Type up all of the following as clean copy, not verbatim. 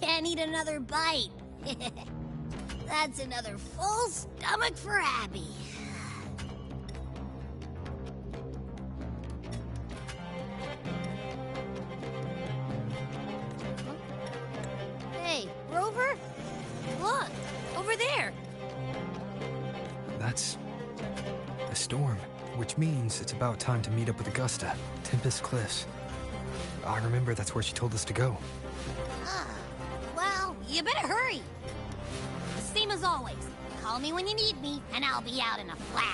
Can't eat another bite. That's another full stomach for Abby. Hey, Rover? Look, over there. That's a storm, which means it's about time to meet up with Augusta. Tempest Cliffs. I remember that's where she told us to go. Well, you better hurry. Same as always. Call me when you need me, and I'll be out in a flash.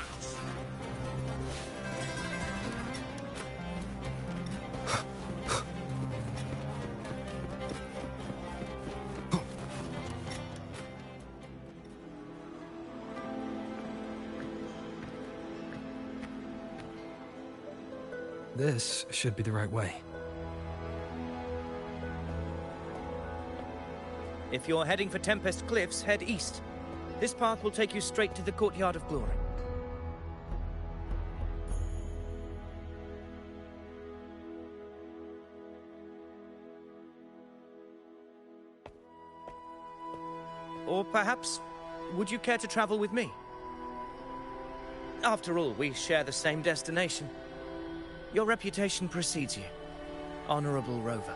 This should be the right way. If you're heading for Tempest Cliffs, head east. This path will take you straight to the Courtyard of Glory. Or perhaps, would you care to travel with me? After all, we share the same destination. Your reputation precedes you, Honorable Rover.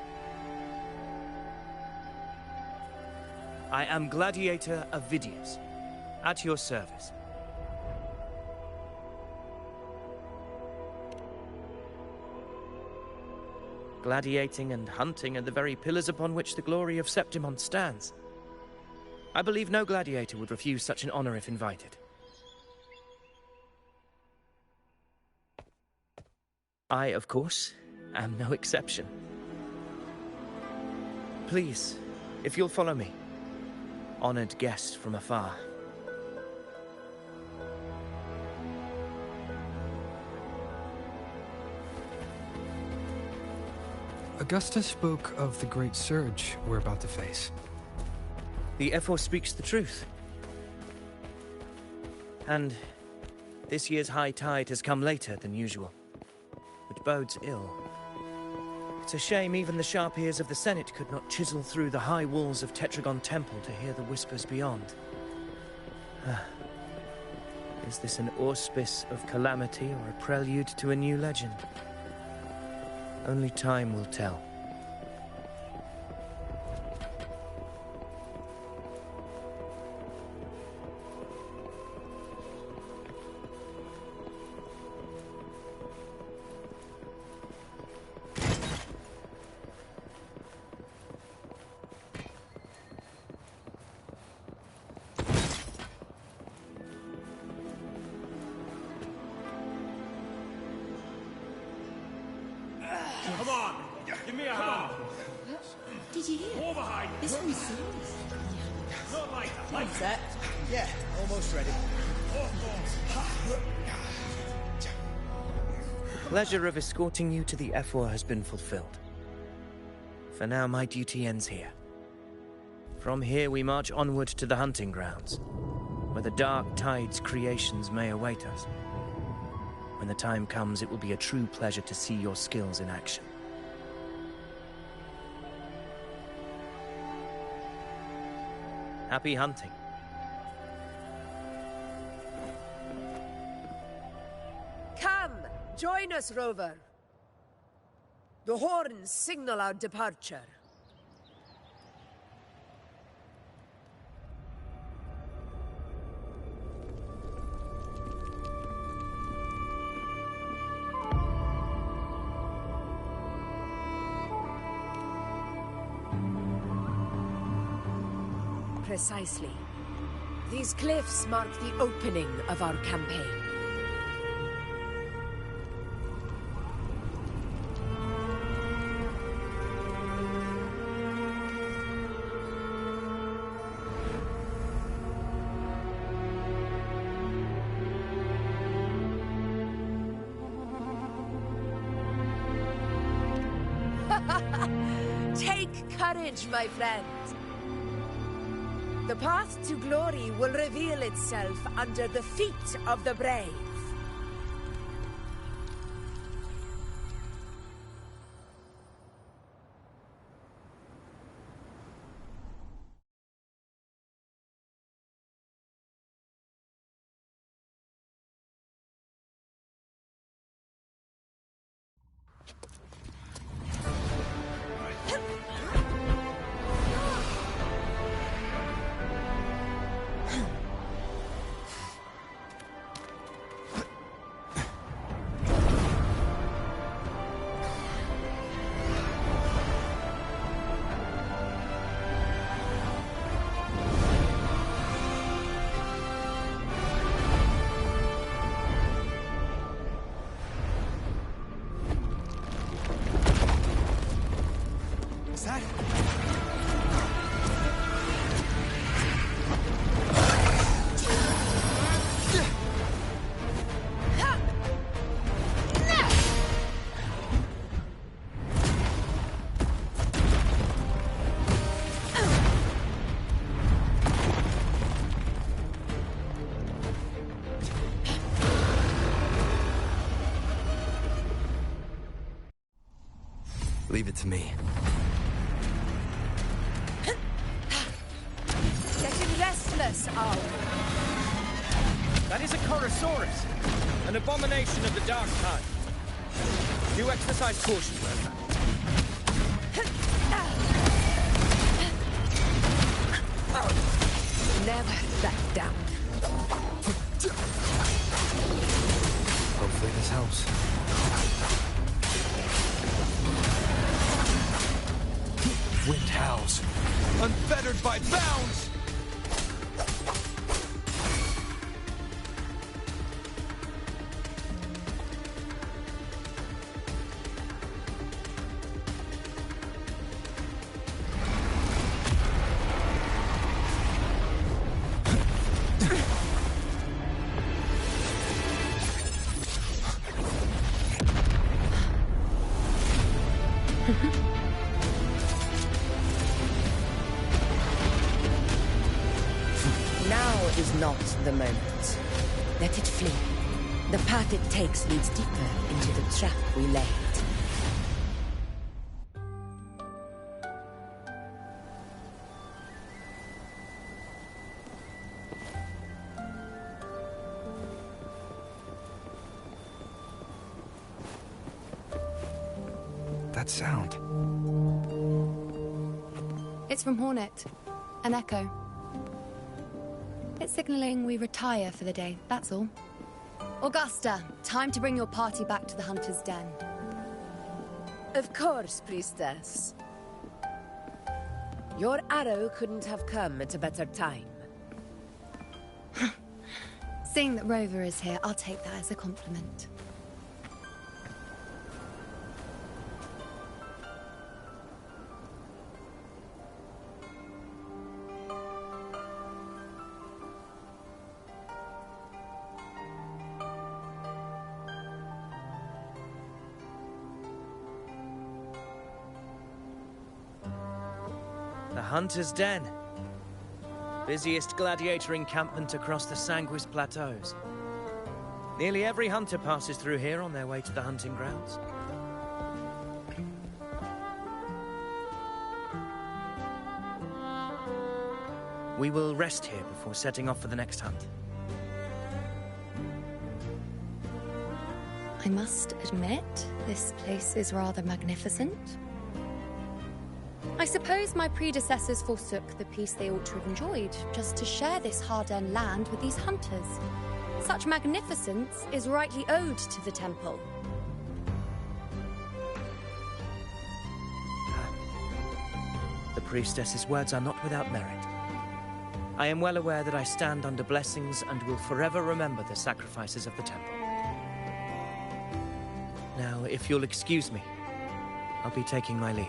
I am Gladiator Avidius, at your service. Gladiating and hunting are the very pillars upon which the glory of Septimon stands. I believe no gladiator would refuse such an honor if invited. I, of course, am no exception. Please, if you'll follow me. Honored guest from afar. Augusta spoke of the great surge we're about to face. The Ephor speaks the truth. And this year's high tide has come later than usual, which bodes ill. It's a shame even the sharp ears of the Senate could not chisel through the high walls of Tetragon Temple to hear the whispers beyond. Is this an auspice of calamity or a prelude to a new legend? Only time will tell. Come on! Give me a hand! Did you hear? More behind! This one's serious. Not like that! Like Set? Yeah, almost ready. The pleasure of escorting you to the Ephor has been fulfilled. For now, my duty ends here. From here, we march onward to the hunting grounds, where the Dark Tide's creations may await us. When the time comes, it will be a true pleasure to see your skills in action. Happy hunting. Come, join us, Rover. The horns signal our departure. Precisely. These cliffs mark the opening of our campaign. Take courage, my friend. The path to glory will reveal itself under the feet of the brave. Leave it to me. Getting restless, are we? That is a Chorosaurus, an abomination of the dark tide. Do exercise caution, Rover. Never back down. Hopefully this helps. Wind howls. Unfettered by bounds! Now is not the moment. Let it flee. The path it takes leads deeper into the trap we laid. That sound. It's from Hornet. An echo. It's signaling we retire for the day, that's all. Augusta, time to bring your party back to the Hunter's Den. Of course, priestess. Your arrow couldn't have come at a better time. Seeing that Rover is here, I'll take that as a compliment. The Hunter's Den. Busiest gladiator encampment across the Sanguis Plateaus. Nearly every hunter passes through here on their way to the hunting grounds. We will rest here before setting off for the next hunt. I must admit, this place is rather magnificent. I suppose my predecessors forsook the peace they ought to have enjoyed, just to share this hard-earned land with these hunters. Such magnificence is rightly owed to the temple. The priestess's words are not without merit. I am well aware that I stand under blessings and will forever remember the sacrifices of the temple. Now, if you'll excuse me, I'll be taking my leave.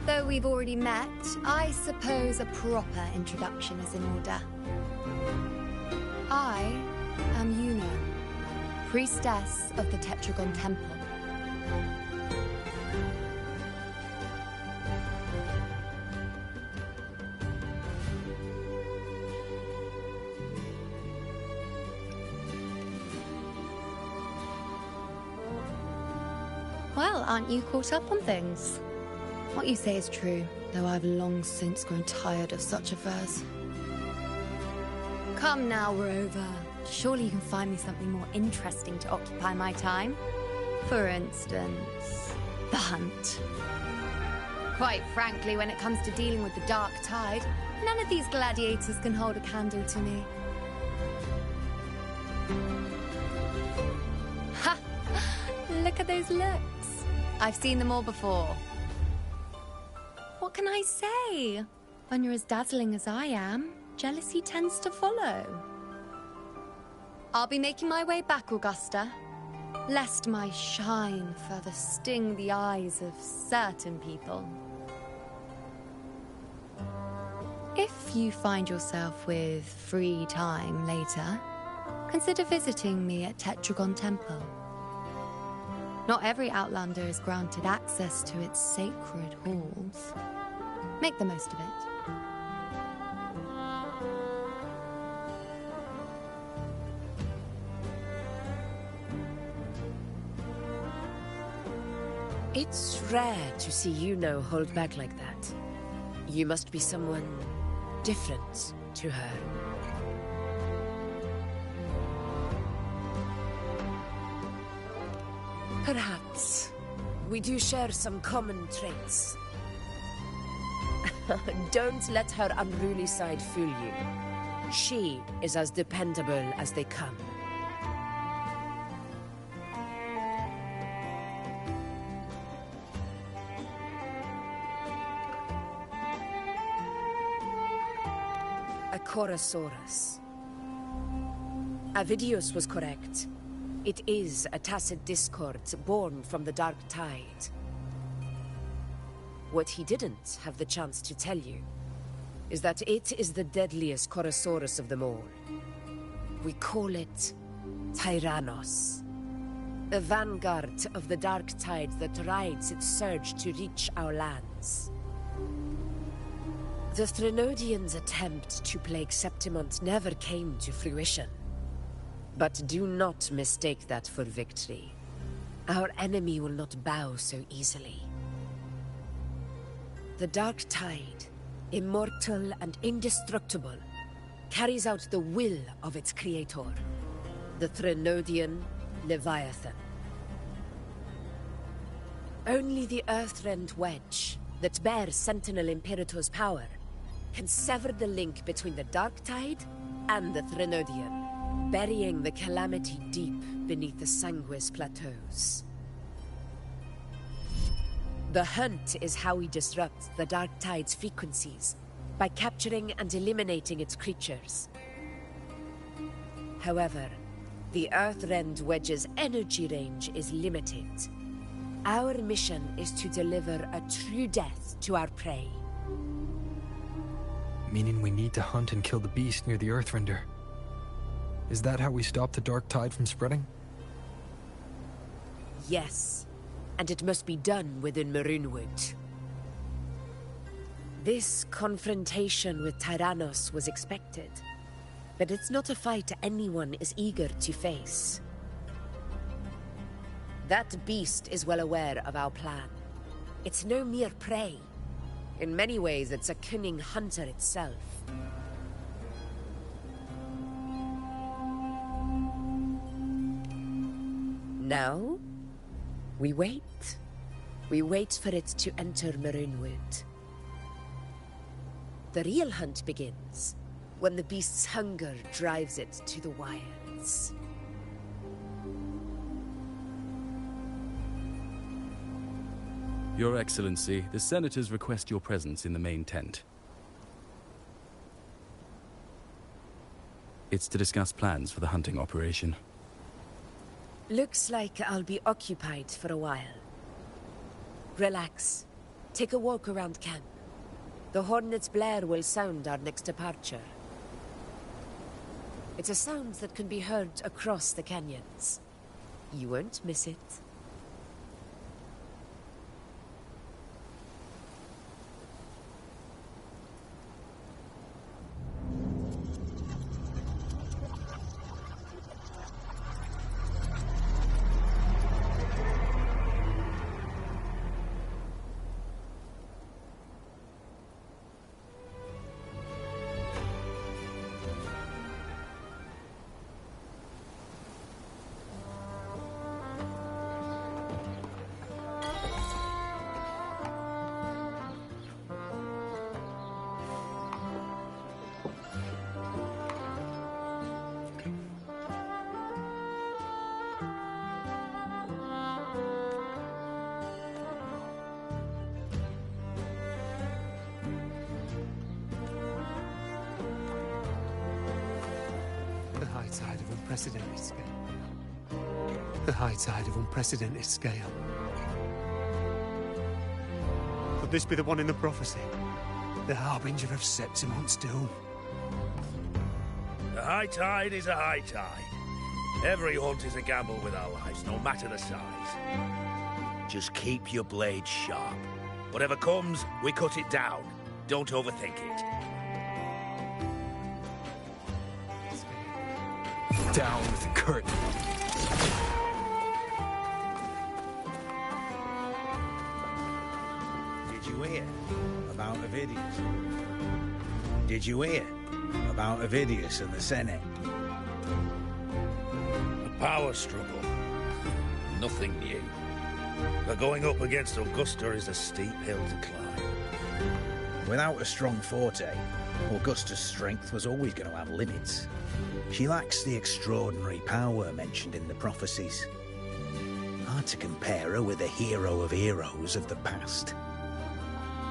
Though we've already met, I suppose a proper introduction is in order. I am Yuno, priestess of the Tetragon Temple. Well, aren't you caught up on things? What you say is true, though I've long since grown tired of such affairs. Come now, Rover. Surely you can find me something more interesting to occupy my time. For instance, the hunt. Quite frankly, when it comes to dealing with the dark tide, none of these gladiators can hold a candle to me. Ha! Look at those looks. I've seen them all before. What can I say? When you're as dazzling as I am, jealousy tends to follow. I'll be making my way back, Augusta, lest my shine further sting the eyes of certain people. If you find yourself with free time later, consider visiting me at Tetragon Temple. Not every Outlander is granted access to its sacred halls. Make the most of it. It's rare to see Yuno hold back like that. You must be someone different to her. Perhaps. We do share some common traits. Don't let her unruly side fool you. She is as dependable as they come. A Chorosaurus. Avidius was correct. It is a tacit discord born from the Dark Tide. What he didn't have the chance to tell you is that it is the deadliest Chorosaurus of them all. We call it Tyrannos. A vanguard of the Dark Tide that rides its surge to reach our lands. The Threnodians' attempt to plague Septimont never came to fruition. But do not mistake that for victory. Our enemy will not bow so easily. The Dark Tide, immortal and indestructible, carries out the will of its creator, the Threnodian Leviathan. Only the Earthrend Wedge, that bears Sentinel Imperator's power, can sever the link between the Dark Tide and the Threnodian, burying the calamity deep beneath the Sanguis plateaus. The hunt is how we disrupt the Dark Tide's frequencies, by capturing and eliminating its creatures. However, the Earthrend Wedge's energy range is limited. Our mission is to deliver a true death to our prey. Meaning we need to hunt and kill the beast near the Earthrender. Is that how we stop the Dark Tide from spreading? Yes, and it must be done within Maroonwood. This confrontation with Tyrannos was expected, but it's not a fight anyone is eager to face. That beast is well aware of our plan. It's no mere prey. In many ways, it's a cunning hunter itself. Now, we wait. We wait for it to enter Maroonwood. The real hunt begins when the beast's hunger drives it to the wilds. Your Excellency, the Senators request your presence in the main tent. It's to discuss plans for the hunting operation. Looks like I'll be occupied for a while. Relax. Take a walk around camp. The hornet's blare will sound our next departure. It's a sound that can be heard across the canyons. You won't miss it. The high tide of unprecedented scale. The high tide of unprecedented scale. Could this be the one in the prophecy? The harbinger of Septimont's doom? The high tide is a high tide. Every hunt is a gamble with our lives, no matter the size. Just keep your blade sharp. Whatever comes, we cut it down. Don't overthink it. Down with the curtain. Avidius. Did you hear about Avidius and the Senate? A power struggle. Nothing new. But going up against Augusta is a steep hill to climb. Without a strong forte, Augusta's strength was always going to have limits. She lacks the extraordinary power mentioned in the prophecies. Hard to compare her with a hero of heroes of the past.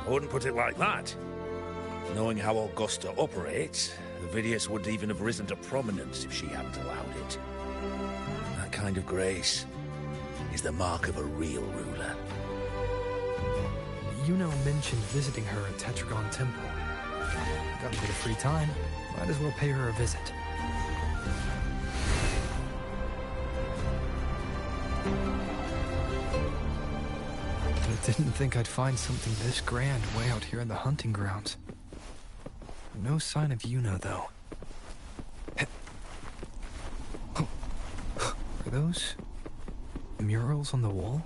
I wouldn't put it like that. Knowing how Augusta operates, Avidius would even have risen to prominence if she hadn't allowed it. That kind of grace is the mark of a real ruler. Yuno mentioned visiting her at Tetragon Temple. Got a bit of free time. Might as well pay her a visit. I didn't think I'd find something this grand way out here in the hunting grounds. No sign of Yuno, though. Are those murals on the wall?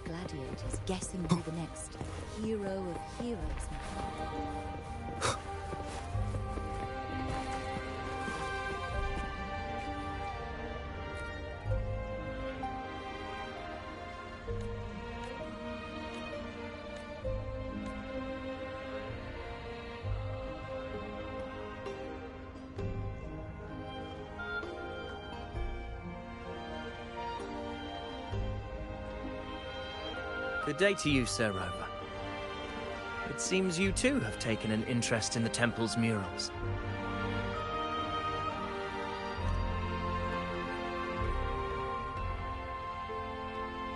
Gladiators guessing who the next hero of heroes might be. Good day to you, Sir Rover. It seems you too have taken an interest in the temple's murals.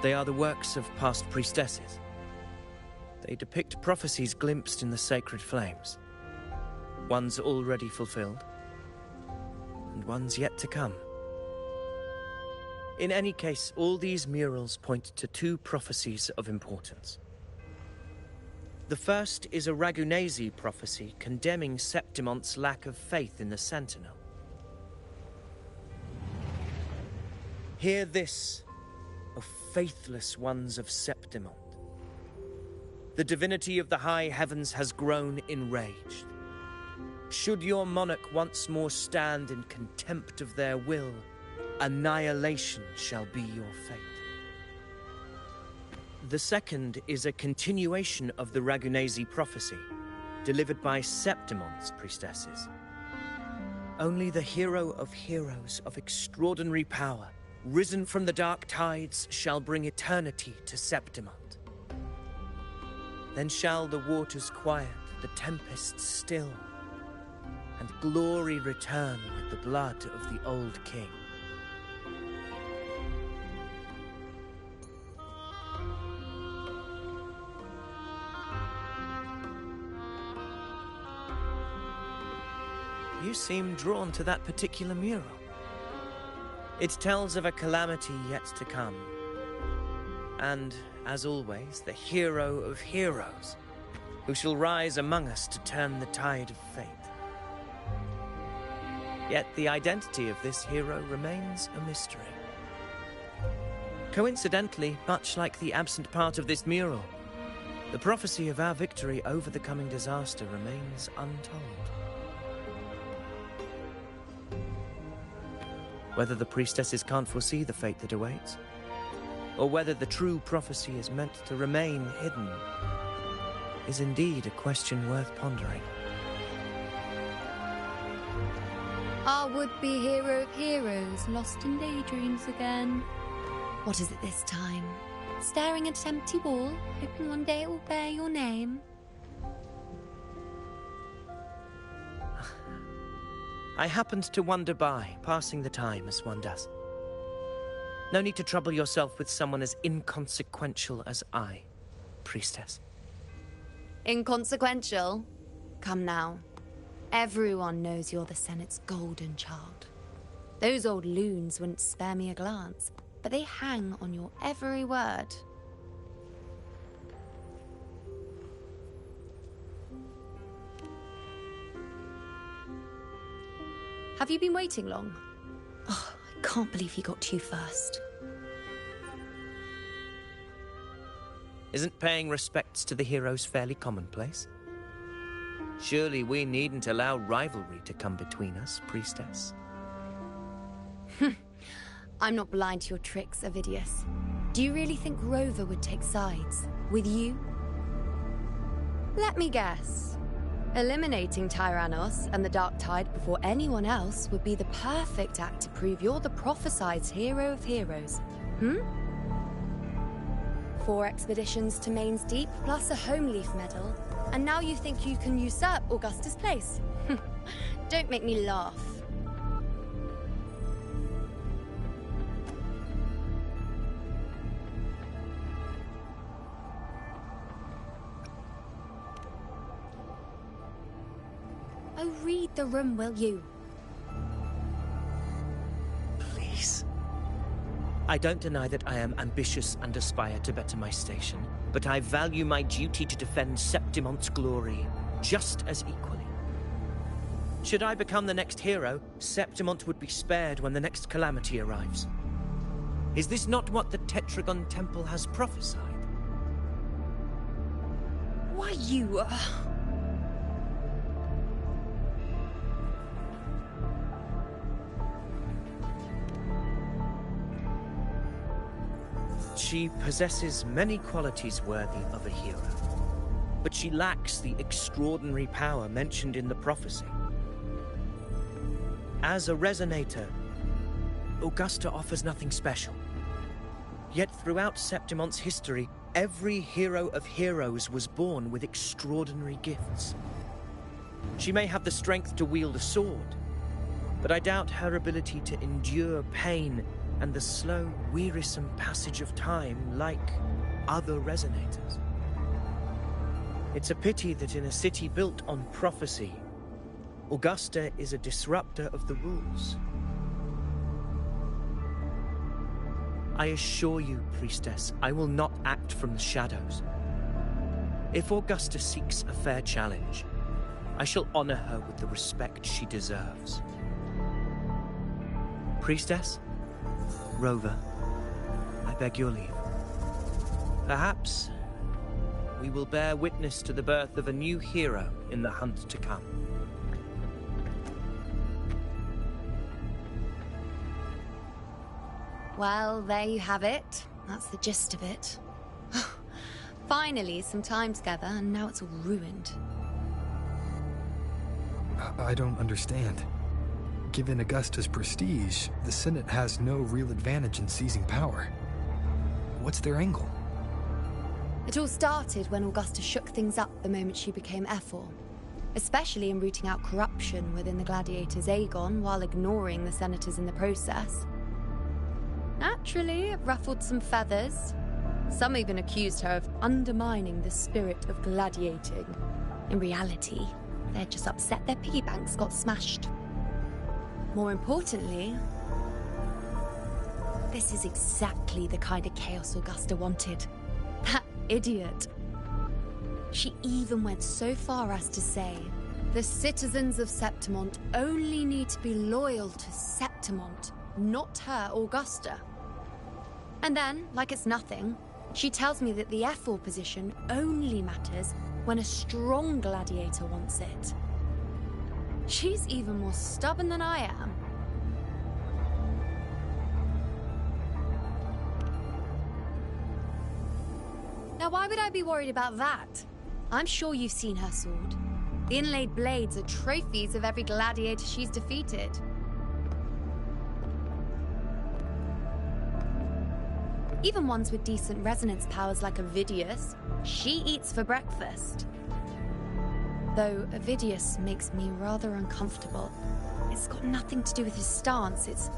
They are the works of past priestesses. They depict prophecies glimpsed in the sacred flames. Ones already fulfilled, and ones yet to come. In any case, all these murals point to two prophecies of importance. The first is a Ragunasi prophecy condemning Septimonte's lack of faith in the Sentinel. Hear this, O faithless ones of Septimont. The divinity of the high heavens has grown enraged. Should your monarch once more stand in contempt of their will, annihilation shall be your fate. The second is a continuation of the Ragunasi prophecy, delivered by Septimonte's priestesses. Only the hero of heroes of extraordinary power, risen from the dark tides, shall bring eternity to Septimont. Then shall the waters quiet, the tempest still, and glory return with the blood of the old king. You seem drawn to that particular mural. It tells of a calamity yet to come. And, as always, the hero of heroes, who shall rise among us to turn the tide of fate. Yet the identity of this hero remains a mystery. Coincidentally, much like the absent part of this mural, the prophecy of our victory over the coming disaster remains untold. Whether the priestesses can't foresee the fate that awaits, or whether the true prophecy is meant to remain hidden, is indeed a question worth pondering. Our would-be hero of heroes lost in daydreams again. What is it this time? Staring at an empty wall, hoping one day it will bear your name. I happened to wander by, passing the time as one does. No need to trouble yourself with someone as inconsequential as I, priestess. Inconsequential? Come now. Everyone knows you're the Senate's golden child. Those old loons wouldn't spare me a glance, but they hang on your every word. Have you been waiting long? Oh, I can't believe he got to you first. Isn't paying respects to the heroes fairly commonplace? Surely we needn't allow rivalry to come between us, priestess. I'm not blind to your tricks, Avidius. Do you really think Rover would take sides? With you? Let me guess. Eliminating Tyrannos and the Dark Tide before anyone else would be the perfect act to prove you're the prophesied hero of heroes. 4 expeditions to Main's Deep, plus a Home Leaf medal, and now you think you can usurp Augusta's place? Don't make me laugh. Oh, read the room, will you? Please. I don't deny that I am ambitious and aspire to better my station, but I value my duty to defend Septimon's glory just as equally. Should I become the next hero, Septimont would be spared when the next calamity arrives. Is this not what the Tetragon Temple has prophesied? Why, you... She possesses many qualities worthy of a hero, but she lacks the extraordinary power mentioned in the prophecy. As a resonator, Augusta offers nothing special. Yet throughout Septimon's history, every hero of heroes was born with extraordinary gifts. She may have the strength to wield a sword, but I doubt her ability to endure pain and the slow, wearisome passage of time like other resonators. It's a pity that in a city built on prophecy, Augusta is a disruptor of the rules. I assure you, priestess, I will not act from the shadows. If Augusta seeks a fair challenge, I shall honor her with the respect she deserves. Priestess? Rover, I beg your leave. Perhaps we will bear witness to the birth of a new hero in the hunt to come. Well, there you have it. That's the gist of it. Finally, some time together, and now it's all ruined. I don't understand. Given Augusta's prestige, the Senate has no real advantage in seizing power. What's their angle? It all started when Augusta shook things up the moment she became Ephor, especially in rooting out corruption within the gladiators' Aegon while ignoring the senators in the process. Naturally, it ruffled some feathers. Some even accused her of undermining the spirit of gladiating. In reality, they're just upset their piggy banks got smashed. More importantly, this is exactly the kind of chaos Augusta wanted. That idiot. She even went so far as to say, the citizens of Septimont only need to be loyal to Septimont, not her, Augusta. And then, like it's nothing, she tells me that the Ephor position only matters when a strong gladiator wants it. She's even more stubborn than I am. Now, why would I be worried about that? I'm sure you've seen her sword. The inlaid blades are trophies of every gladiator she's defeated. Even ones with decent resonance powers like Avidius, she eats for breakfast. Though Avidius makes me rather uncomfortable. It's got nothing to do with his stance, it's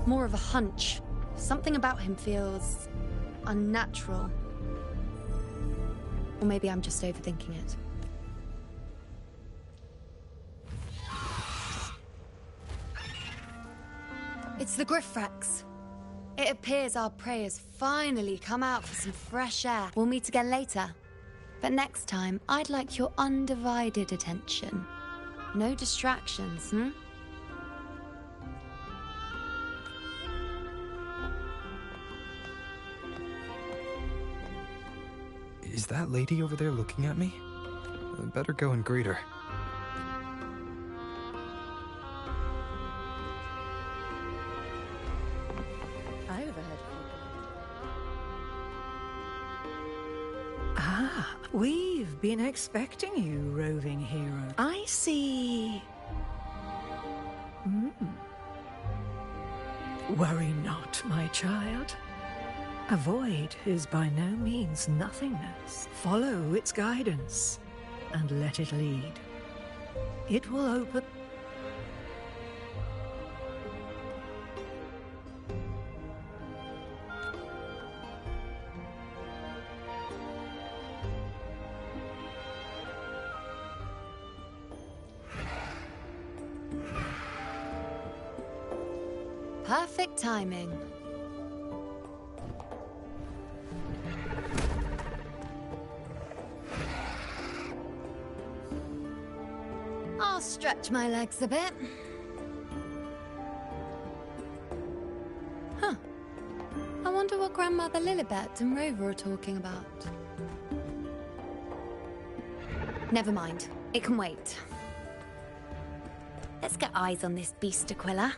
more of a hunch. Something about him feels unnatural. Or maybe I'm just overthinking it. It's the Griffrex. It appears our prey has finally come out for some fresh air. We'll meet again later. But next time, I'd like your undivided attention. No distractions, Is that lady over there looking at me? I better go and greet her. I overheard you. Ah, we've been expecting you, roving hero. I see. Worry not, my child. A void is by no means nothingness. Follow its guidance, and let it lead. It will open... Perfect timing. I'll stretch my legs a bit. Huh. I wonder what Grandmother Lilibet and Rover are talking about. Never mind. It can wait. Let's get eyes on this beast Aquila.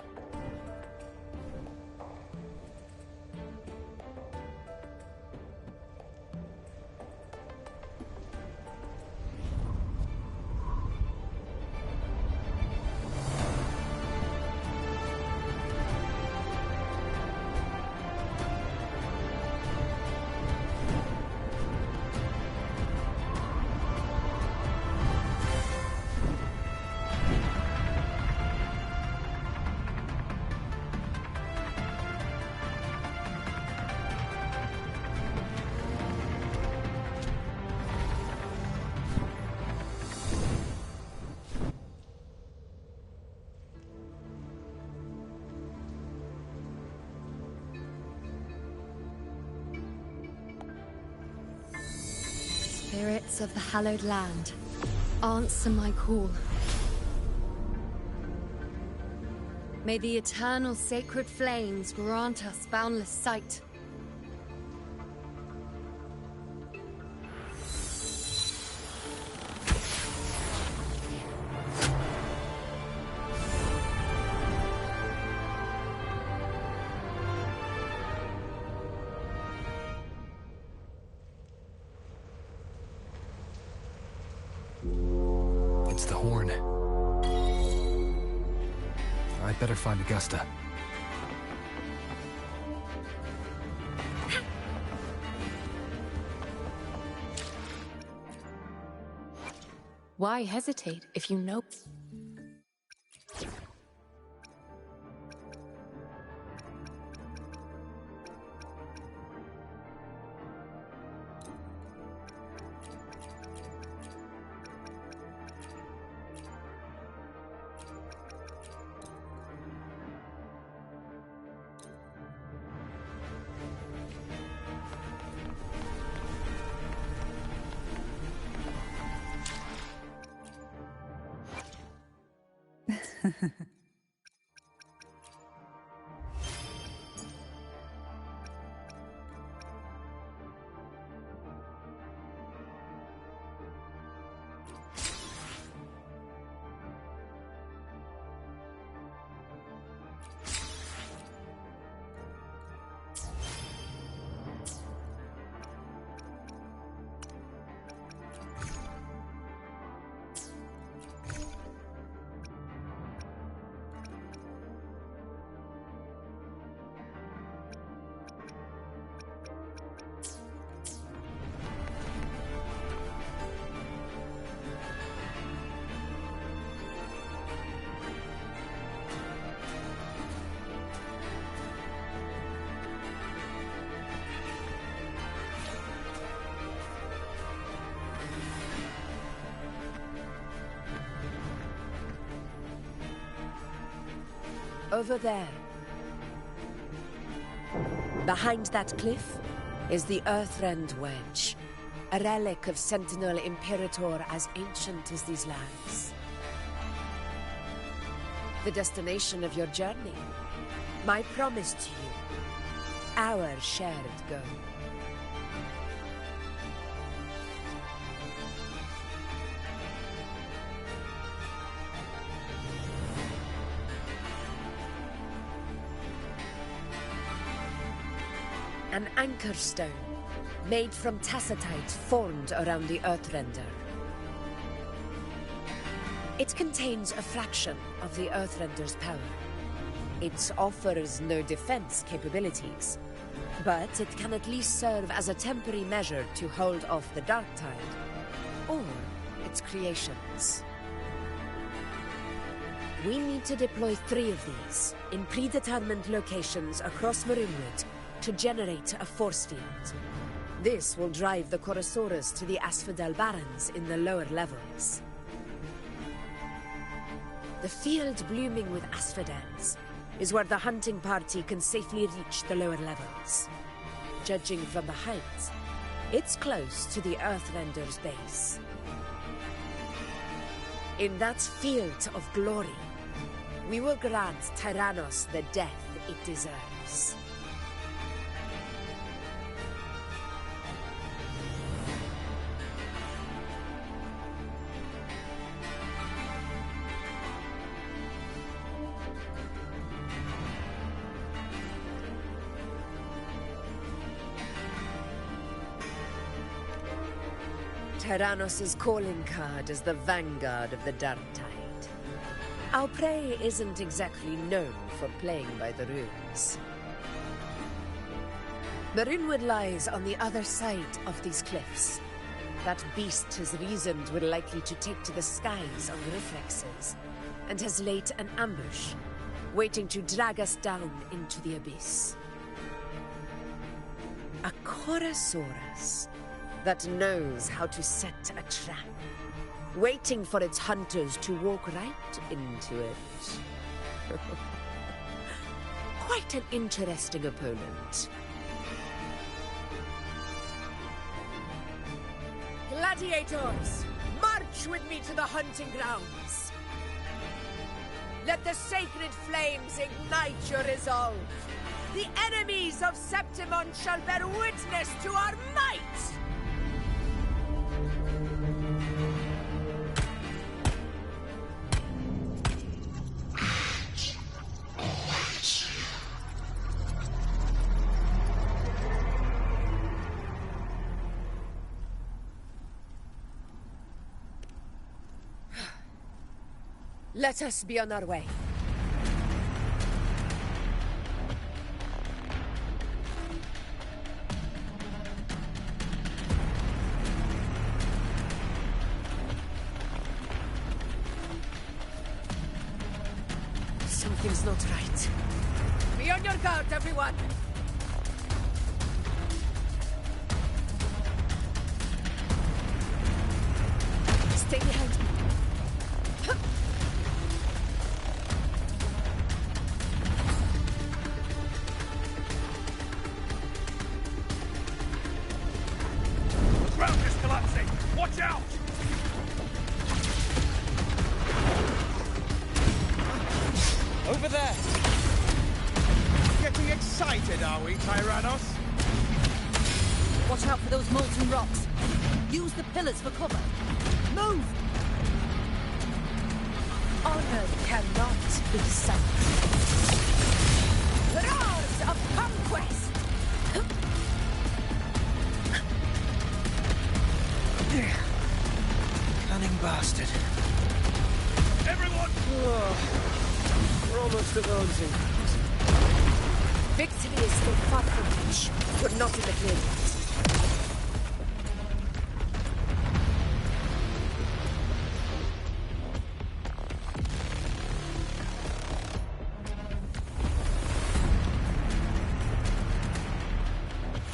Spirits of the hallowed land, answer my call. May the eternal sacred flames grant us boundless sight. It's the horn. I'd better find Augusta. Why hesitate if you know? over there. Behind that cliff is the Earthrend Wedge, a relic of Sentinel Imperator as ancient as these lands. The destination of your journey, my promise to you, our shared goal. An anchor stone, made from tacitite formed around the Earthrender. It contains a fraction of the Earthrender's power. It offers no defense capabilities, but it can at least serve as a temporary measure to hold off the Dark Tide, or its creations. We need to deploy 3 of these in predetermined locations across Marinwood to generate a force field. This will drive the Chorosaurus to the Asphodel Barrens in the lower levels. The field blooming with asphodels is where the hunting party can safely reach the lower levels. Judging from the height, it's close to the Earthrender's base. In that field of glory, we will grant Tyrannos the death it deserves. Tyrannos' calling card is the vanguard of the Dark Tide. Our prey isn't exactly known for playing by the rules. Marinwood lies on the other side of these cliffs. That beast has reasoned we're likely to take to the skies on reflexes, and has laid an ambush, waiting to drag us down into the abyss. A Chorosaurus that knows how to set a trap, waiting for its hunters to walk right into it. Quite an interesting opponent. Gladiators, march with me to the hunting grounds. Let the sacred flames ignite your resolve. The enemies of Septimon shall bear witness to our might! Let us be on our way. Something's not right. Be on your guard, everyone! Stay behind me. Ground is collapsing! Watch out! Over there! Getting excited, are we, Tyrannos? Watch out for those molten rocks. Use the pillars for cover. Move! Honor cannot be sunk. Roars of conquest! Cunning bastard. Everyone! We're almost at Lonsing. Victory is still far from reach, but not in the clear yet.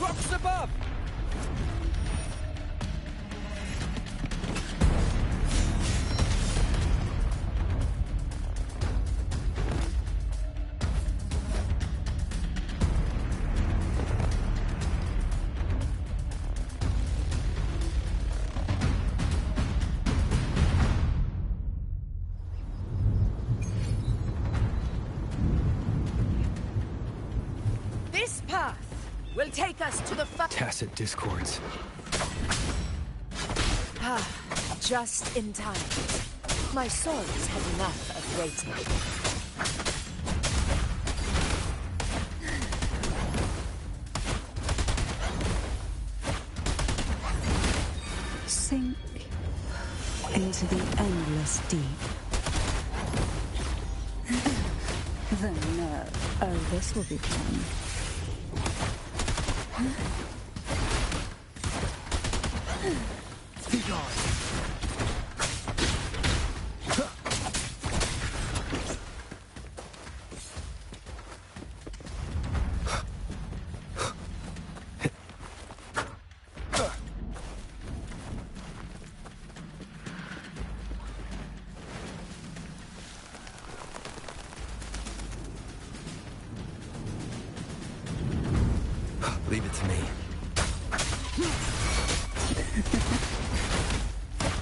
Rocks above! path will take us to the tacit discords. Just in time. My swords had enough of waiting. Sink into the endless deep. The nerve. Oh, this will be fun. Be gone. Leave it to me.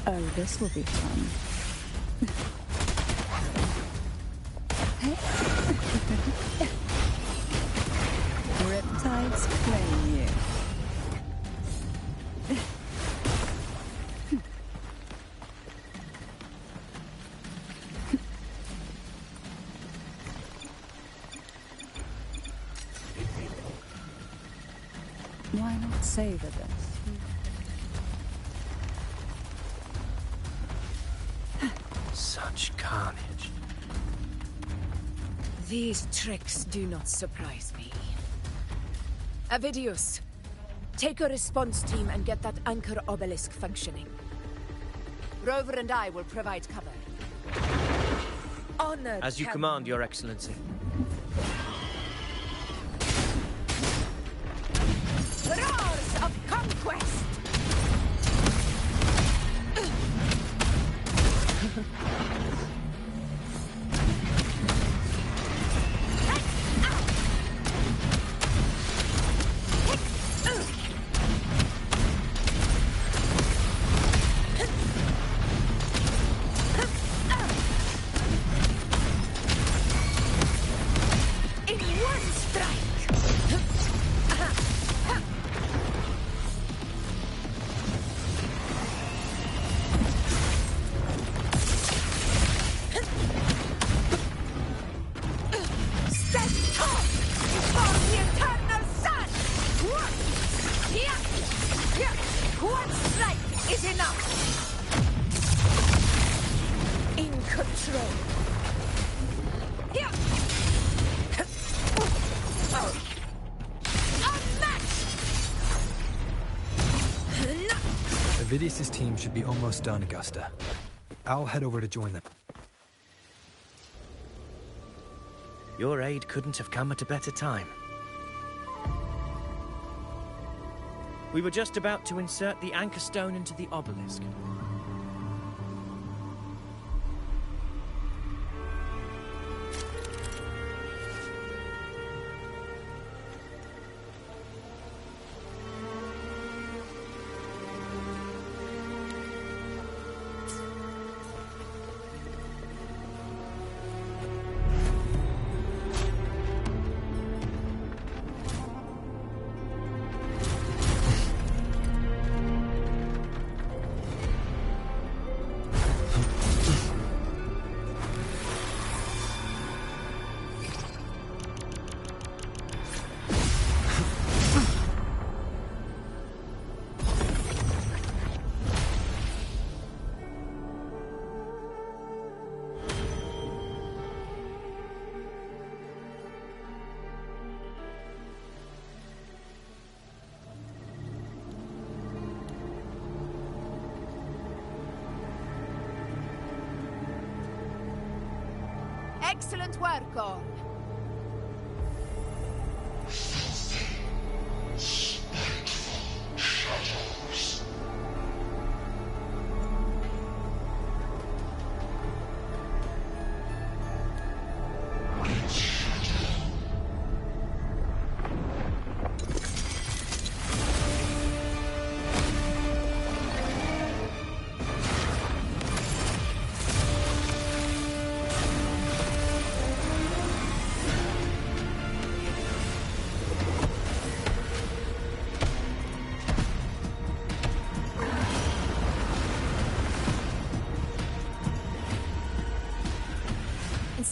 Oh, this will be fun. Riptides claim you. Why not savor this? Such carnage. These tricks do not surprise me. Avidius, take a response team and get that anchor obelisk functioning. Rover and I will provide cover. Honor. As you command, Your Excellency. Roars of conquest! In one strike! Stand tall before the eternal sun! One strike is enough! In control. Avidius' team should be almost done, Augusta. I'll head over to join them. Your aid couldn't have come at a better time. We were just about to insert the anchor stone into the obelisk. Excellent work, all.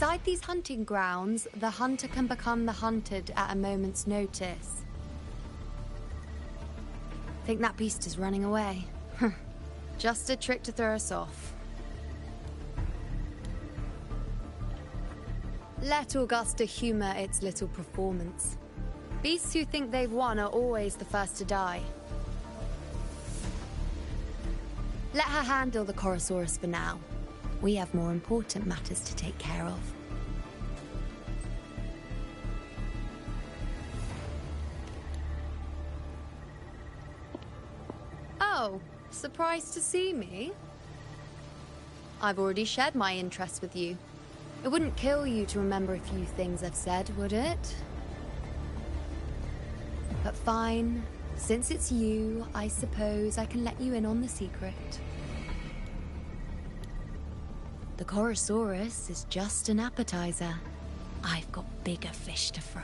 Inside these hunting grounds, the hunter can become the hunted at a moment's notice. Think that beast is running away. Just a trick to throw us off. Let Augusta humor its little performance. Beasts who think they've won are always the first to die. Let her handle the Chorosaurus for now. We have more important matters to take care of. Oh, surprised to see me? I've already shared my interest with you. It wouldn't kill you to remember a few things I've said, would it? But fine. Since it's you, I suppose I can let you in on the secret. The Chorosaurus is just an appetizer. I've got bigger fish to fry.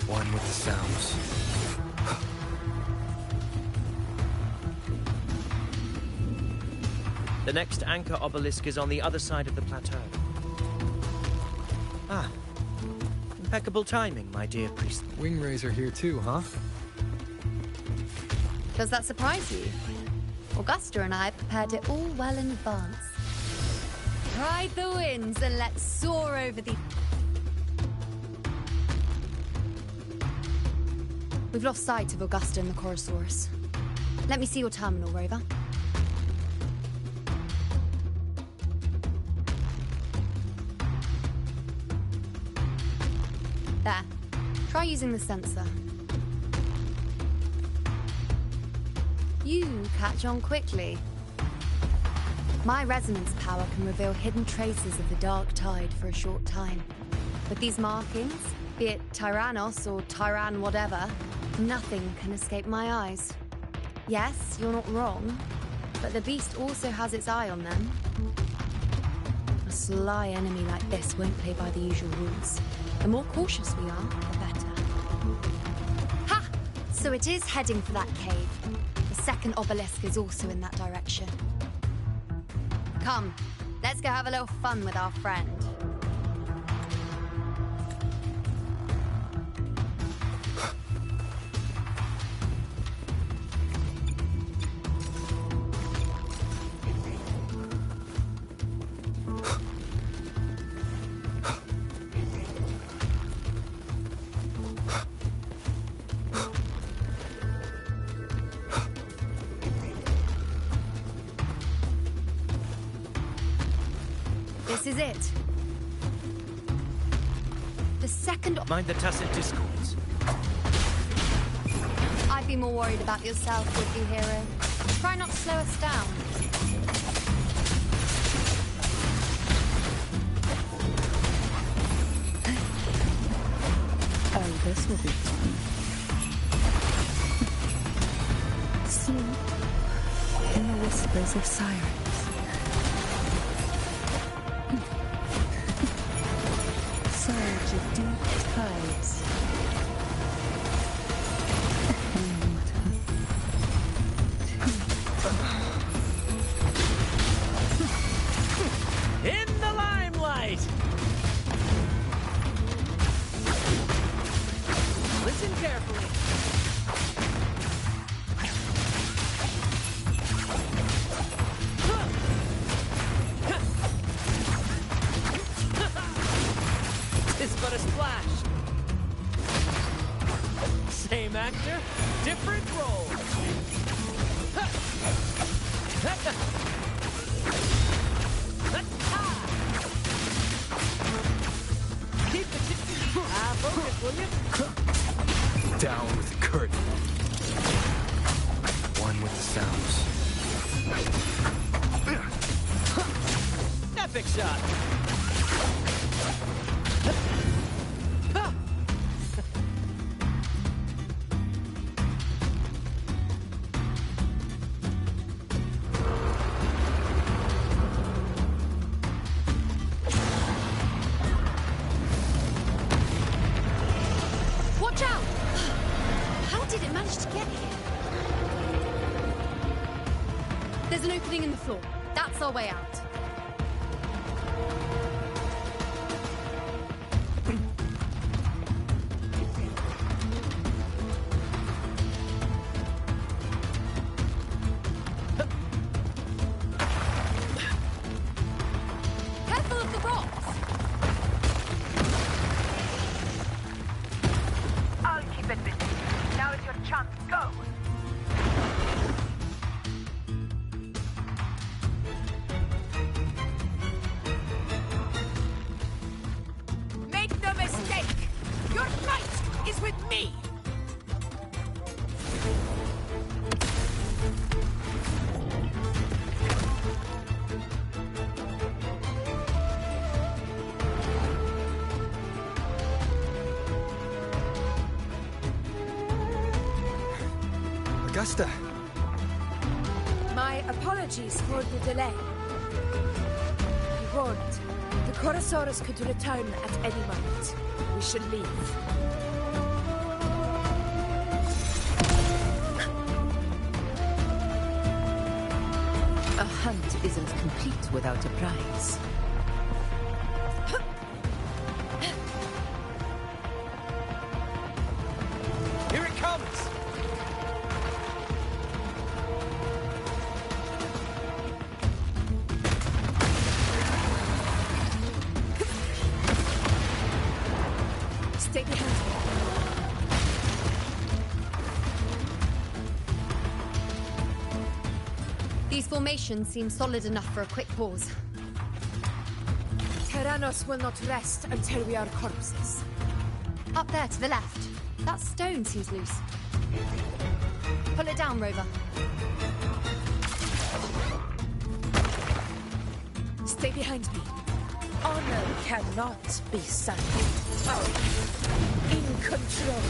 One with the sounds. The next anchor obelisk is on the other side of the plateau. Ah. Impeccable timing, my dear priest. Wingrais are here too, huh? Does that surprise you? Augusta and I prepared it all well in advance. Ride the winds and let's soar over the... We've lost sight of Augusta and the Chorosaurus. Let me see your terminal, Rover. There. Try using the sensor. You catch on quickly. My resonance power can reveal hidden traces of the dark tide for a short time. With these markings, be it Tyrannos or Tyran whatever, nothing can escape my eyes. Yes, you're not wrong, but the beast also has its eye on them. A sly enemy like this won't play by the usual rules. The more cautious we are, the better. Ha! So it is heading for that cave. The second obelisk is also in that direction. Come, let's go have a little fun with our friend. This is it. The second... Mind the tacit discords. I'd be more worried about yourself, would you, hero? Try not to slow us down. Oh, this will be fun. Sleep in the whispers of sirens. Surge of deep tides. In the limelight! Listen carefully. It's but a splash. Same actor, different role. Keep the focus, will you? Down with the curtain. One with the sounds. Epic shot. did it manage to get here? There's an opening in the floor. That's our way out. Careful of the rocks! I'll keep it busy. Now is your chance. Go! Make no mistake! Your fight is with me! Augusta! My apologies for the delay. Be warned, the Chorosaurus could return at any moment. We should leave. A hunt isn't complete without a prize. Here it comes! Stay behind me. These formations seem solid enough for a quick pause. Tyrannos will not rest until we are corpses. Up there to the left. That stone seems loose. Pull it down, Rover. Stay behind me. Honor cannot be sunk. In control.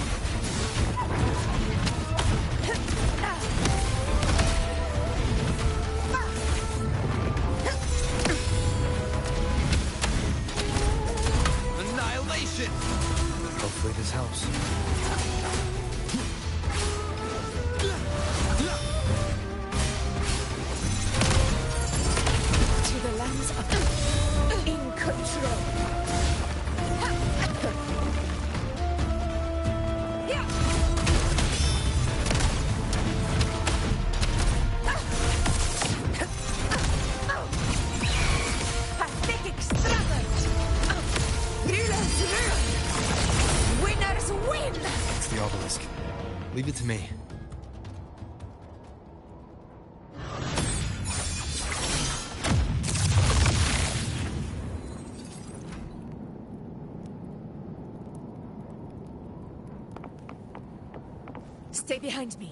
Annihilation! Hopefully this helps. To the lands of in control. Pathetic struggles. Rulers rule. Winners win. It's the obelisk. Leave it to me. Stay behind me.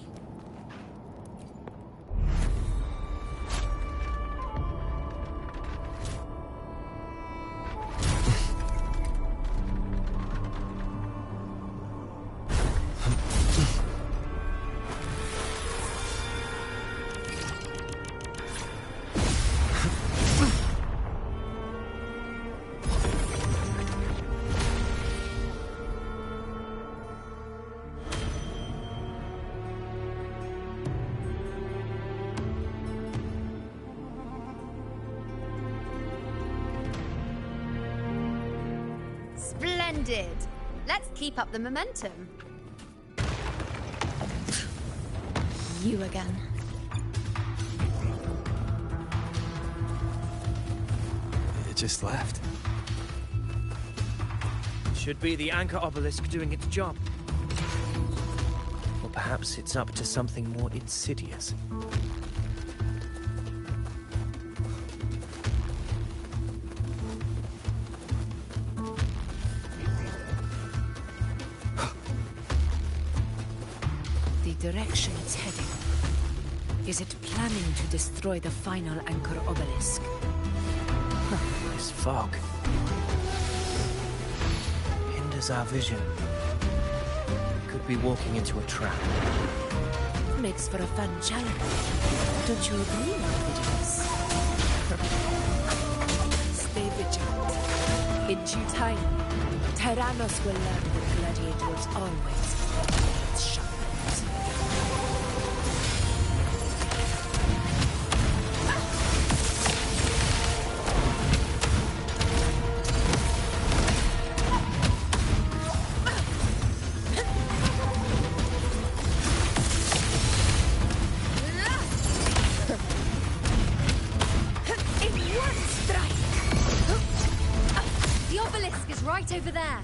Splendid. Let's keep up the momentum. You again. It just left. Should be the anchor obelisk doing its job. Or perhaps it's up to something more insidious. The direction it's heading. Is it planning to destroy the final anchor obelisk? This fog hinders our vision. We could be walking into a trap. Makes for a fun challenge. Don't you agree, Vigilant? Stay vigilant. In due time, Tyrannos will learn that gladiators always hold its sharpness. over there.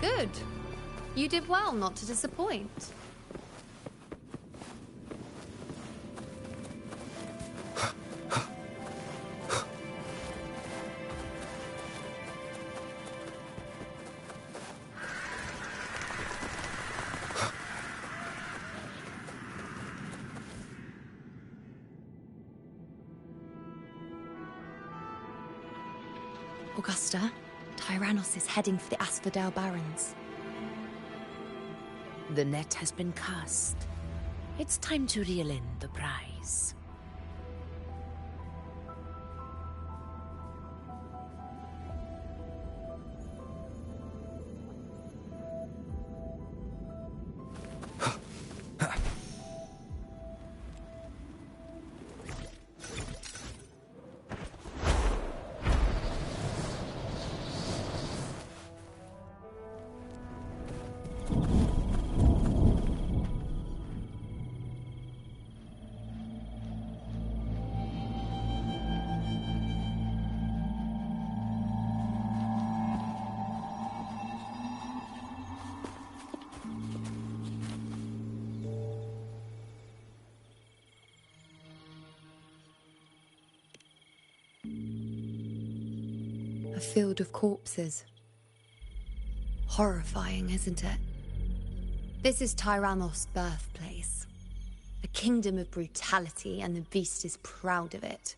Good. You did well not to disappoint. Augusta, Tyrannos is heading for the Asphodel Barrens. The net has been cast. It's time to reel in the prize. A field of corpses. Horrifying, isn't it? This is Tyrannos' birthplace. A kingdom of brutality, and the beast is proud of it.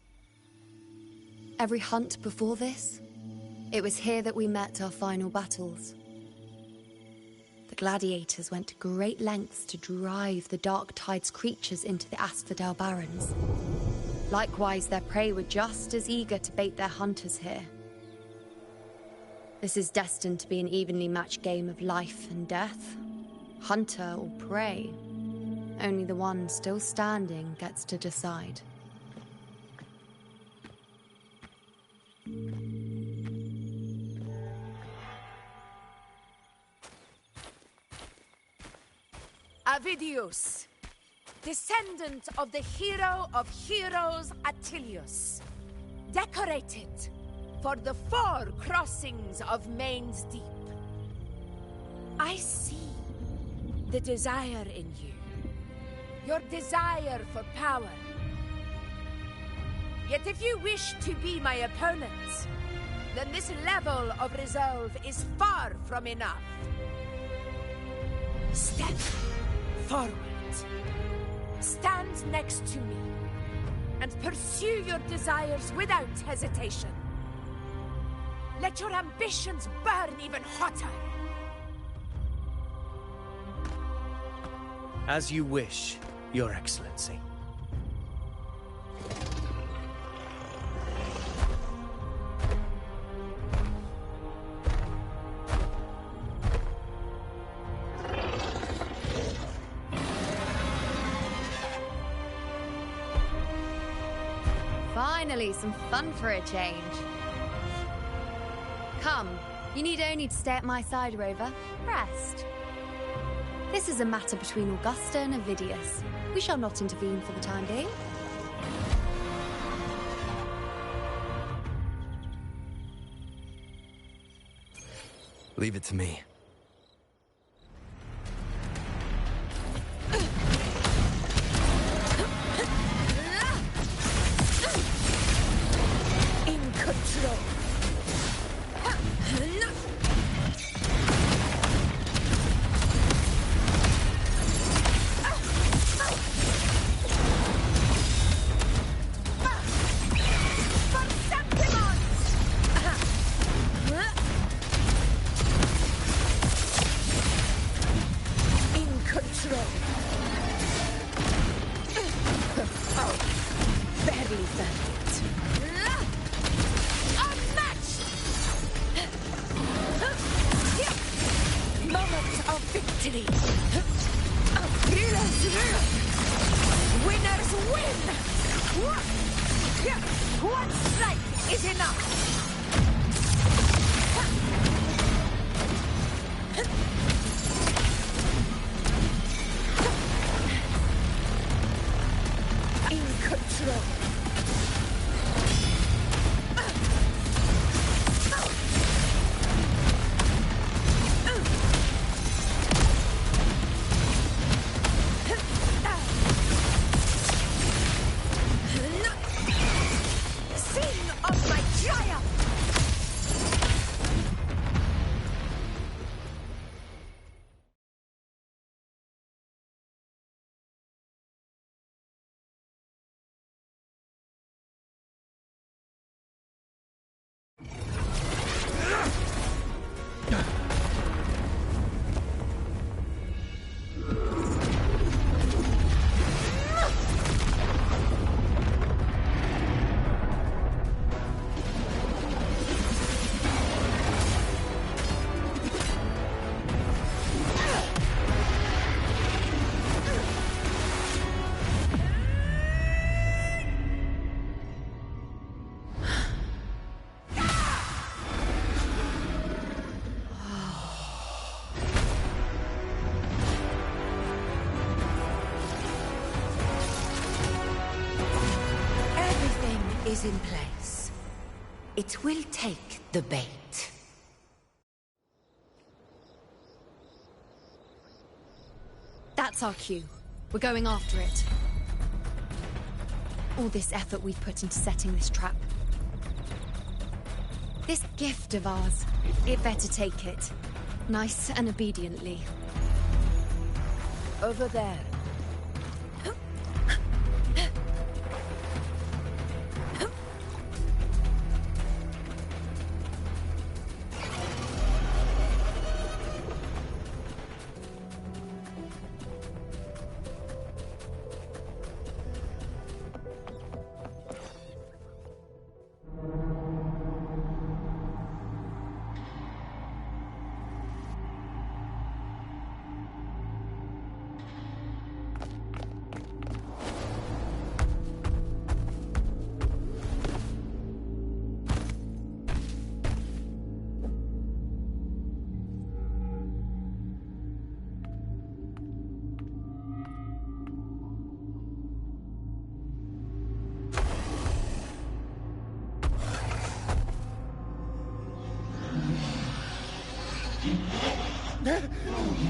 Every hunt before this, it was here that we met our final battles. The gladiators went to great lengths to drive the Dark Tide's creatures into the Asphodel Barrens. Likewise, their prey were just as eager to bait their hunters here. This is destined to be an evenly matched game of life and death. Hunter or prey. Only the one still standing gets to decide. Avidius, descendant of the hero of heroes Attilius, decorated for the 4 crossings of Main's Deep. I see the desire in you, your desire for power. Yet if you wish to be my opponent, then this level of resolve is far from enough. Step forward. Stand next to me and pursue your desires without hesitation. Let your ambitions burn even hotter. As you wish, Your Excellency. Finally, some fun for a change. Come, you need only to stay at my side, Rover. Rest. This is a matter between Augusta and Avidius. We shall not intervene for the time being. Leave it to me. In control. One strike is enough! In control. Sing of my triumph! Is in place. It will take the bait. That's our cue. We're going after it. All this effort we've put into setting this trap. This gift of ours, it better take it. Nice and obediently. Over there.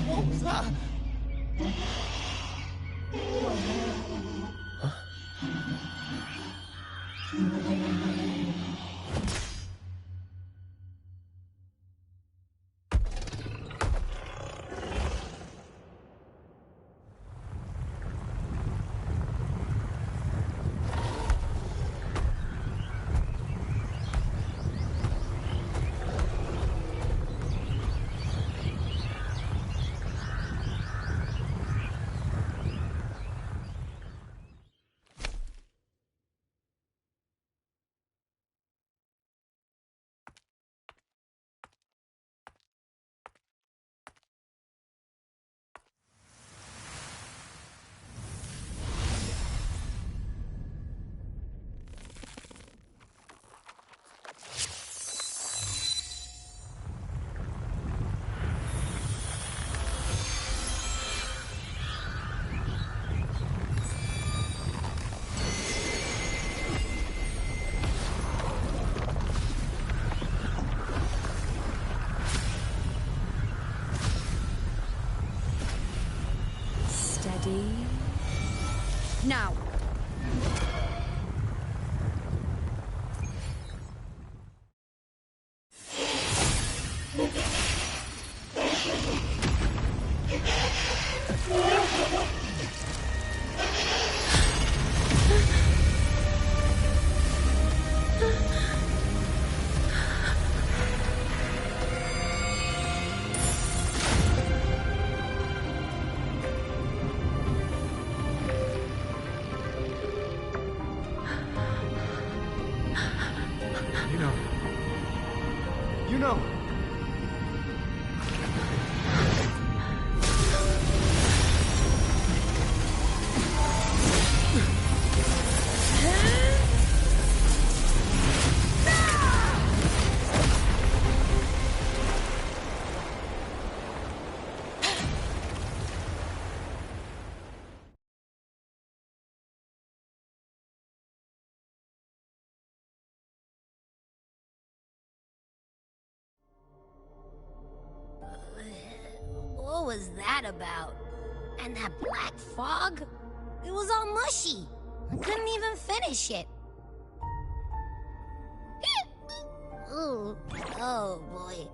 What was that? Now. was that about? And that black fog? It was all mushy. I couldn't even finish it. Ooh, oh boy.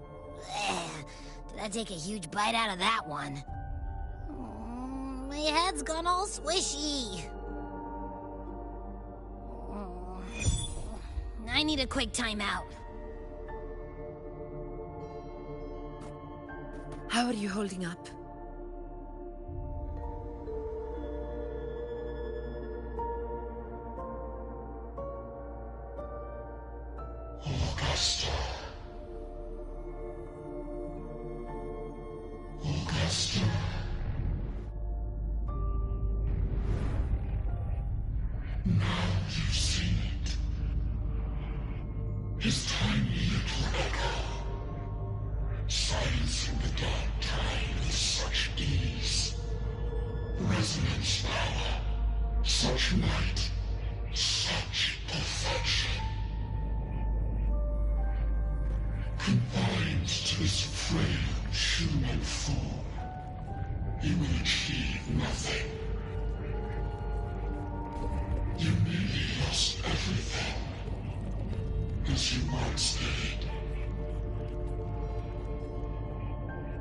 Did I take a huge bite out of that one? My head's gone all swishy. I need a quick timeout. How are you holding up? Augusta. Augusta. Now you've seen it. His tiny little echo, silencing the dark tide with such ease. Resonance power, such might, such perfection. Confined to this frail human form, he will achieve nothing. You nearly lost everything, as you once did.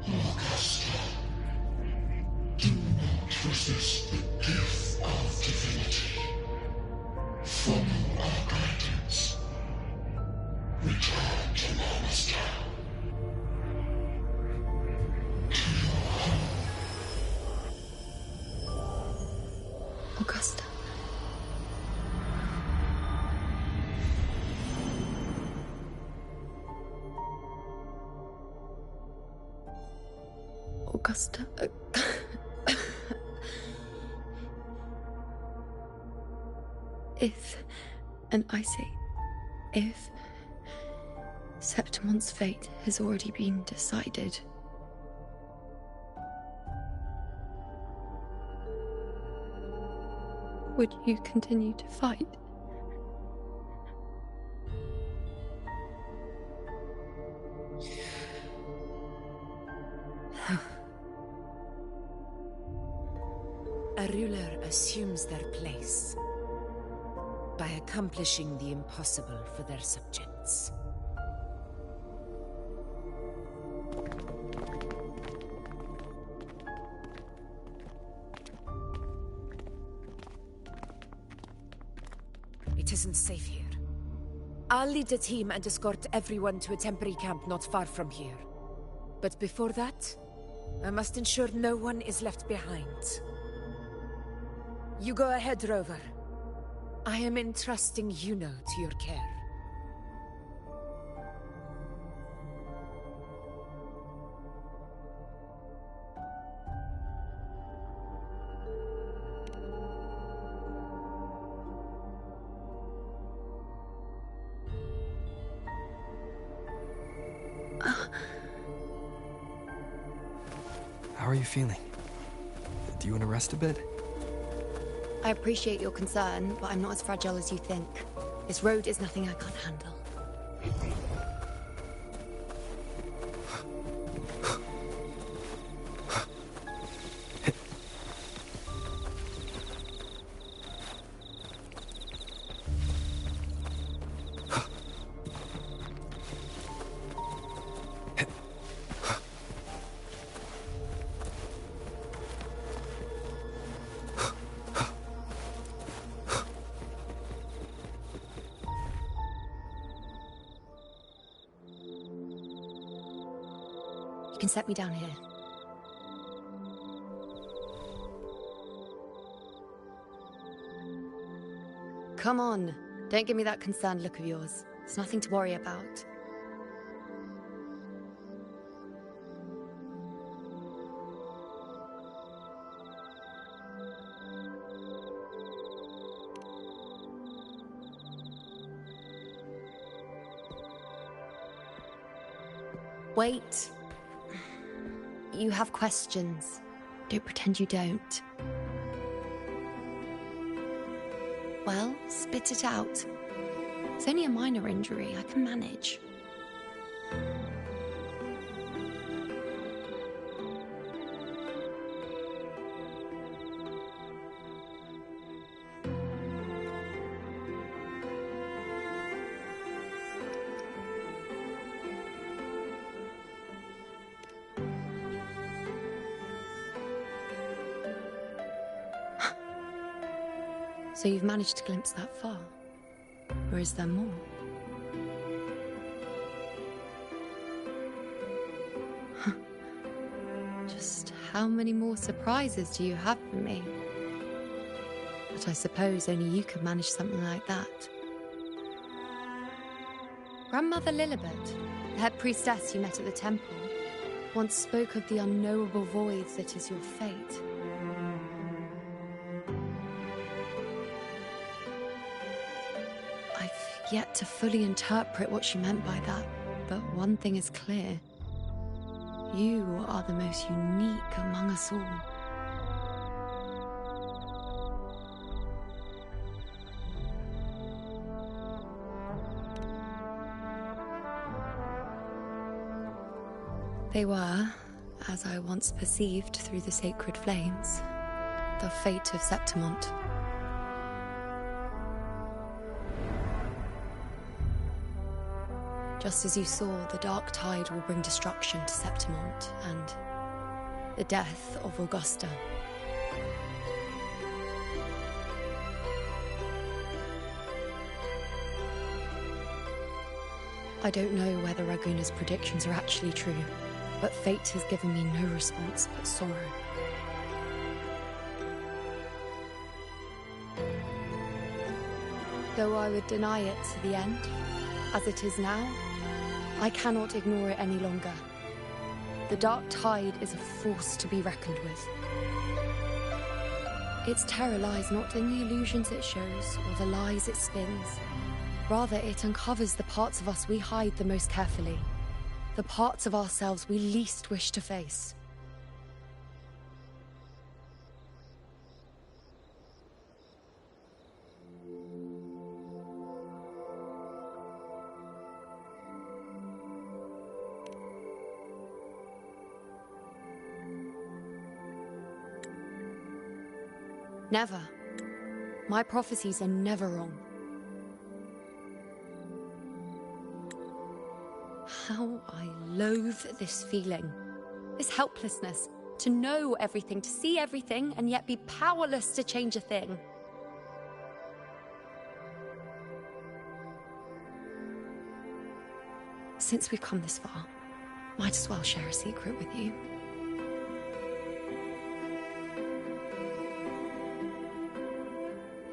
Augusta, do not resist the gift of divinity. Follow our guidance. Return to Lannister. To your home. Augusta. Augusta. If, and I say, if Septimon's fate has already been decided, would you continue to fight? A ruler assumes their place by accomplishing the impossible for their subjects. It isn't safe here. I'll lead a team and escort everyone to a temporary camp not far from here. But before that, I must ensure no one is left behind. You go ahead, Rover. I am entrusting Yuno to your care. How are you feeling? Do you want to rest a bit? I appreciate your concern, but I'm not as fragile as you think. This road is nothing I can't handle. You can set me down here. Come on. Don't give me that concerned look of yours. It's nothing to worry about. Wait. You have questions. Don't pretend you don't. Well, spit it out. It's only a minor injury. I can manage. So you've managed to glimpse that far? Or is there more? Just how many more surprises do you have for me? But I suppose only you could manage something like that. Grandmother Lilibet, the head priestess you met at the temple, once spoke of the unknowable voids that is your fate. I've yet to fully interpret what she meant by that, but one thing is clear. You are the most unique among us all. They were, as I once perceived through the sacred flames, the fate of Septimont. Just as you saw, the dark tide will bring destruction to Septimont and the death of Augusta. I don't know whether Raguna's predictions are actually true, but fate has given me no response but sorrow. Though I would deny it to the end, as it is now, I cannot ignore it any longer. The dark tide is a force to be reckoned with. Its terror lies not in the illusions it shows or the lies it spins. Rather, it uncovers the parts of us we hide the most carefully, the parts of ourselves we least wish to face. Never. My prophecies are never wrong. How I loathe this feeling. This helplessness. To know everything, to see everything, and yet be powerless to change a thing. Since we've come this far, might as well share a secret with you.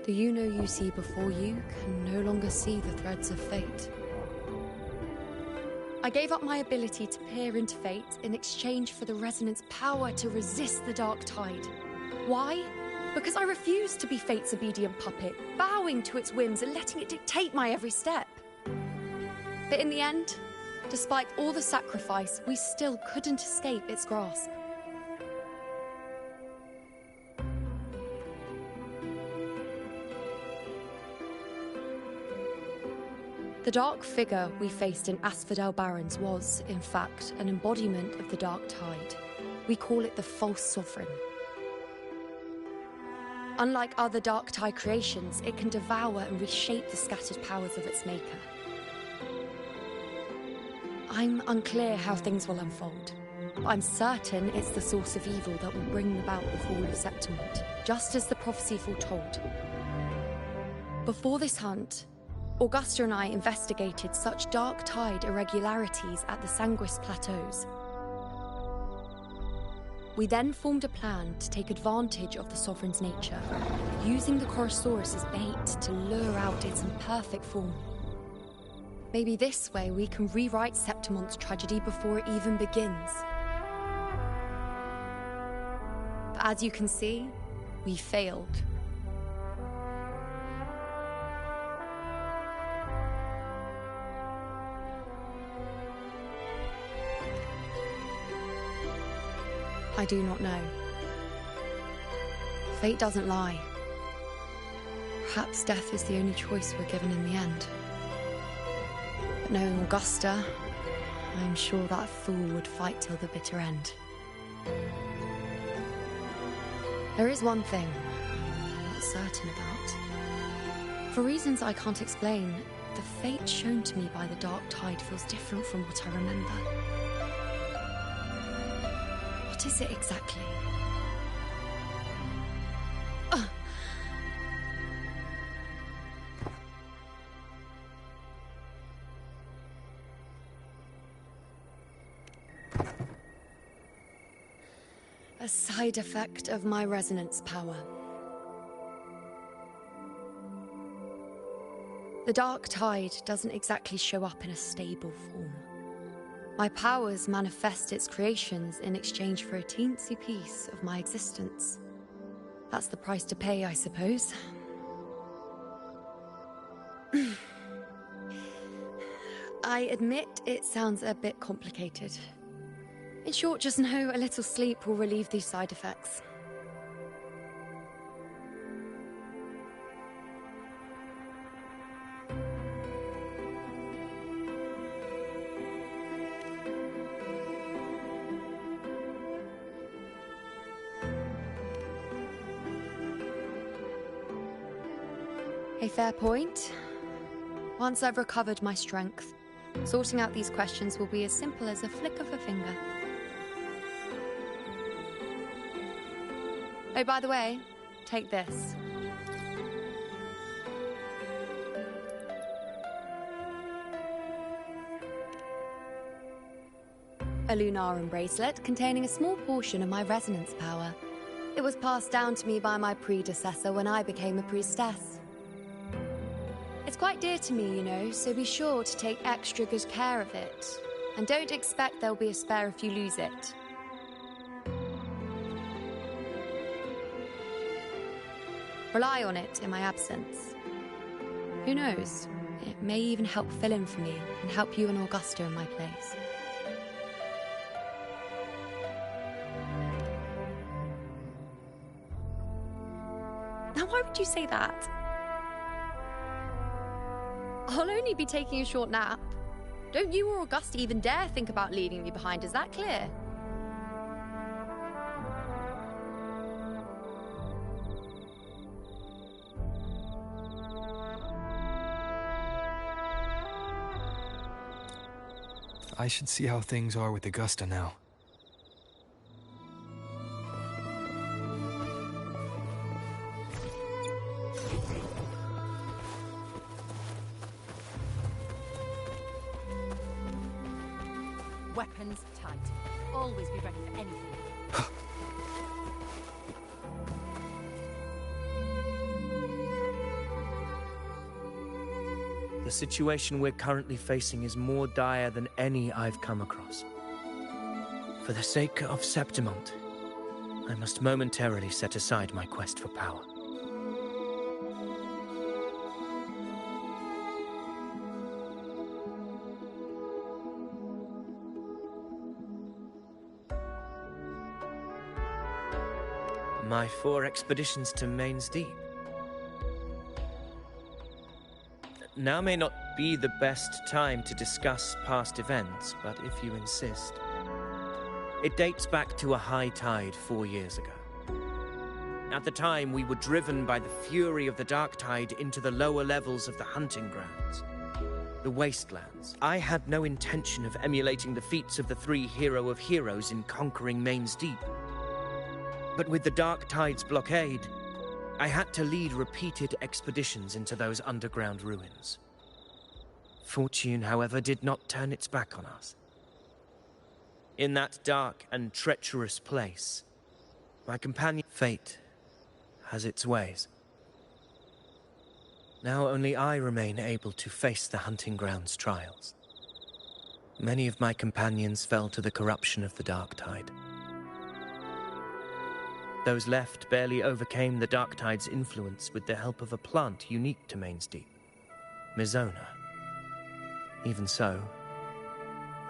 The you see before you can no longer see the threads of fate. I gave up my ability to peer into fate in exchange for the resonance power to resist the dark tide. Why? Because I refused to be fate's obedient puppet, bowing to its whims and letting it dictate my every step. But in the end, despite all the sacrifice, we still couldn't escape its grasp. The dark figure we faced in Asphodel Barrens was, in fact, an embodiment of the dark tide. We call it the false sovereign. Unlike other dark tide creations, it can devour and reshape the scattered powers of its maker. I'm unclear how things will unfold, but I'm certain it's the source of evil that will bring about the fall of Septimont, just as the prophecy foretold. Before this hunt, Augusta and I investigated such dark tide irregularities at the Sanguis Plateaus. We then formed a plan to take advantage of the Sovereign's nature, using the Chorosaurus as bait to lure out its imperfect form. Maybe this way we can rewrite Septimont's tragedy before it even begins. But as you can see, we failed. I do not know. Fate doesn't lie. Perhaps death is the only choice we're given in the end. But knowing Augusta, I'm sure that fool would fight till the bitter end. There is one thing I'm not certain about. For reasons I can't explain, the fate shown to me by the dark tide feels different from what I remember. What is it exactly? A side effect of my resonance power. The dark tide doesn't exactly show up in a stable form. My powers manifest its creations in exchange for a teensy piece of my existence. That's the price to pay, I suppose. I admit it sounds a bit complicated. In short, just know a little sleep will relieve these side effects. A fair point. Once I've recovered my strength, sorting out these questions will be as simple as a flick of a finger. Oh, by the way, take this. A Lunarum bracelet containing a small portion of my resonance power. It was passed down to me by my predecessor when I became a priestess. It's quite dear to me, you know, so be sure to take extra good care of it. And don't expect there'll be a spare if you lose it. Rely on it in my absence. Who knows? It may even help fill in for me and help you and Augusta in my place. Now, why would you say that? I'll only be taking a short nap. Don't you or Augusta even dare think about leaving me behind, is that clear? I should see how things are with Augusta now. Weapons tight. Always be ready for anything. The situation we're currently facing is more dire than any I've come across. For the sake of Septimont, I must momentarily set aside my quest for power. My 4 expeditions to Main's Deep. Now may not be the best time to discuss past events, but if you insist. It dates back to a high tide 4 years ago. At the time, we were driven by the fury of the dark tide into the lower levels of the hunting grounds, the wastelands. I had no intention of emulating the feats of the 3 Hero of Heroes in conquering Main's Deep. But with the dark tide's blockade, I had to lead repeated expeditions into those underground ruins. Fortune, however, did not turn its back on us. In that dark and treacherous place, my companion fate has its ways. Now only I remain able to face the hunting grounds trials. Many of my companions fell to the corruption of the dark tide. Those left barely overcame the dark tide's influence with the help of a plant unique to Main's Deep, Mizona. Even so,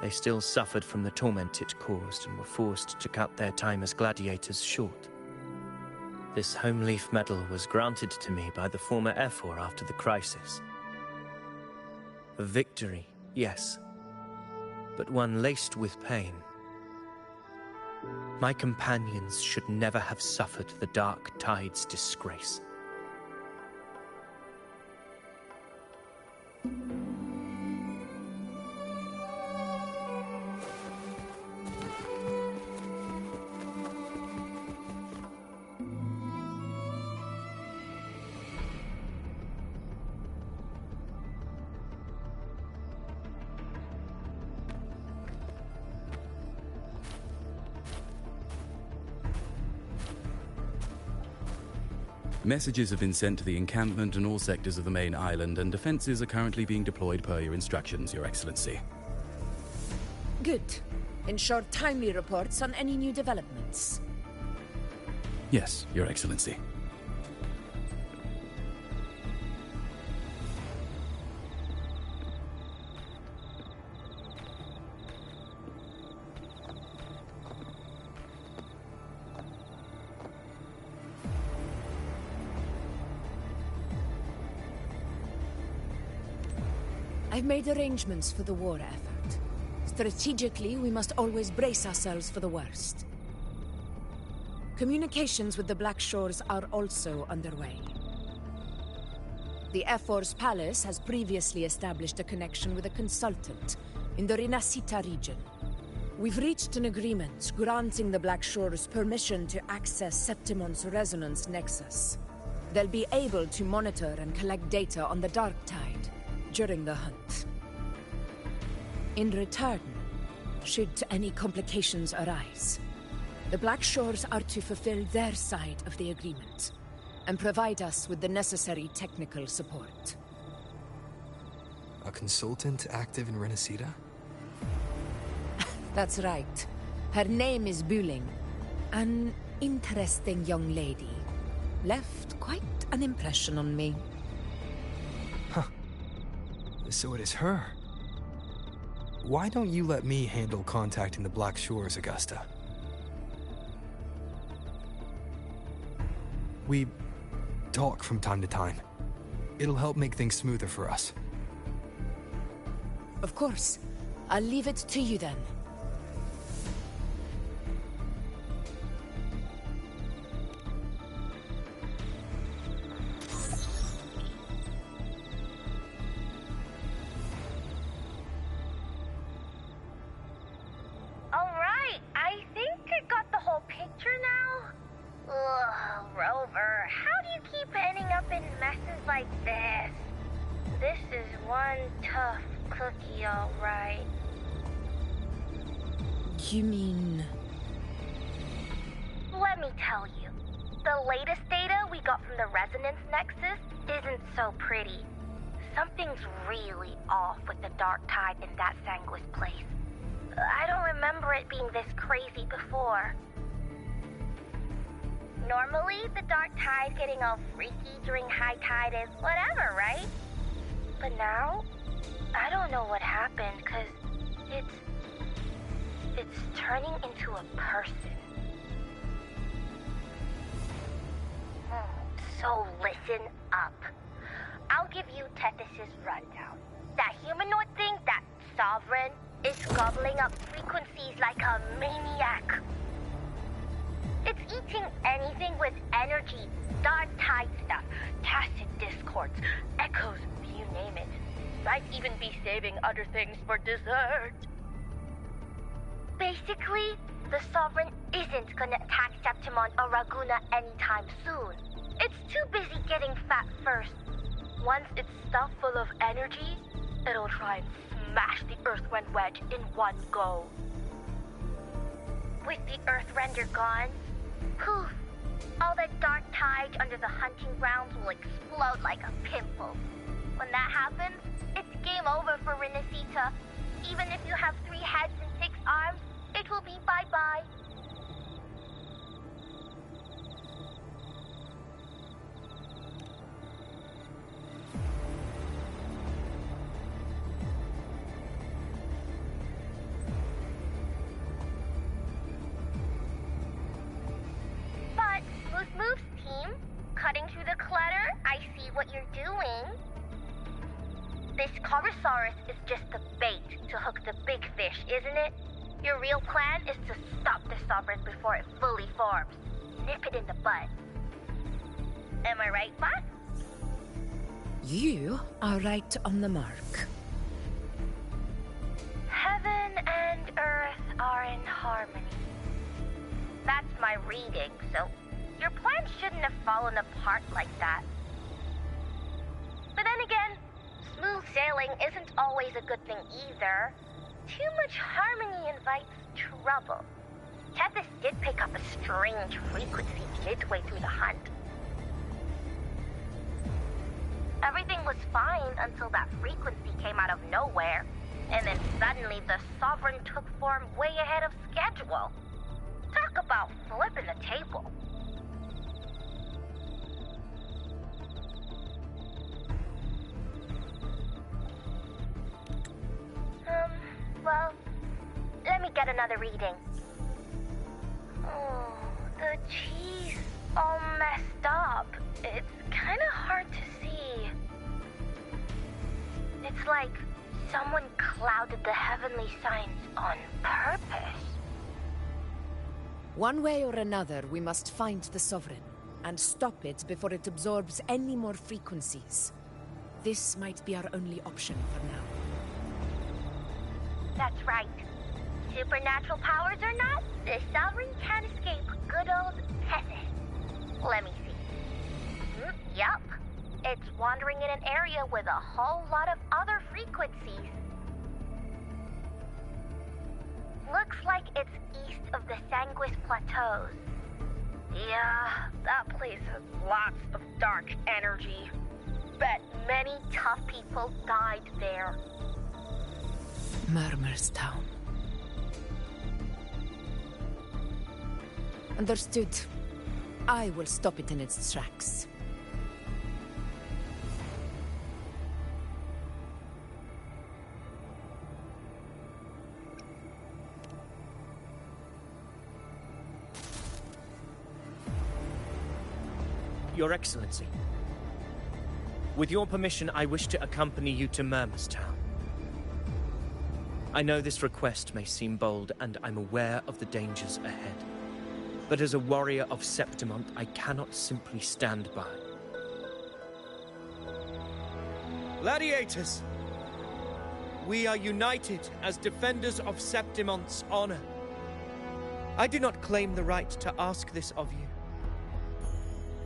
they still suffered from the torment it caused and were forced to cut their time as gladiators short. This home leaf medal was granted to me by the former Ephor after the crisis. A victory, yes, but one laced with pain. My companions should never have suffered the dark tide's disgrace. Messages have been sent to the encampment and all sectors of the main island, and defenses are currently being deployed per your instructions, Your Excellency. Good. Ensure timely reports on any new developments. Yes, Your Excellency. I've made arrangements for the war effort. Strategically, we must always brace ourselves for the worst. Communications with the Black Shores are also underway. The Ephor's palace has previously established a connection with a consultant in the Rinascita region. We've reached an agreement granting the Black Shores permission to access Septimon's resonance nexus. They'll be able to monitor and collect data on the Dark Tide during the hunt. In return, should any complications arise, the Black Shores are to fulfill their side of the agreement and provide us with the necessary technical support. A consultant active in Rinascita? That's right. Her name is Buling. An interesting young lady. Left quite an impression on me. So it is her. Why don't you let me handle contacting the Black Shores, Augusta? We talk from time to time. It'll help make things smoother for us. Of course. I'll leave it to you then. You mean... Let me tell you. The latest data we got from the Resonance Nexus isn't so pretty. Something's really off with the Dark Tide in that Sanguis place. I don't remember it being this crazy before. Normally, the Dark Tide getting all freaky during high tide is whatever, right? But now, I don't know what happened, because it's turning into a person. So listen up. I'll give you Tethys' rundown. That humanoid thing, that Sovereign, is gobbling up frequencies like a maniac. It's eating anything with energy, Dark Tide stuff, tacit discords, echoes, you name it. Might even be saving other things for dessert. Basically, the Sovereign isn't gonna attack Septimon or Raguna anytime soon. It's too busy getting fat first. Once it's stuffed full of energy, it'll try and smash the Earthrend wedge in one go. With the Earthrender gone, poof, all that Dark Tide under the hunting grounds will explode like a pimple. When that happens, it's game over for Rinascita. Even if you have 3 heads and 6 arms, it will be bye-bye. But, Smooth Moves team, cutting through the clutter, I see what you're doing. This Corosaurus is just the bait to hook the big fish, isn't it? Your real plan is to stop the Sovereign before it fully forms. Nip it in the bud. Am I right, Bot? You are right on the mark. Heaven and Earth are in harmony. That's my reading, so your plan shouldn't have fallen apart like that. But then again, smooth sailing isn't always a good thing either. Too much harmony invites trouble. Tethys did pick up a strange frequency midway through the hunt. fine until that frequency came out of nowhere. And then suddenly the Sovereign took form way ahead of schedule. Talk about flipping the table. Well, let me get another reading. Oh, the cheese all messed up. It's kind of hard to see. It's like someone clouded the heavenly signs on purpose. One way or another, we must find the Sovereign and stop it before it absorbs any more frequencies. This might be our only option for now. That's right. Supernatural powers or not, the Sovereign can't escape good old Tessus. Let me see. Yup. It's wandering in an area with a whole lot of other frequencies. Looks like it's east of the Sanguis Plateaus. Yeah, that place has lots of dark energy. Bet many tough people died there. Murmur's Town. Understood. I will stop it in its tracks. Your Excellency, with your permission, I wish to accompany you to Murmur's Town. I know this request may seem bold, and I'm aware of the dangers ahead. But as a warrior of Septimont, I cannot simply stand by. Gladiators! We are united as defenders of Septimont's honor. I do not claim the right to ask this of you.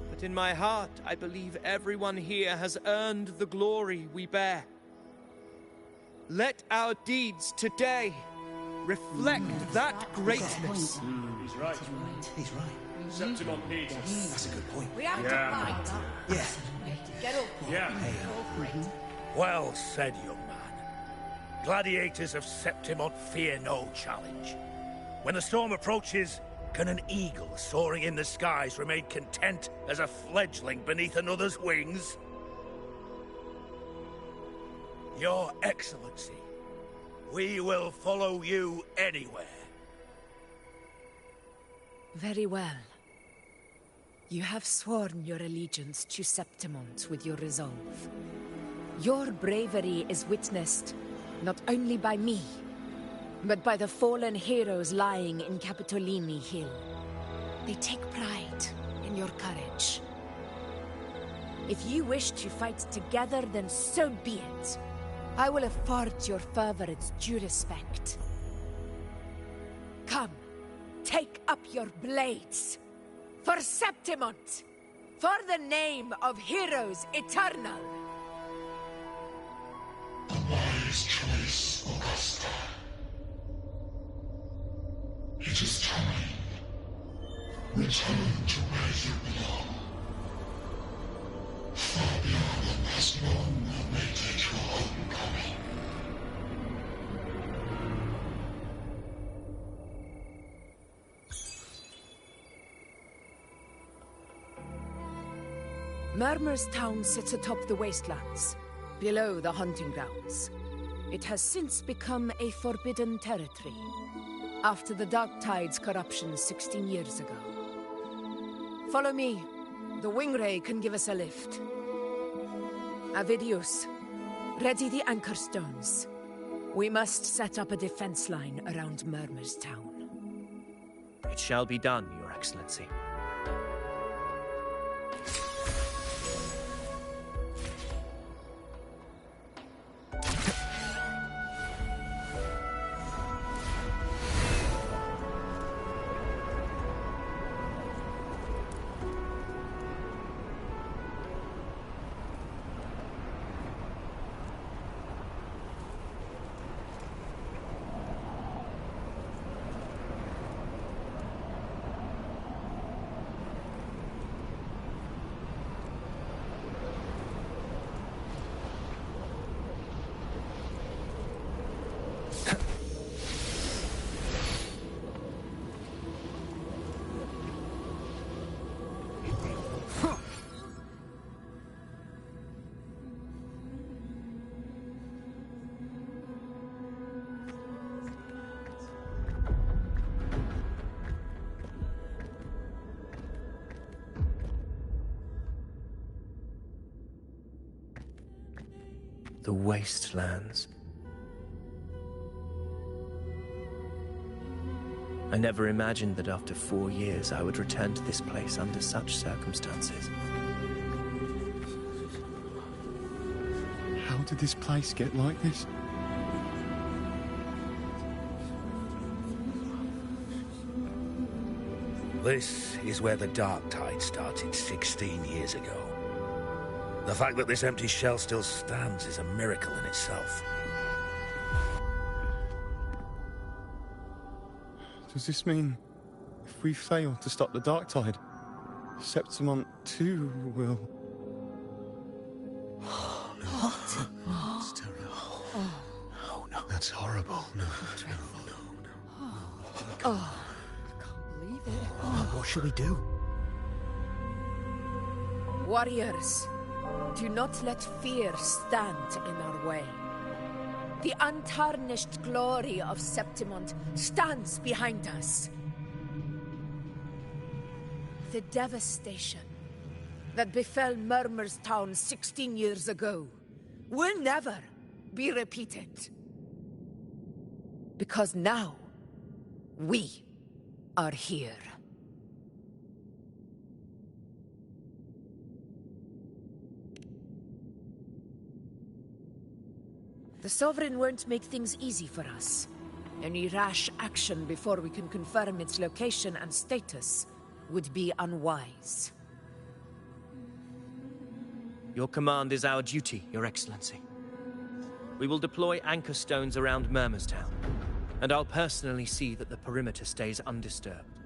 But in my heart, I believe everyone here has earned the glory we bear. Let our deeds today reflect that greatness. He's right. He's right. Septimont needs us. That's a good point. We have to fight. Yeah. Get up. Yeah. Well said, young man. Gladiators of Septimont fear no challenge. When the storm approaches, can an eagle soaring in the skies remain content as a fledgling beneath another's wings? Your Excellency, we will follow you anywhere. Very well. You have sworn your allegiance to Septimont with your resolve. Your bravery is witnessed not only by me, but by the fallen heroes lying in Capitolini Hill. They take pride in your courage. If you wish to fight together, then so be it. I will afford your fervor its due respect. Come, take up your blades. For Septimont! For the name of heroes eternal! A wise choice, Augusta. It is time. Return to where you belong. Far beyond the last one will make it your homecoming. Murmur's Town sits atop the wastelands, below the hunting grounds. It has since become a forbidden territory, after the Dark Tide's corruption 16 years ago. Follow me. The Wingray can give us a lift. Avidius, ready the anchor stones. We must set up a defense line around Murmur's Town. It shall be done, Your Excellency. The wastelands. I never imagined that after 4 years I would return to this place under such circumstances. How did this place get like this? This is where the Dark Tide started 16 years ago. The fact that this empty shell still stands is a miracle in itself. Does this mean if we fail to stop the Dark Tide, Septimont too will... What? It's terrible. Oh, no. That's horrible. No, no. Oh, I can't believe it. What should we do? Warriors, do not let fear stand in our way. The untarnished glory of Septimont stands behind us. The devastation that befell Murmur's town 16 years ago will never be repeated. Because now, we are here. The Sovereign won't make things easy for us. Any rash action before we can confirm its location and status would be unwise. Your command is our duty, Your Excellency. We will deploy anchor stones around Murmur's town, and I'll personally see that the perimeter stays undisturbed.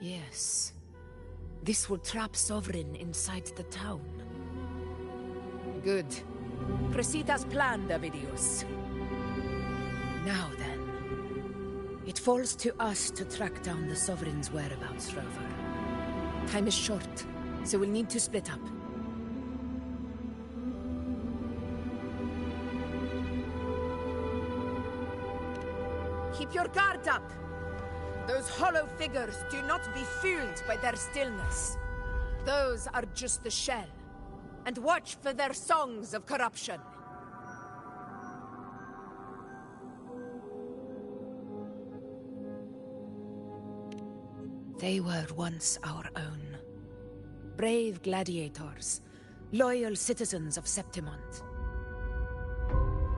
Yes. This will trap Sovereign inside the town. Good. Proceed as planned, Avidius. Now then. It falls to us to track down the Sovereign's whereabouts, Rover. Time is short, so we'll need to split up. Keep your guard up! Those hollow figures do not be fooled by their stillness. Those are just the shell. And watch for their songs of corruption. They were once our own. Brave gladiators, loyal citizens of Septimont.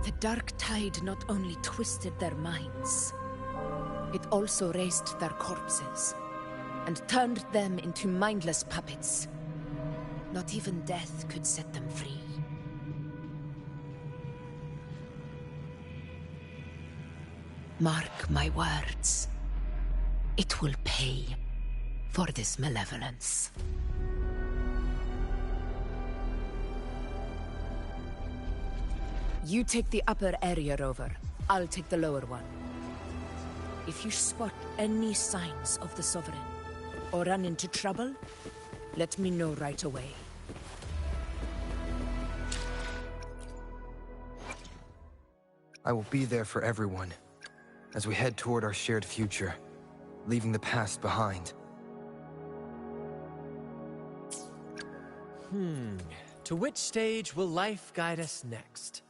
The Dark Tide not only twisted their minds, it also raised their corpses, and turned them into mindless puppets. Not even death could set them free. Mark my words. It will pay for this malevolence. You take the upper area, Rover. I'll take the lower one. If you spot any signs of the Sovereign, or run into trouble, let me know right away. I will be there for everyone, as we head toward our shared future, leaving the past behind. To which stage will life guide us next?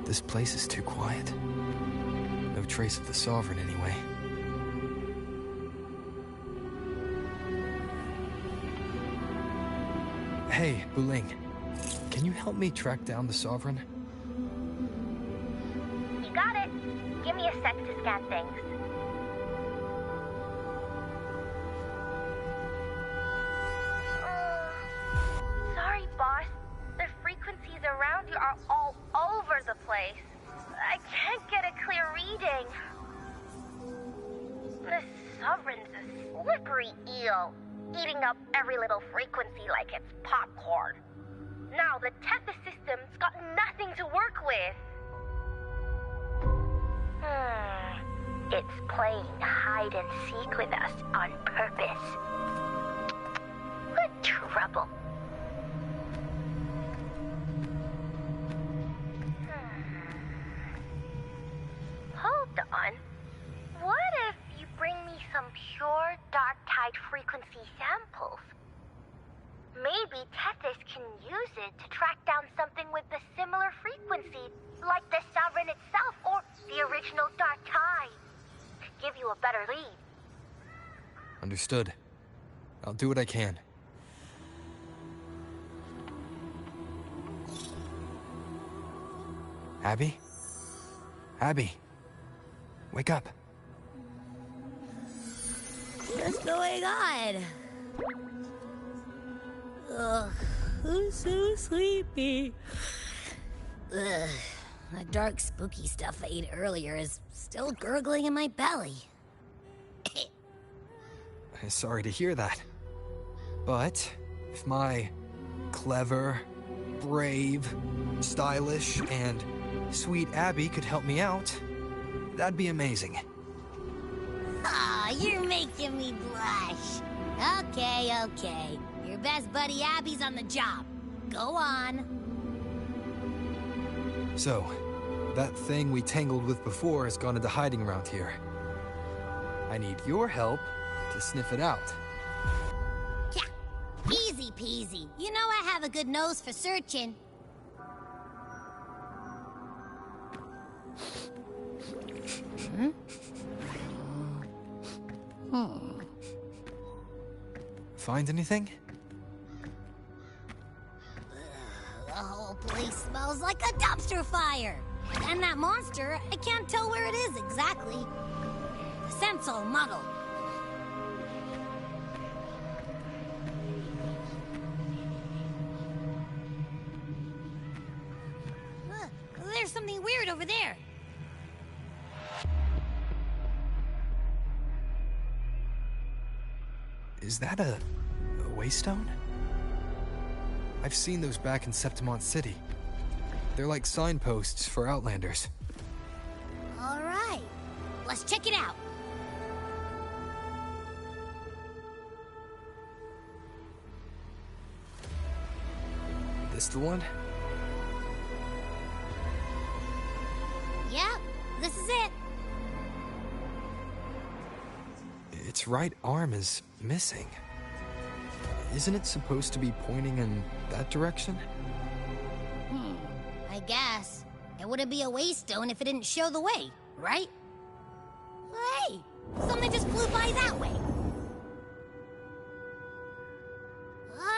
This place is too quiet. No trace of the Sovereign, anyway. Hey, Wuling. Can you help me track down the Sovereign? You got it. Give me a sec to scan things. Sorry, boss. The frequencies around you are all over the place. I can't get a clear reading. The Sovereign's a slippery eel, eating up every little frequency like it's popcorn. Now the Tethys system's got nothing to work with. It's playing hide and seek with us on purpose. What trouble. Hold on. What if you bring me some pure dark tide frequency samples? Maybe Tethys can use it to track down something with a similar frequency, like the Sovereign itself or the original dark tide. Could give you a better lead. Understood. I'll do what I can. Abby? Abby? Wake up. What's going on? Ugh, I'm so sleepy. Ugh, that dark, spooky stuff I ate earlier is still gurgling in my belly. Sorry to hear that. But if my clever, brave, stylish, and sweet Abby could help me out, that'd be amazing. Aw, you're making me blush. Okay. Your best buddy Abby's on the job. Go on. So, that thing we tangled with before has gone into hiding around here. I need your help to sniff it out. Yeah, easy peasy. You know I have a good nose for searching. Find anything? The whole place smells like a dumpster fire. And that monster, I can't tell where it is exactly. The scent's all muddled. There's something weird over there. Is that a waystone? I've seen those back in Septimont City. They're like signposts for Outlanders. All right, let's check it out. This the one? Yep, this is it. Its right arm is missing. Isn't it supposed to be pointing in that direction? I guess. It wouldn't be a waystone if it didn't show the way, right? Hey, something just flew by that way.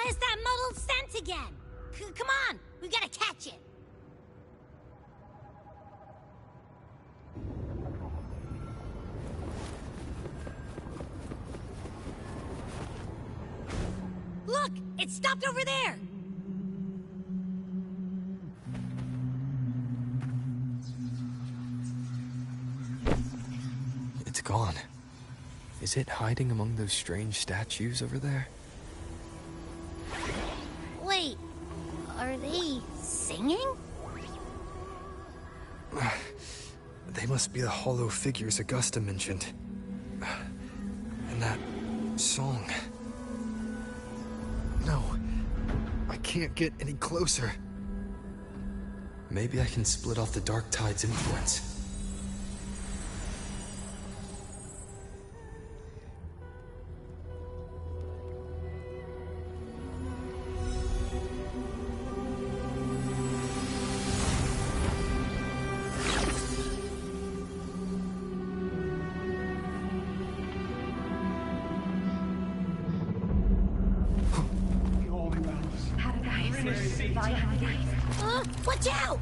It's that muddled scent again. Come on, we've got to catch it. Look, it stopped over there. It's gone. Is it hiding among those strange statues over there? Wait, are they singing? They must be the hollow figures Augusta mentioned. And that song. No, I can't get any closer. Maybe I can split off the Dark Tide's influence. Watch out!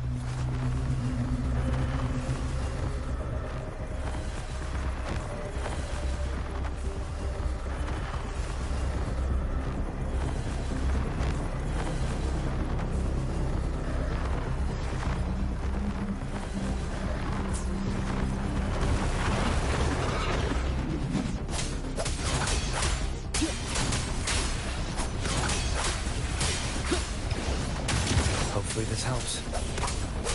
Hopefully this helps.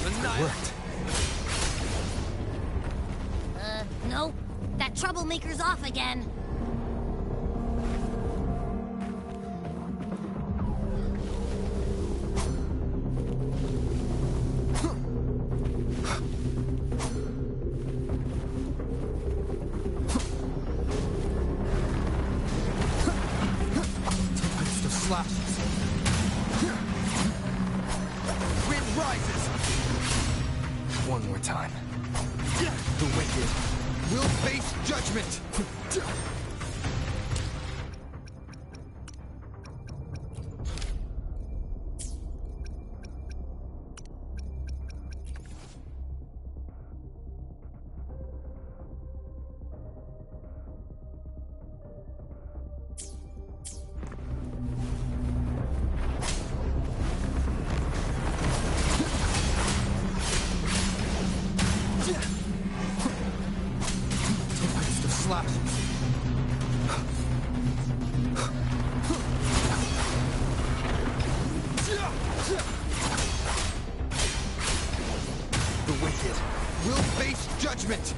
It worked. No. That troublemaker's off again. Tempest slashes. Wind rises. One more time. The wicked will face judgment. The wicked will face judgment.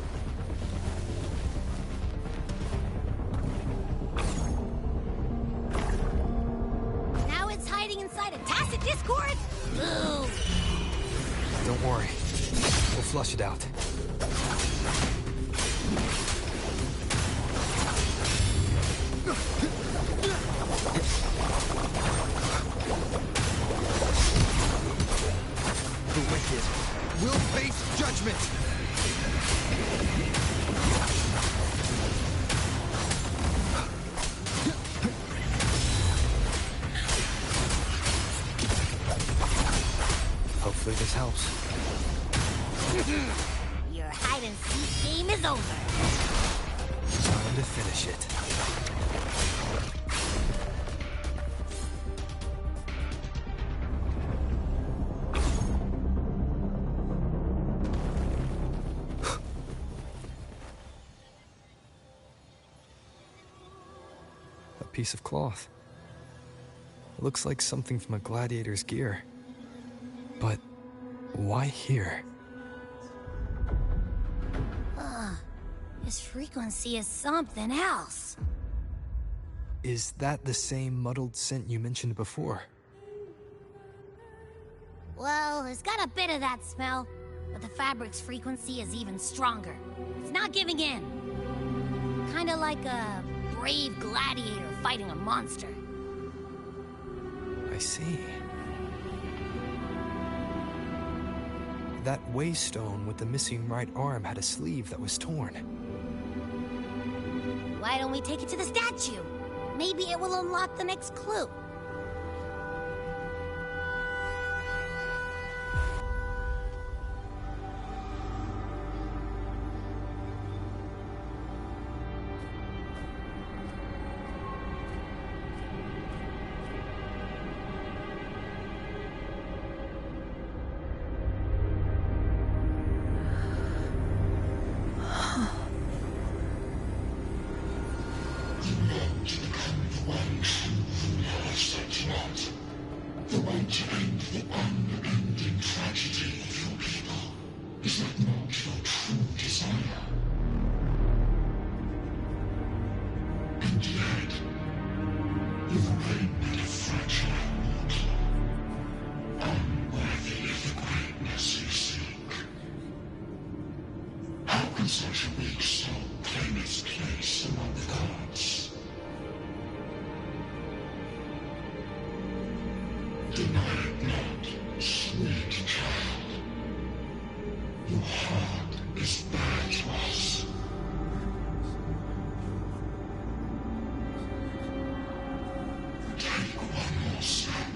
Now it's hiding inside a tacit discord? Ooh. Don't worry. We'll flush it out. The wicked will face judgment. Hopefully this helps. Your hide-and-seek game is over. Time to finish it. A piece of cloth. It looks like something from a gladiator's gear. But why here? This frequency is something else. Is that the same muddled scent you mentioned before? Well, it's got a bit of that smell, but the fabric's frequency is even stronger. It's not giving in. Kinda like a brave gladiator fighting a monster. I see. That waystone with the missing right arm had a sleeve that was torn. Why don't we take it to the statue? Maybe it will unlock the next clue. The way to end the unending tragedy of your people. Is that not your true desire? And yet, you remain but a fragile mortal, unworthy of the greatness you seek. How can such a weak soul claim its place among the gods? Deny it not, sweet child. Your heart is bare to us. Take one more step,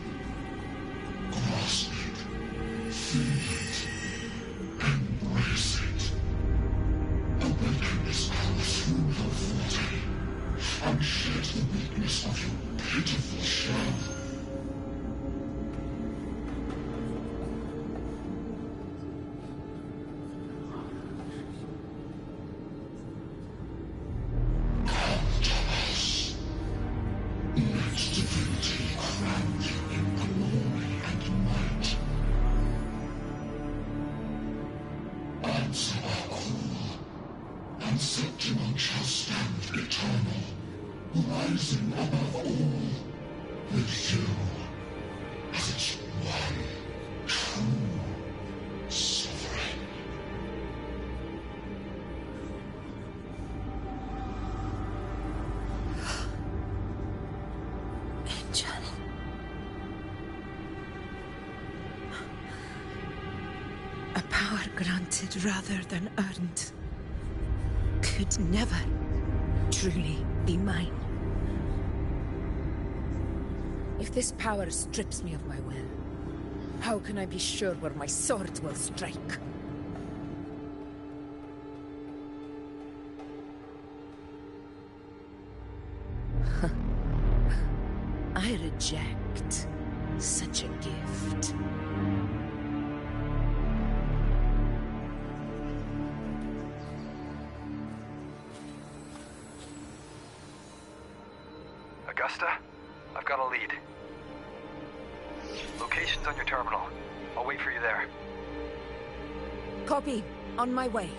Power granted rather than earned could never truly be mine. If this power strips me of my will, how can I be sure where my sword will strike? I reject such a gift. Augusta, I've got a lead. Location's on your terminal. I'll wait for you there. Copy. On my way.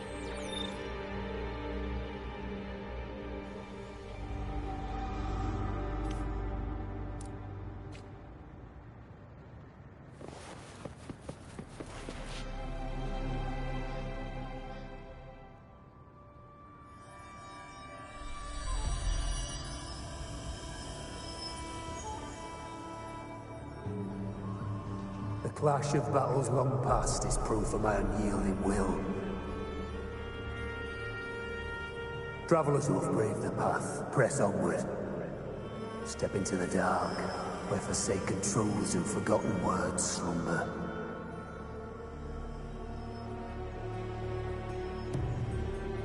The clash of battles long past is proof of my unyielding will. Travelers who have braved the path, press onward. Step into the dark, where forsaken truths and forgotten words slumber.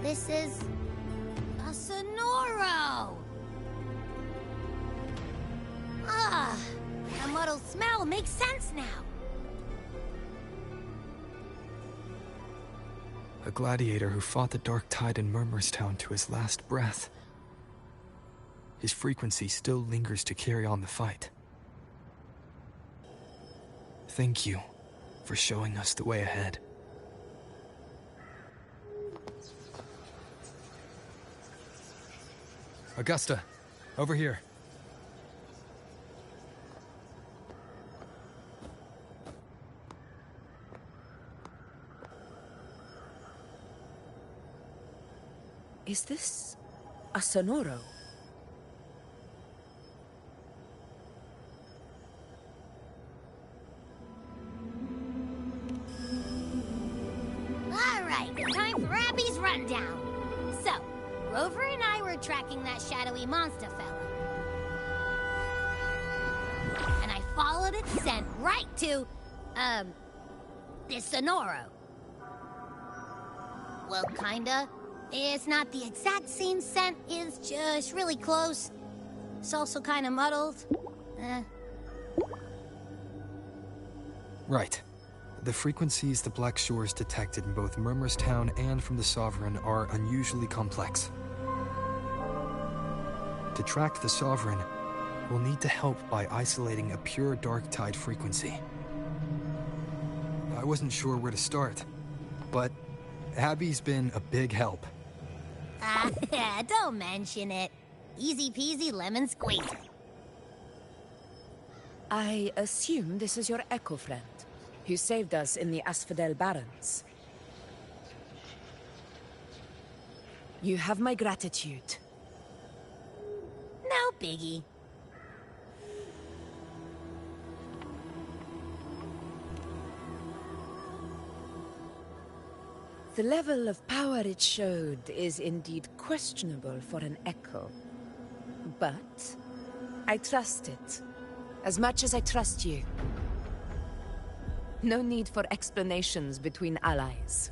This is... a Sonoro! Ah, the muddled smell makes sense now. A gladiator who fought the Dark Tide in Murmurstown to his last breath. His frequency still lingers to carry on the fight. Thank you for showing us the way ahead. Augusta, over here. Is this a Sonoro? Alright, time for Abby's rundown. So, Rover and I were tracking that shadowy monster fella. And I followed its scent right to, this Sonoro. Well, kinda. It's not the exact same scent, it's just really close. It's also kinda muddled. Right. The frequencies the Black Shores detected in both Murmurstown and from the Sovereign are unusually complex. To track the Sovereign, we'll need to help by isolating a pure Dark Tide frequency. I wasn't sure where to start, but Abby's been a big help. Don't mention it. Easy peasy lemon squeezy. I assume this is your Echo friend, who saved us in the Asphodel Barrens. You have my gratitude. No biggie. The level of power it showed is indeed questionable for an Echo. But I trust it, as much as I trust you. No need for explanations between allies.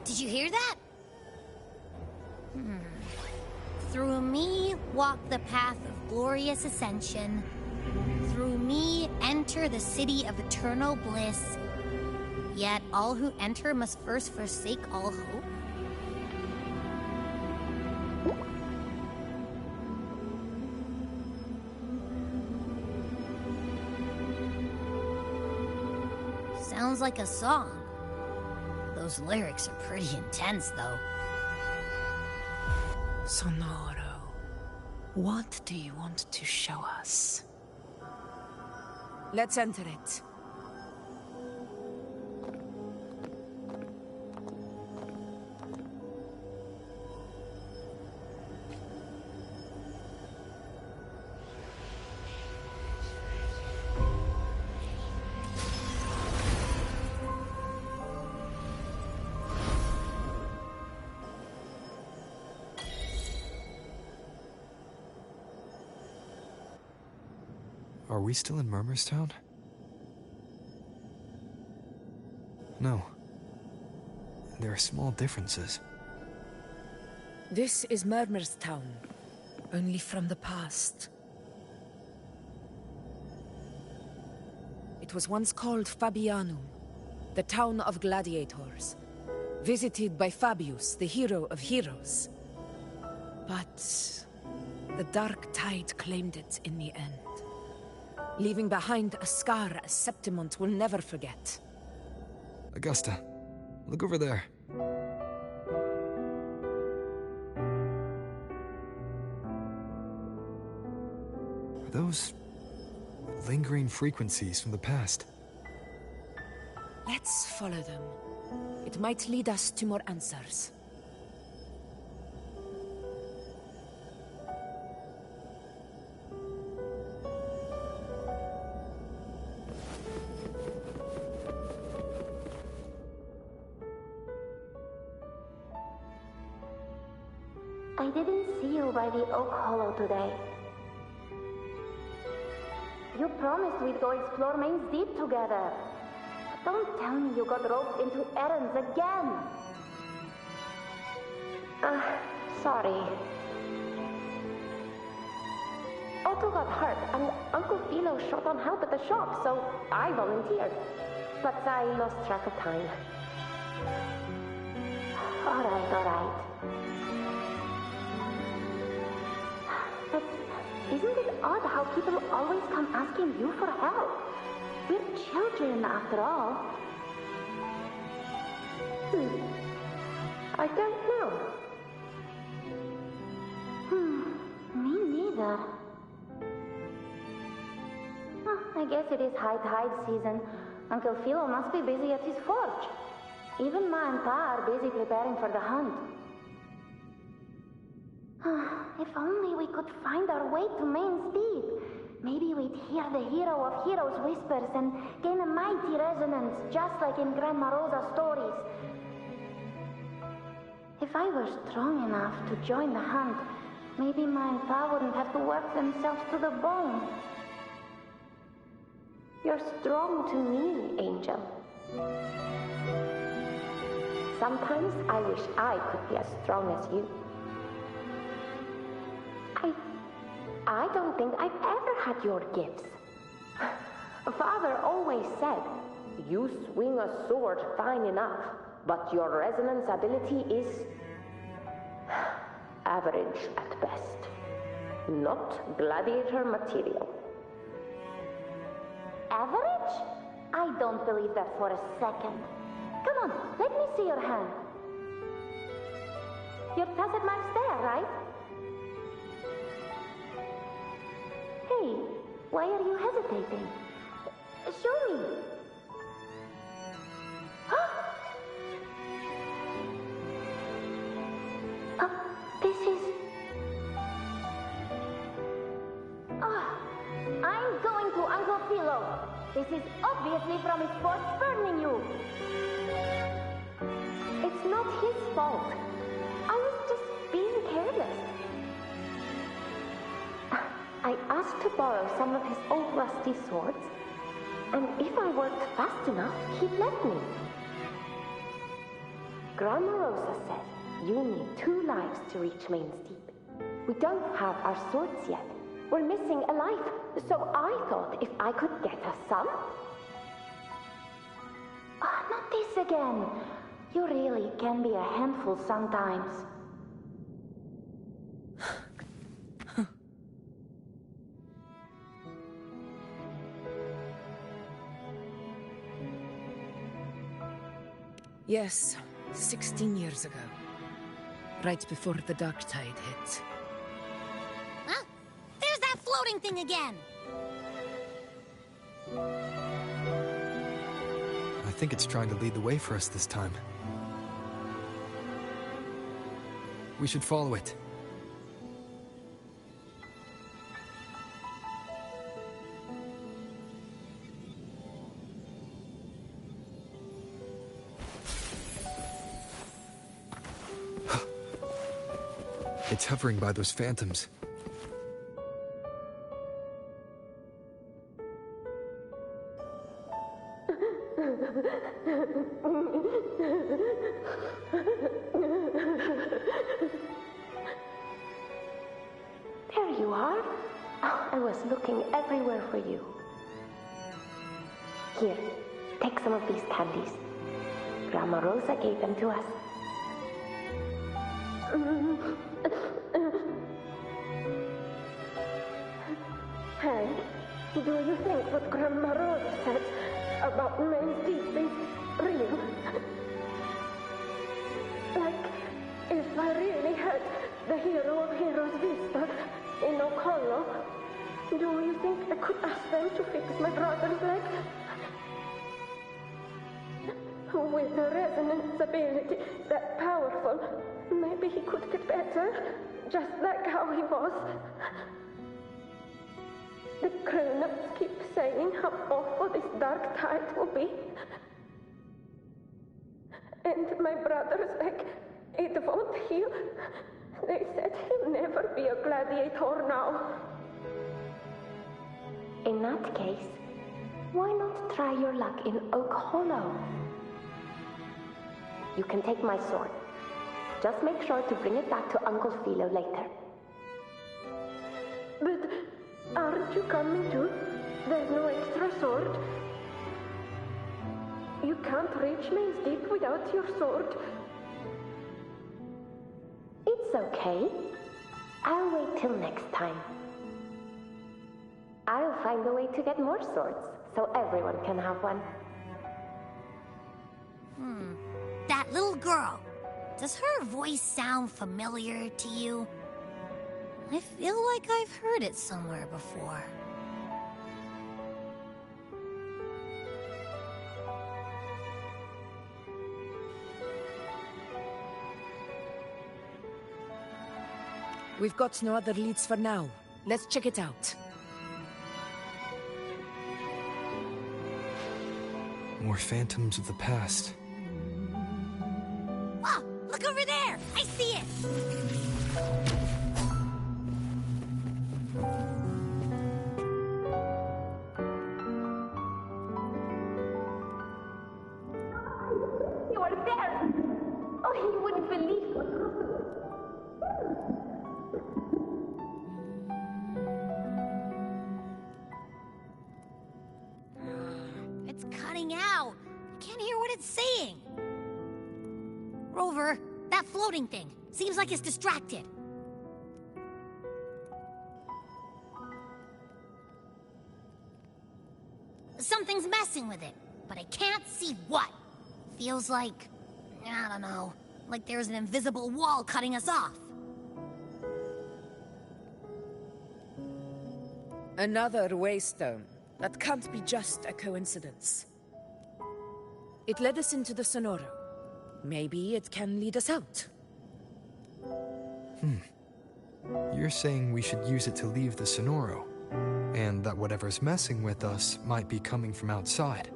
Did you hear that? Through me walk the path of glorious ascension. Through me enter the city of eternal bliss. Yet all who enter must first forsake all hope. Sounds like a song. Those lyrics are pretty intense, though. Sonoro, what do you want to show us? Let's enter it. Are we still in Murmurstown? No. There are small differences. This is Murmurstown, only from the past. It was once called Fabianum, the town of gladiators, visited by Fabius, the hero of heroes. But the dark tide claimed it in the end, leaving behind a scar Septimont will never forget. Augusta, look over there. Are those lingering frequencies from the past? Let's follow them. It might lead us to more answers. I didn't see you by the Oak Hollow today. You promised we'd go explore Main's Deep together. Don't tell me you got roped into errands again. Sorry. Otto got hurt, and Uncle Philo short on help at the shop, so I volunteered. But I lost track of time. All right. But isn't it odd how people always come asking you for help? We're children, after all. I don't know. Me neither. I guess it is high tide season. Uncle Philo must be busy at his forge. Even Ma and Pa are busy preparing for the hunt. If only we could find our way to Main's Deep. Maybe we'd hear the hero of heroes whispers and gain a mighty resonance, just like in Grandma Rosa's stories. If I were strong enough to join the hunt, maybe Ma and Pa wouldn't have to work themselves to the bone. You're strong to me, Angel. Sometimes I wish I could be as strong as you. I don't think I've ever had your gifts. Father always said, you swing a sword fine enough, but your resonance ability is average at best. Not gladiator material. Average? I don't believe that for a second. Come on, let me see your hand. Your tacit mark's there, right? Hey, why are you hesitating? Show me. This is... I'm going to Uncle Philo. This is obviously from his forge burning you. It's not his fault. I was just being careless. I asked to borrow some of his old rusty swords, and if I worked fast enough, he'd let me. Grandma Rosa said you need 2 lives to reach Main's Deep. We don't have our swords yet. We're missing a life, so I thought if I could get us some... not this again. You really can be a handful sometimes. Yes, 16 years ago. Right before the dark tide hit. Huh? There's that floating thing again! I think it's trying to lead the way for us this time. We should follow it. It's hovering by those phantoms. There you are. Oh, I was looking everywhere for you. Here, take some of these candies. Grandma Rosa gave them to us. Hey, do you think what Grandma Rosa said about Main's Deep is real? Like, if I really had the hero of heroes vista in Okolo, do you think I could ask them to fix my brother's leg? With a resonance ability that powerful, maybe he could get better, just like how he was. The grown-ups keep saying how awful this dark tide will be. And my brother's leg, it won't heal. They said he'll never be a gladiator now. In that case, why not try your luck in Oak Hollow? You can take my sword. Just make sure to bring it back to Uncle Philo later. But aren't you coming too? There's no extra sword. You can't reach Main's Deep without your sword. It's okay. I'll wait till next time. I'll find a way to get more swords, so everyone can have one. That little girl. Does her voice sound familiar to you? I feel like I've heard it somewhere before. We've got no other leads for now. Let's check it out. More phantoms of the past. Oh, look over there! I see it! You are there! Oh, you wouldn't believe what happened. It's cutting out. I can't hear what it's saying. Rover, that floating thing. Seems like it's distracted. Something's messing with it, but I can't see what. Feels like, I don't know, like there's an invisible wall cutting us off. Another waystone. That can't be just a coincidence. It led us into the Sonoro. Maybe it can lead us out. You're saying we should use it to leave the Sonoro, and that whatever's messing with us might be coming from outside.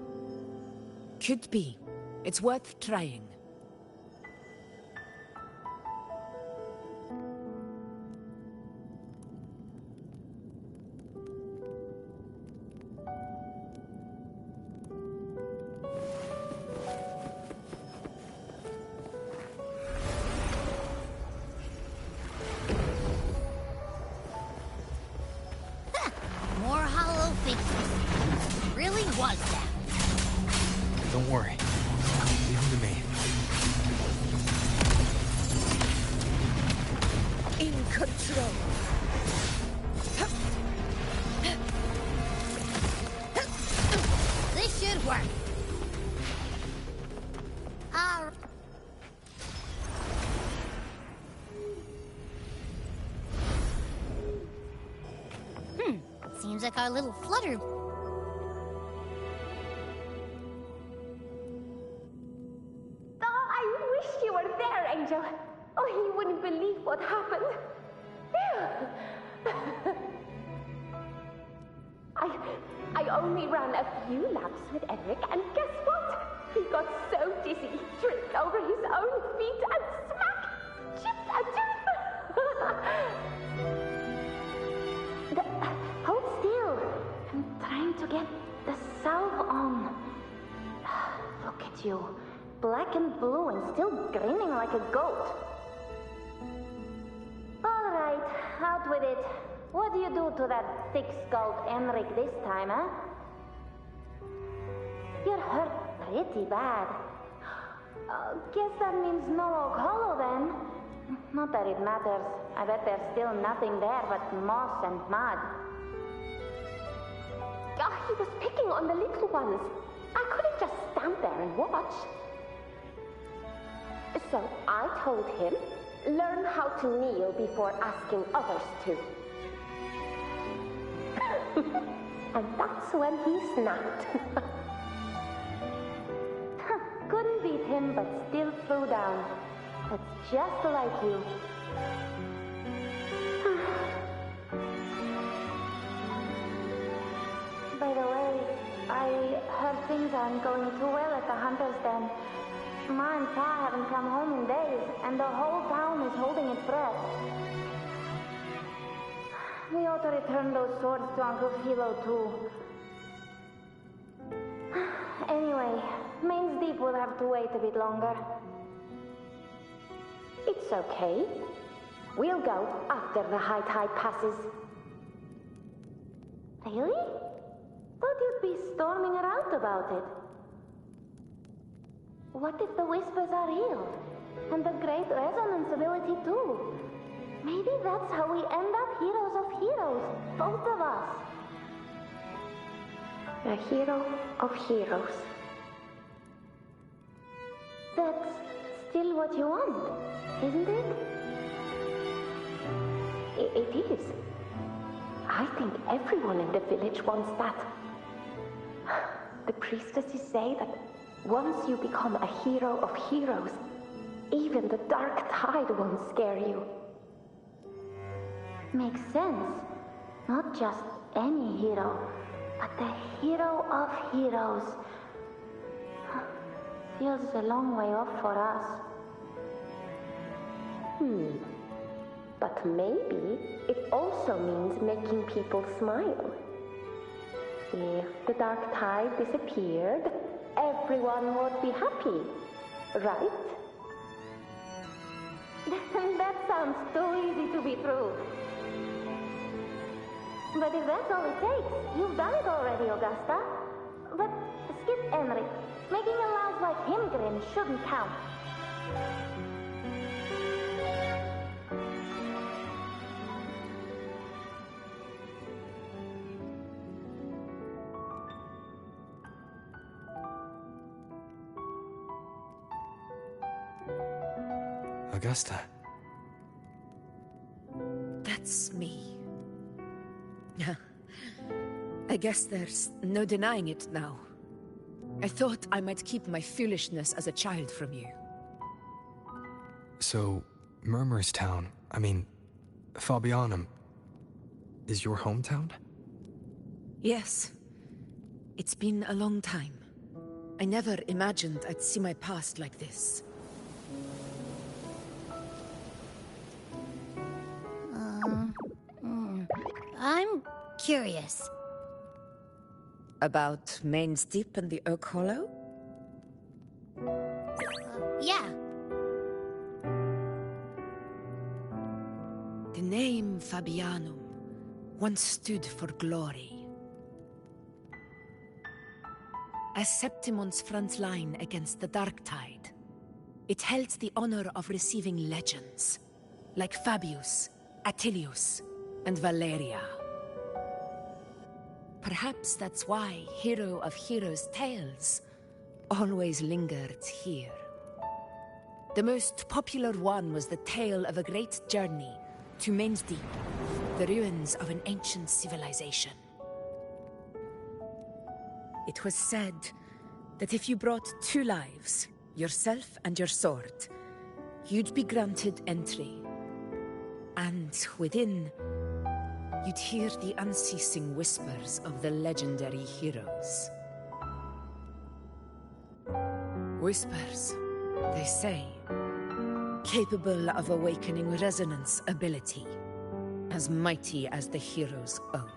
Could be. It's worth trying. More hollow figures. Really was that. Don't worry. Leave them to me. In control. This should work. Seems like our little flutter. Oh, I wish you were there, Angel. Oh, you wouldn't believe what happened. I only ran a few laps with Eric, and guess what? He got so dizzy he tripped over his own feet and smack! Chipped a tooth! Hold still. I'm trying to get the salve on. you. Black and blue and still grinning like a goat. Alright, out with it. What do you do to that thick-skulled Enric this time, huh? You're hurt pretty bad. Guess that means no Oak Hollow then. Not that it matters. I bet there's still nothing there but moss and mud. He was picking on the little ones. I couldn't just stand there and watch. So I told him, learn how to kneel before asking others to. And that's when he snapped. Couldn't beat him, but still threw down. That's just like you. By the way, I heard things aren't going too well at the Hunter's Den. Ma and Pa haven't come home in days, and the whole town is holding its breath. We ought to return those swords to Uncle Philo, too. Anyway, Main's Deep will have to wait a bit longer. It's okay. We'll go after the high tide passes. Really? Thought you'd be storming around about it. What if the whispers are real? And the great resonance ability too? Maybe that's how we end up heroes of heroes, both of us. A hero of heroes. That's still what you want, isn't it? It is. I think everyone in the village wants that. The priestesses say that once you become a hero of heroes, even the dark tide won't scare you. Makes sense. Not just any hero, but the hero of heroes. Feels a long way off for us. But maybe it also means making people smile. If the dark tide disappeared, everyone would be happy, right? That sounds too easy to be true. But if that's all it takes, you've done it already, Augusta. But skip Enric. Making a louse like him grin shouldn't count. Augusta. That's me. I guess there's no denying it now. I thought I might keep my foolishness as a child from you. So, Murmurstown, Fabianum, is your hometown? Yes. It's been a long time. I never imagined I'd see my past like this. I'm curious. About Main's Deep and the Oak Hollow? Yeah. The name Fabianum once stood for glory. As Septimon's front line against the Dark Tide, it held the honor of receiving legends, like Fabius, Attilius, and Valeria. Perhaps that's why Hero of Heroes' tales always lingered here. The most popular one was the tale of a great journey to Main's Deep, the ruins of an ancient civilization. It was said that if you brought 2 lives, yourself and your sword, you'd be granted entry. And within, you'd hear the unceasing whispers of the legendary heroes. Whispers, they say, capable of awakening resonance ability, as mighty as the hero's own.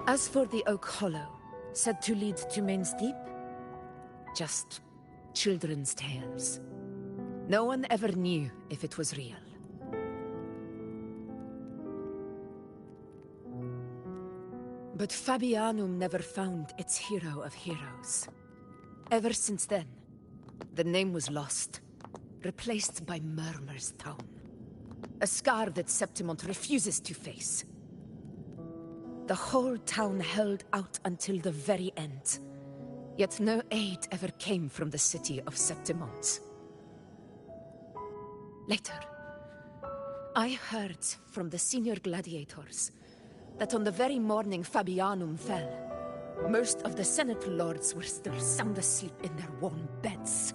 As for the Oak Hollow, Said to lead to Main's Deep? Just children's tales. No one ever knew if it was real. But Fabianum never found its hero of heroes. Ever since then, the name was lost, replaced by Murmur's tone. A scar that Septimont refuses to face. The whole town held out until the very end, yet no aid ever came from the city of Septimont. Later, I heard from the senior gladiators that on the very morning Fabianum fell, most of the Senate lords were still sound asleep in their warm beds.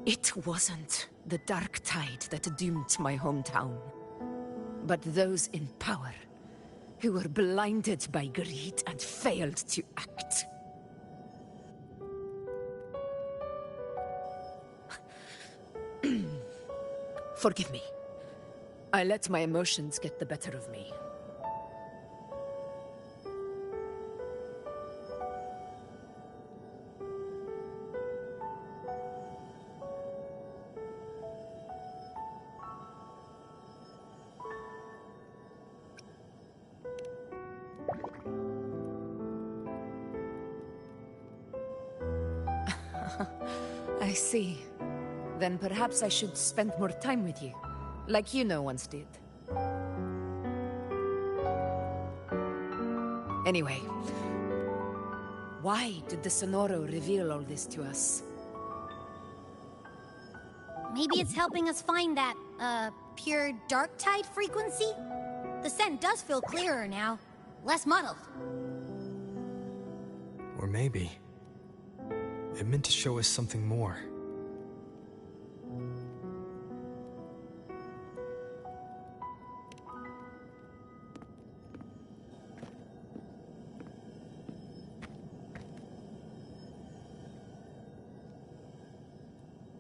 It wasn't the dark tide that doomed my hometown, but those in power who were blinded by greed and failed to act. Forgive me. I let my emotions get the better of me. I see. Then perhaps I should spend more time with you, like Yuno once did. Anyway, why did the Sonoro reveal all this to us? Maybe it's helping us find that, pure dark tide frequency? The scent does feel clearer now, less muddled. Or maybe it meant to show us something more.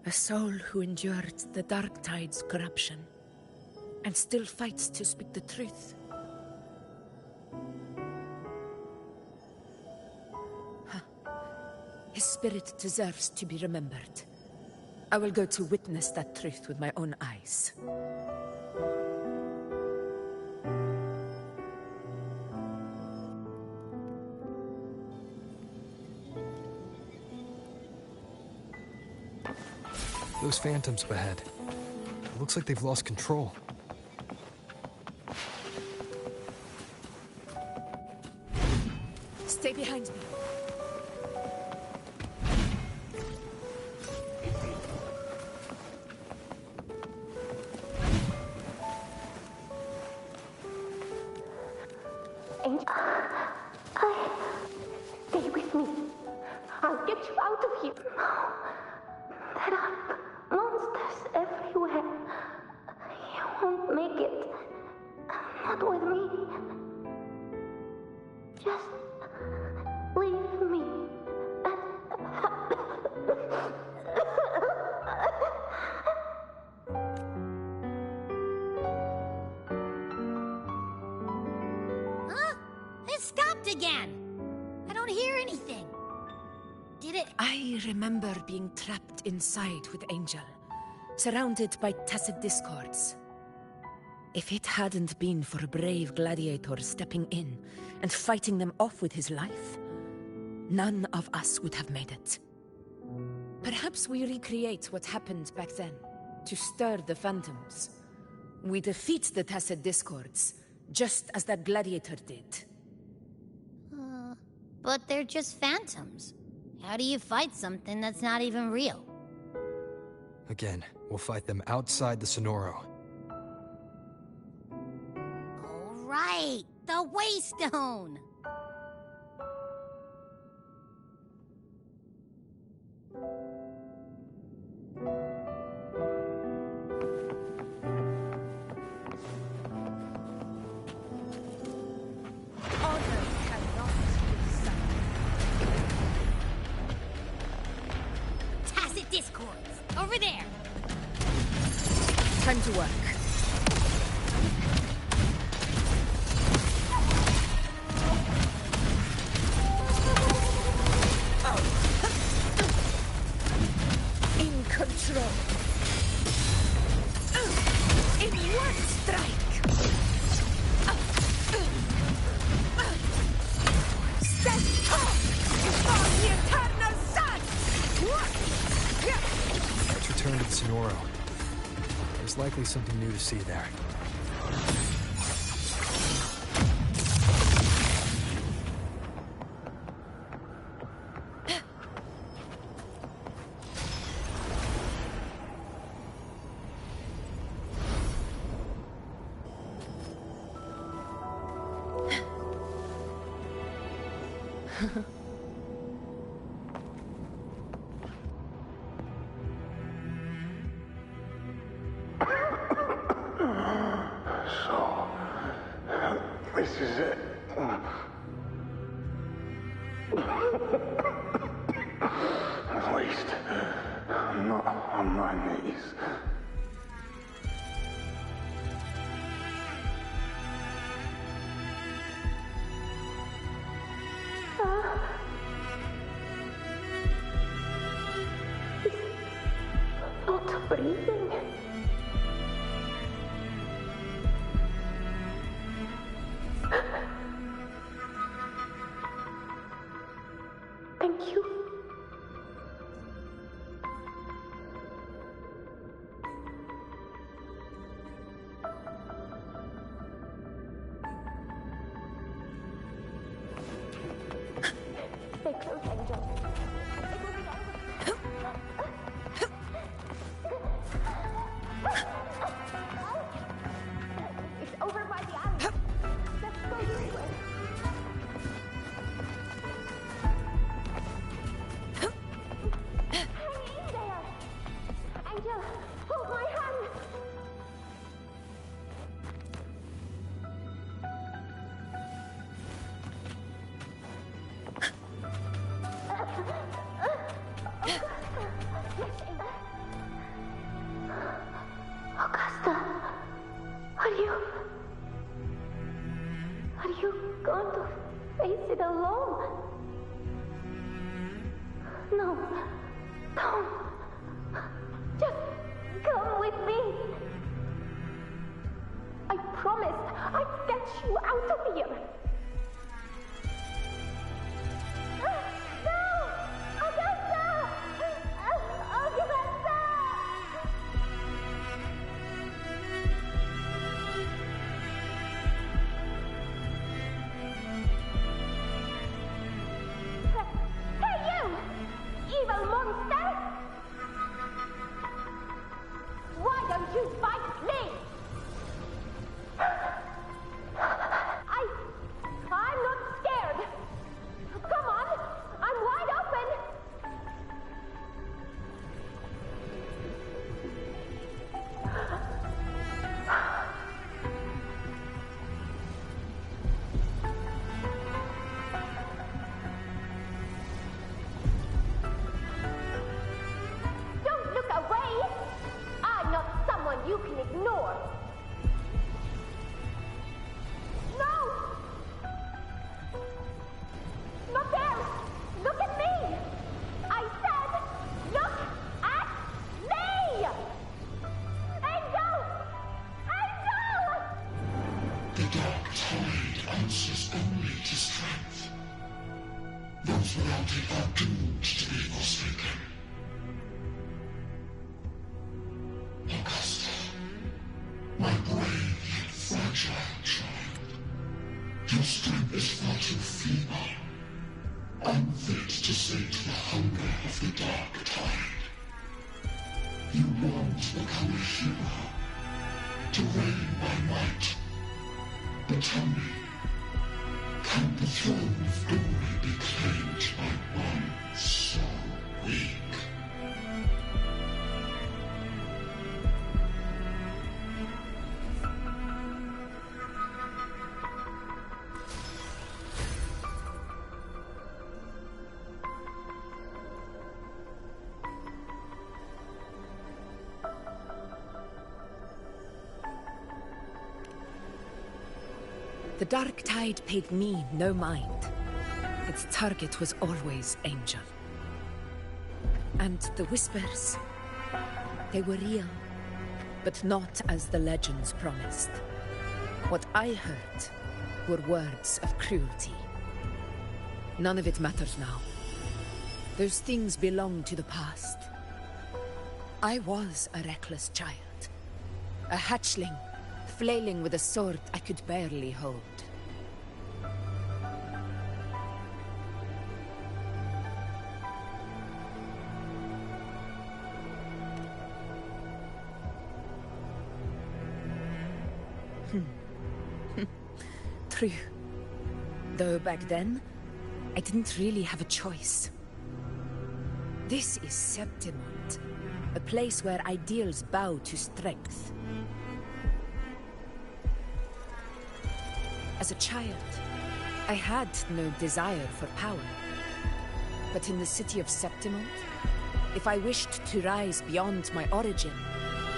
A soul who endured the Dark Tide's corruption, and still fights to speak the truth. His spirit deserves to be remembered. I will go to witness that truth with my own eyes. Those phantoms up ahead. It looks like they've lost control. Stay behind me. Stay with me. I'll get you out of here. There are monsters everywhere. You won't make it. Not with me. Just leave me. Huh? It stopped again! I don't hear anything. Did it? I remember being trapped inside with Angel, surrounded by tacit discords. If it hadn't been for a brave gladiator stepping in and fighting them off with his life, none of us would have made it. Perhaps we recreate what happened back then, to stir the phantoms. We defeat the tacit discords, just as that gladiator did. But they're just phantoms. How do you fight something that's not even real? Again, we'll fight them outside the Sonoro. All right, the Waystone! Tacit discords, over there! Time to work. There's likely something new to see there. This is it. At least, I'm not on my knees. He's not breathing. Thank you. Stay close, Angel. It's over by the alley. Let's go this way. Angel, hold my hand! Augusta, are you going to face it alone? No, don't. Just come with me. I promised I'd get you out of here. No! Augusta! Augusta! Hey, you! Evil monster! Why don't you fight me? I'm not scared. Come on, I'm wide open. Don't look away. I'm not someone you can ignore. No! Not there! Look at me! I said, look at me! Angel! Angel! The dark tide answers only to strength. Those without it are doomed to be forsaken. Augusta, my brave yet fragile child, your strength is far too feeble, unfit to sate the hunger of the dark tide. You long to become a hero, to reign by might. But tell me, can the throne of glory be claimed by one so weak? The dark tide paid me no mind. Its target was always Angel. And the whispers, they were real, but not as the legends promised. What I heard were words of cruelty. None of it matters now. Those things belong to the past. I was a reckless child, A hatchling, flailing with a sword I could barely hold. True. Though back then, I didn't really have a choice. This is Septimont, a place where ideals bow to strength. As a child, I had no desire for power. But in the city of Septimont, if I wished to rise beyond my origin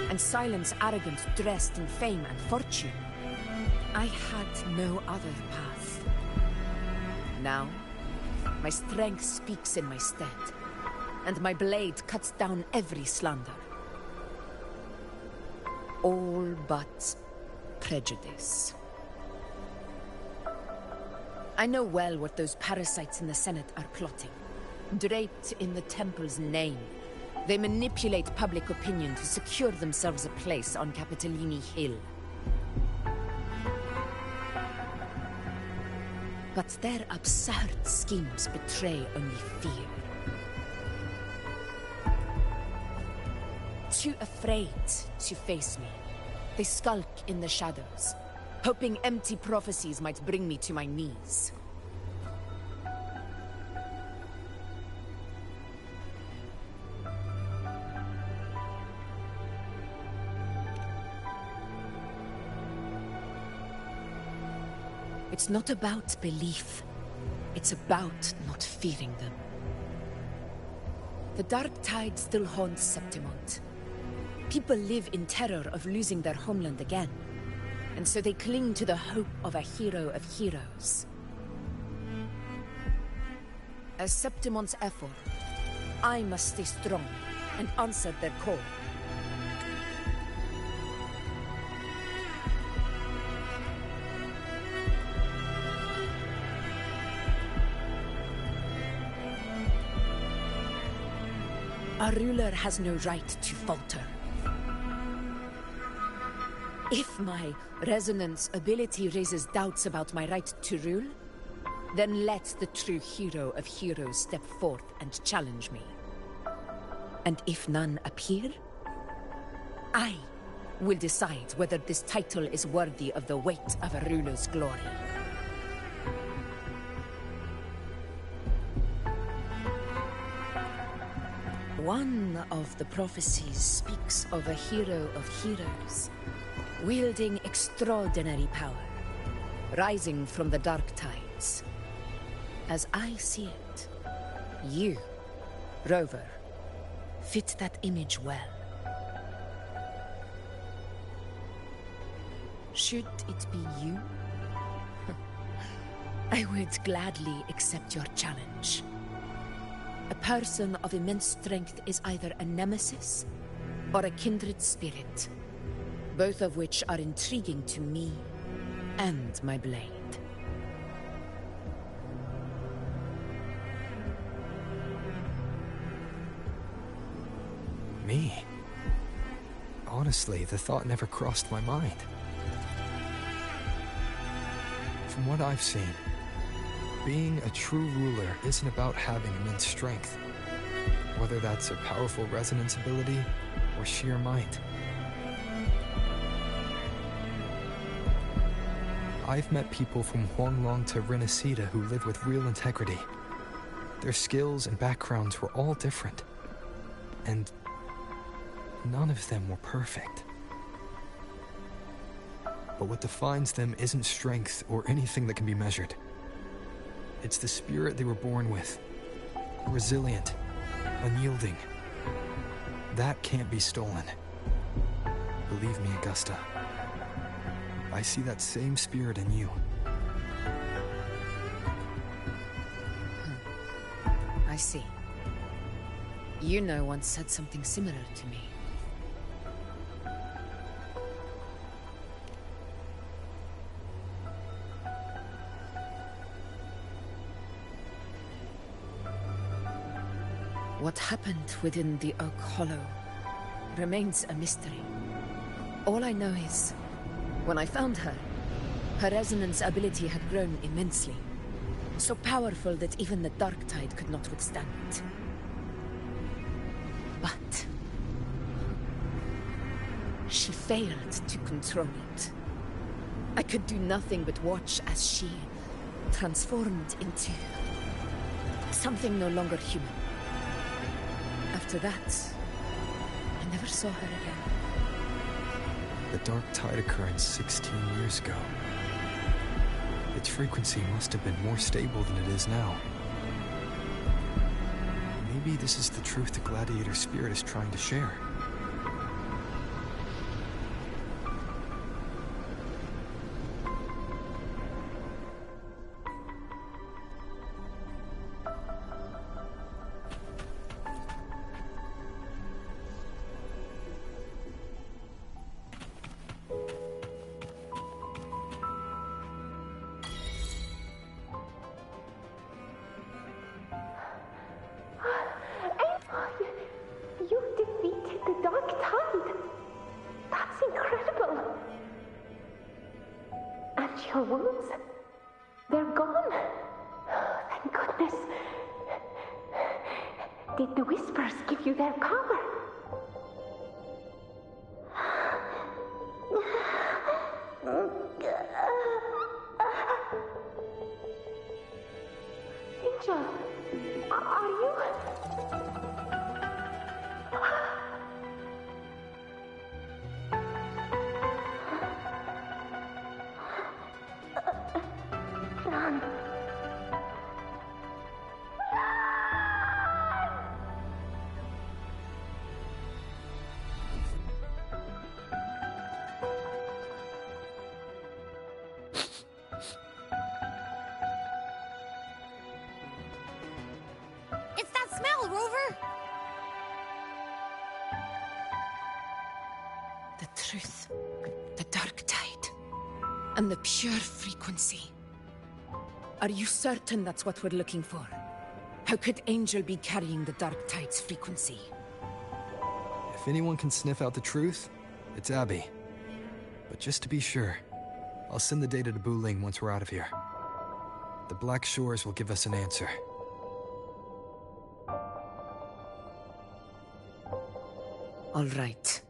and silence arrogance dressed in fame and fortune, I had no other path. Now, my strength speaks in my stead, and my blade cuts down every slander. All but prejudice. I know well what those parasites in the Senate are plotting. Draped in the Temple's name, they manipulate public opinion to secure themselves a place on Capitolini Hill. But their absurd schemes betray only fear. Too afraid to face me, they skulk in the shadows, hoping empty prophecies might bring me to my knees. It's not about belief. It's about not fearing them. The dark tide still haunts Septimont. People live in terror of losing their homeland again, and so they cling to the hope of a hero of heroes. As Septimont's effort, I must stay strong and answer their call. Our ruler has no right to falter. If my resonance ability raises doubts about my right to rule, then let the true hero of heroes step forth and challenge me. And if none appear, I will decide whether this title is worthy of the weight of a ruler's glory. One of the prophecies speaks of a hero of heroes, wielding extraordinary power, rising from the dark tides. As I see it, you, Rover, fit that image well. Should it be you? I would gladly accept your challenge. A person of immense strength is either a nemesis or a kindred spirit, both of which are intriguing to me and my blade. Me? Honestly, the thought never crossed my mind. From what I've seen, being a true ruler isn't about having immense strength, whether that's a powerful resonance ability or sheer might. I've met people from Huanglong to Renacida who live with real integrity. Their skills and backgrounds were all different, and none of them were perfect. But what defines them isn't strength or anything that can be measured. It's the spirit they were born with. Resilient, unyielding. That can't be stolen. Believe me, Augusta. I see that same spirit in you. I see. You know once said something similar to me. What happened within the Oak Hollow remains a mystery. All I know is, when I found her, her resonance ability had grown immensely. So powerful that even the Dark Tide could not withstand it. But she failed to control it. I could do nothing but watch as she transformed into something no longer human. After that, I never saw her again. The Dark Tide occurred 16 years ago. Its frequency must have been more stable than it is now. Maybe this is the truth the Gladiator spirit is trying to share. Your wounds? They're gone. Thank goodness. Did the Whispers give you their power? Angel, are you? It's that smell, Rover! The truth, the Dark Tide, and the pure frequency. Are you certain that's what we're looking for? How could Angel be carrying the Dark Tide's frequency? If anyone can sniff out the truth, it's Abby. But just to be sure, I'll send the data to Buling once we're out of here. The Black Shores will give us an answer. All right.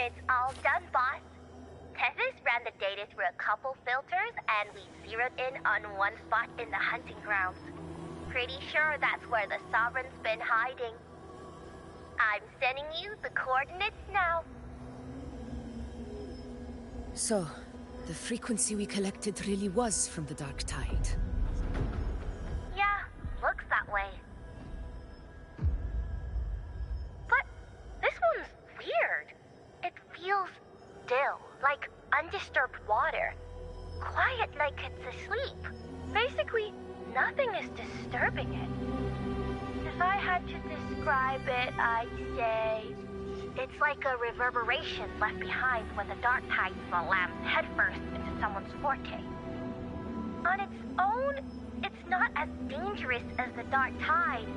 It's all done, boss. Tethys ran the data through a couple filters, and we zeroed in on one spot in the hunting grounds. Pretty sure that's where the Sovereign's been hiding. I'm sending you the coordinates now. So, the frequency we collected really was from the Dark Tide. Yeah, looks that way. But this one's weird. It feels still, like undisturbed water. Quiet like it's asleep. Basically, nothing is disturbing it. If I had to describe it, I'd say it's like a reverberation left behind when the Dark Tide slams headfirst into someone's forte. On its own, it's not as dangerous as the Dark Tide,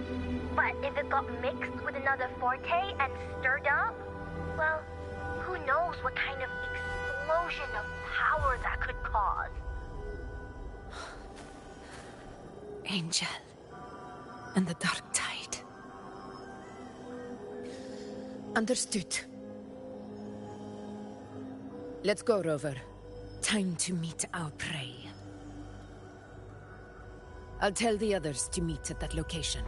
but if it got mixed with another forte and stirred up, well, who knows what kind of explosion of power that could cause. Angel and the Dark Tide. Understood. Let's go, Rover. Time to meet our prey. I'll tell the others to meet at that location.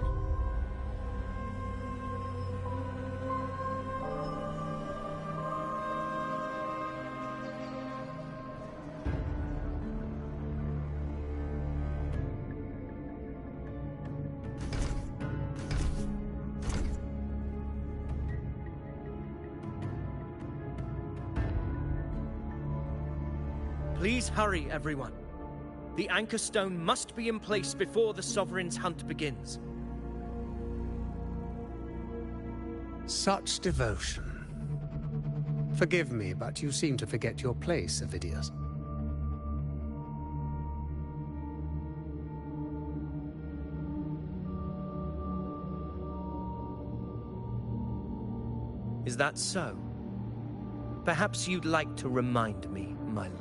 Please hurry, everyone. The Anchor Stone must be in place before the Sovereign's hunt begins. Such devotion. Forgive me, but you seem to forget your place, Avidius. Is that so? Perhaps you'd like to remind me, my lord.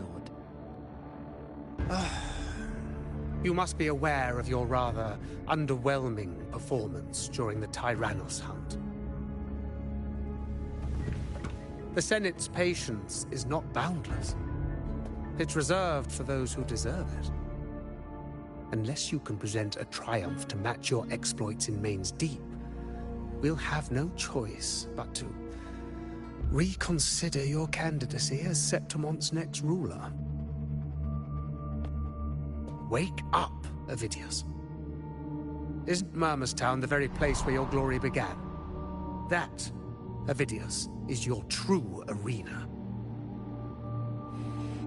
You must be aware of your rather underwhelming performance during the Tyrannos hunt. The Senate's patience is not boundless. It's reserved for those who deserve it. Unless you can present a triumph to match your exploits in Main's Deep, we'll have no choice but to reconsider your candidacy as Septimon's next ruler. Wake up, Avidius. Isn't Murmustown the very place where your glory began? That, Avidius, is your true arena.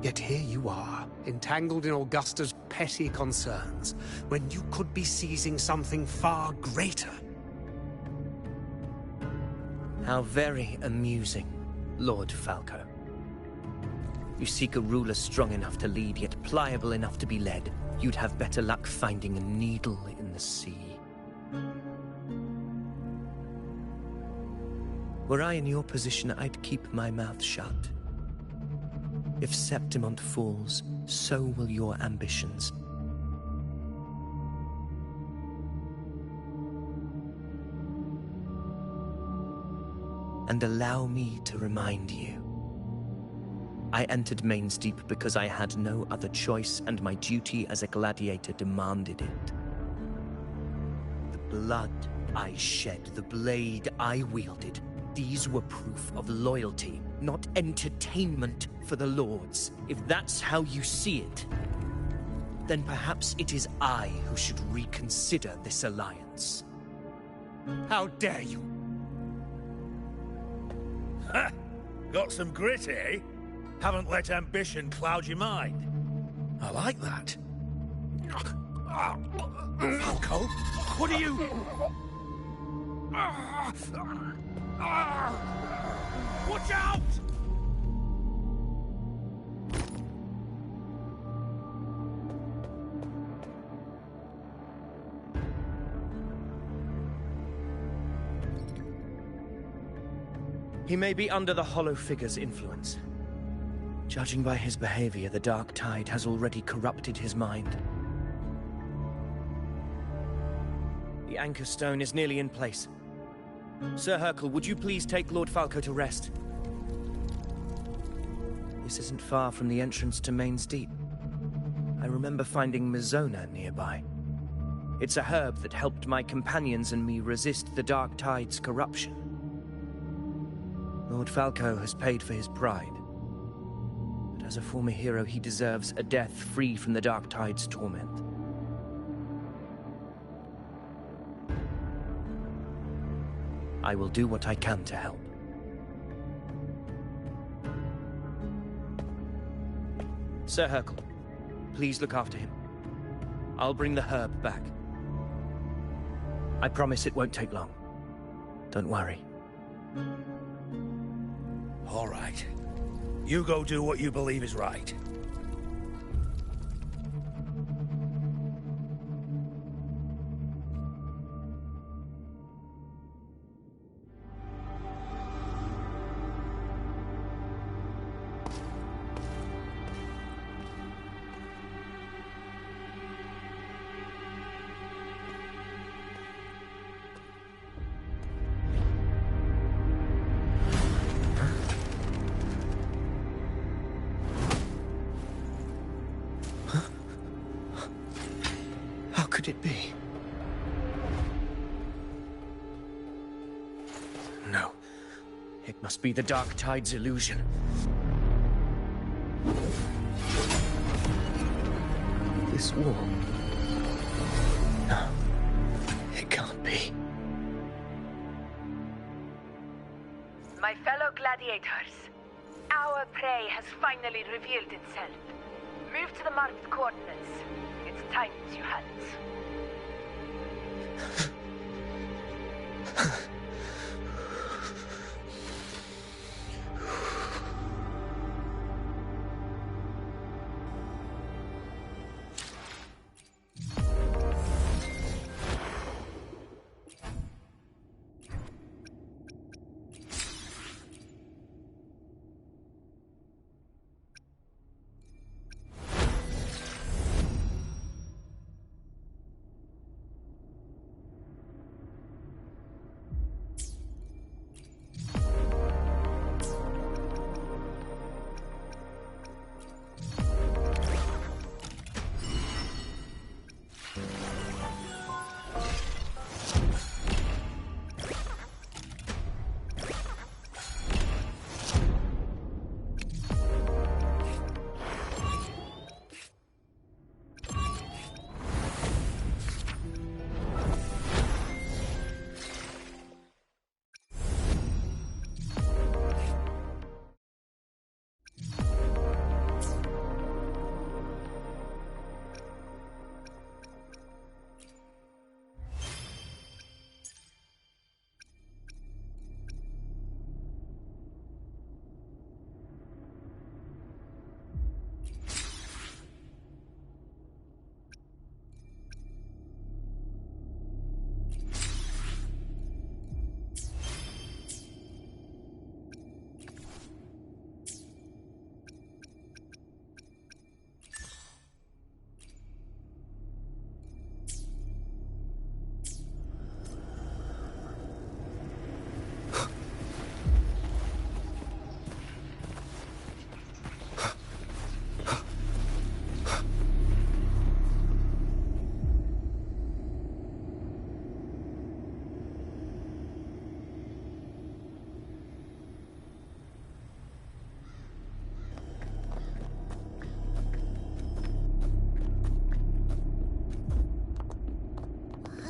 Yet here you are, entangled in Augusta's petty concerns, when you could be seizing something far greater. How very amusing, Lord Falco. You seek a ruler strong enough to lead, yet pliable enough to be led. You'd have better luck finding a needle in the sea. Were I in your position, I'd keep my mouth shut. If Septimont falls, so will your ambitions. And allow me to remind you. I entered Main's Deep because I had no other choice, and my duty as a gladiator demanded it. The blood I shed, the blade I wielded, these were proof of loyalty, not entertainment for the Lords. If that's how you see it, then perhaps it is I who should reconsider this alliance. How dare you! Ha! Got some grit, eh? Haven't let ambition cloud your mind. I like that. Falco, what are you... Watch out! He may be under the Hollow Figure's influence. Judging by his behavior, the Dark Tide has already corrupted his mind. The Anchor Stone is nearly in place. Sir Hercule, would you please take Lord Falco to rest? This isn't far from the entrance to Main's Deep. I remember finding Mizona nearby. It's a herb that helped my companions and me resist the Dark Tide's corruption. Lord Falco has paid for his pride. But as a former hero, he deserves a death free from the Dark Tide's torment. I will do what I can to help. Sir Hercule, please look after him. I'll bring the herb back. I promise it won't take long. Don't worry. All right. You go do what you believe is right. Could it be? No. It must be the Dark Tide's illusion. This wall... No. It can't be. My fellow gladiators, our prey has finally revealed itself. Move to the marked coordinates. It's time to hunt.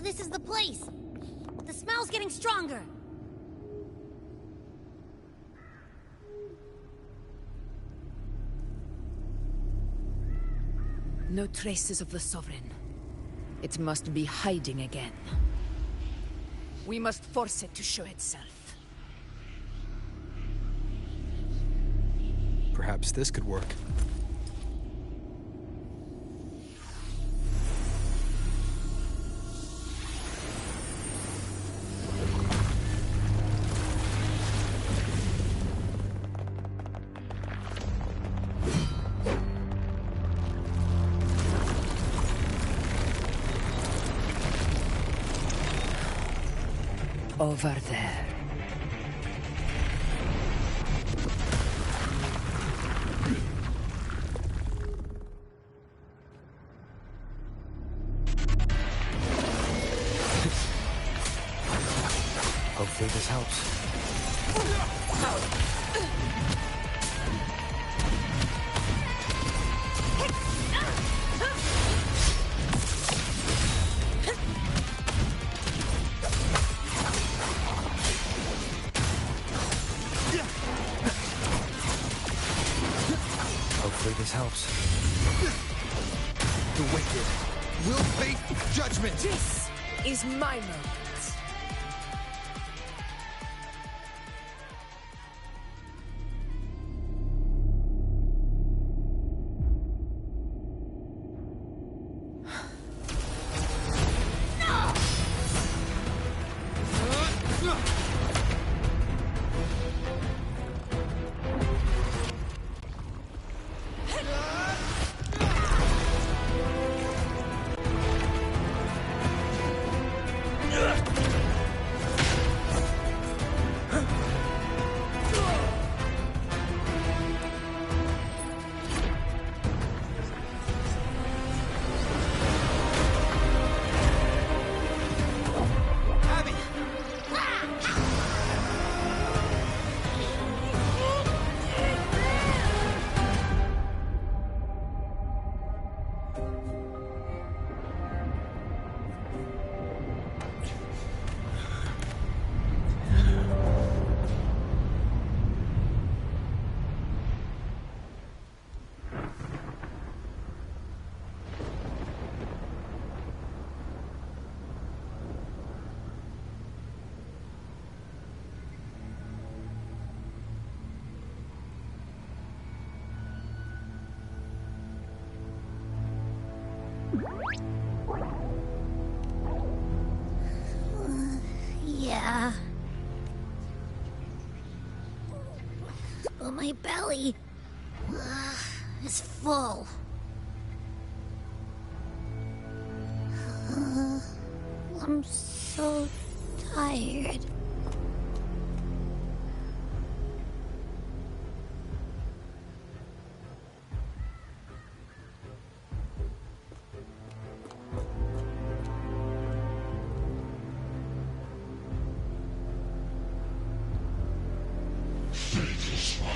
This is the place. The smell's getting stronger. No traces of the Sovereign. It must be hiding again. We must force it to show itself. Perhaps this could work. Over there. Hopefully this helps. Hopefully this helps. The wicked will face judgment! This is my moment. Ugh! Yeah. But my belly is full. I'm so tired. Faithless one.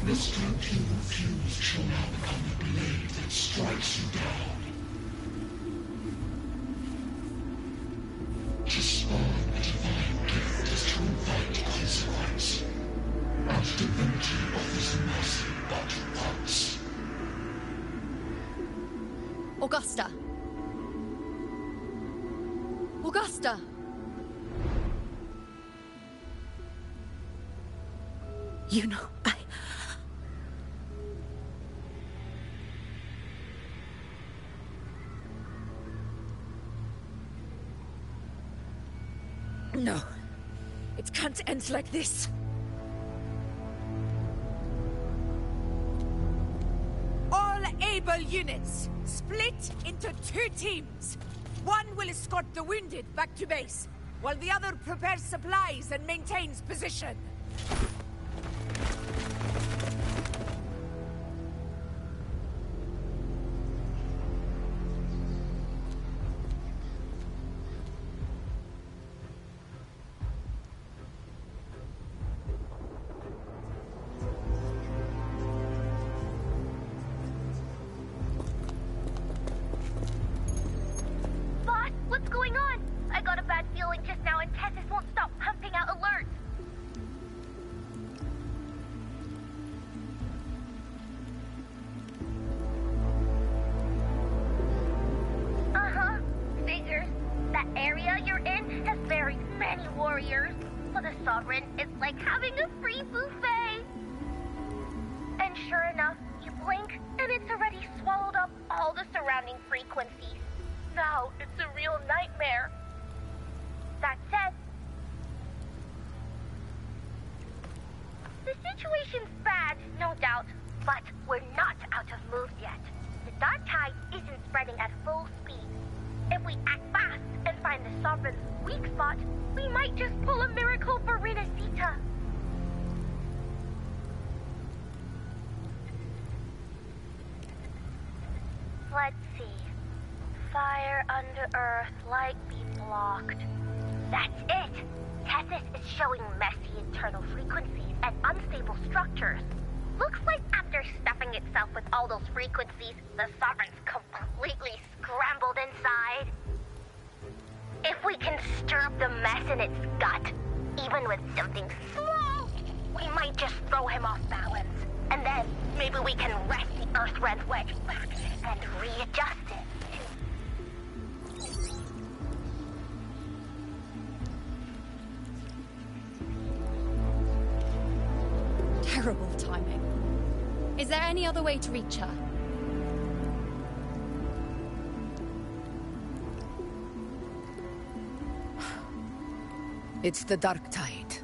The strength you refuse shall now become the blade that strikes you down. To spawn a divine gift is to invite consequence, and divinity offers mercy but once. Augusta! Augusta! You know, No. It can't end like this. All able units, split into 2 teams. One will escort the wounded back to base, while the other prepares supplies and maintains position. Boss, what's going on? I got a bad feeling just now and Tessus won't stop pumping out alerts. Uh-huh. Figures. That area you're in has very many warriors. For the Sovereign, it's like having a free buffet. And sure enough, you blink, and it's already swallowed up all the surrounding frequencies. Now it's a real nightmare. That said, the situation's bad, no doubt, but we're not out of moves yet. The dark tide isn't spreading at full speed. If we act fast and find the Sovereign's weak spot, we might just pull a miracle for Renacita. Let's see. Fire under earth, light be blocked. That's it! Tessus is showing messy internal frequencies and unstable structures. Looks like after stuffing itself with all those frequencies, the Sovereign's completely scrambled inside. If we can stir up the mess in its gut, even with something small, we might just throw him off balance. And then maybe we can wrest the Earthrend wedge back and readjust it. Terrible timing. Is there any other way to reach her? It's the dark tide.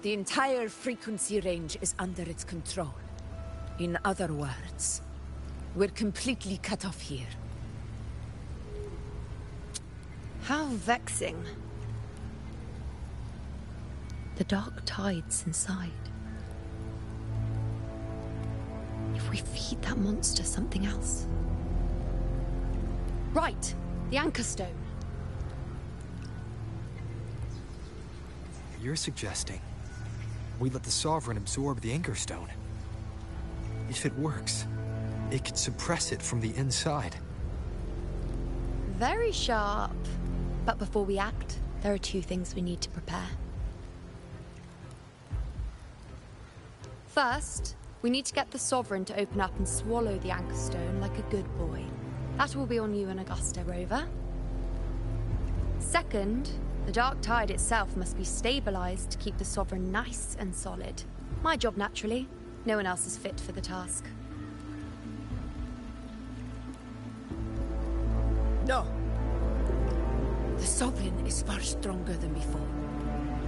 The entire frequency range is under its control. In other words, we're completely cut off here. How vexing. The dark tide's inside. If we feed that monster something else. Right, the Anchor Stone. You're suggesting we let the Sovereign absorb the Anchor Stone. If it works, it could suppress it from the inside. Very sharp. But before we act, there are 2 things we need to prepare. First, we need to get the Sovereign to open up and swallow the Anchor Stone like a good boy. That will be on you and Augusta, Rover. Second, the dark tide itself must be stabilized to keep the Sovereign nice and solid. My job, naturally. No one else is fit for the task. No. The Sovereign is far stronger than before.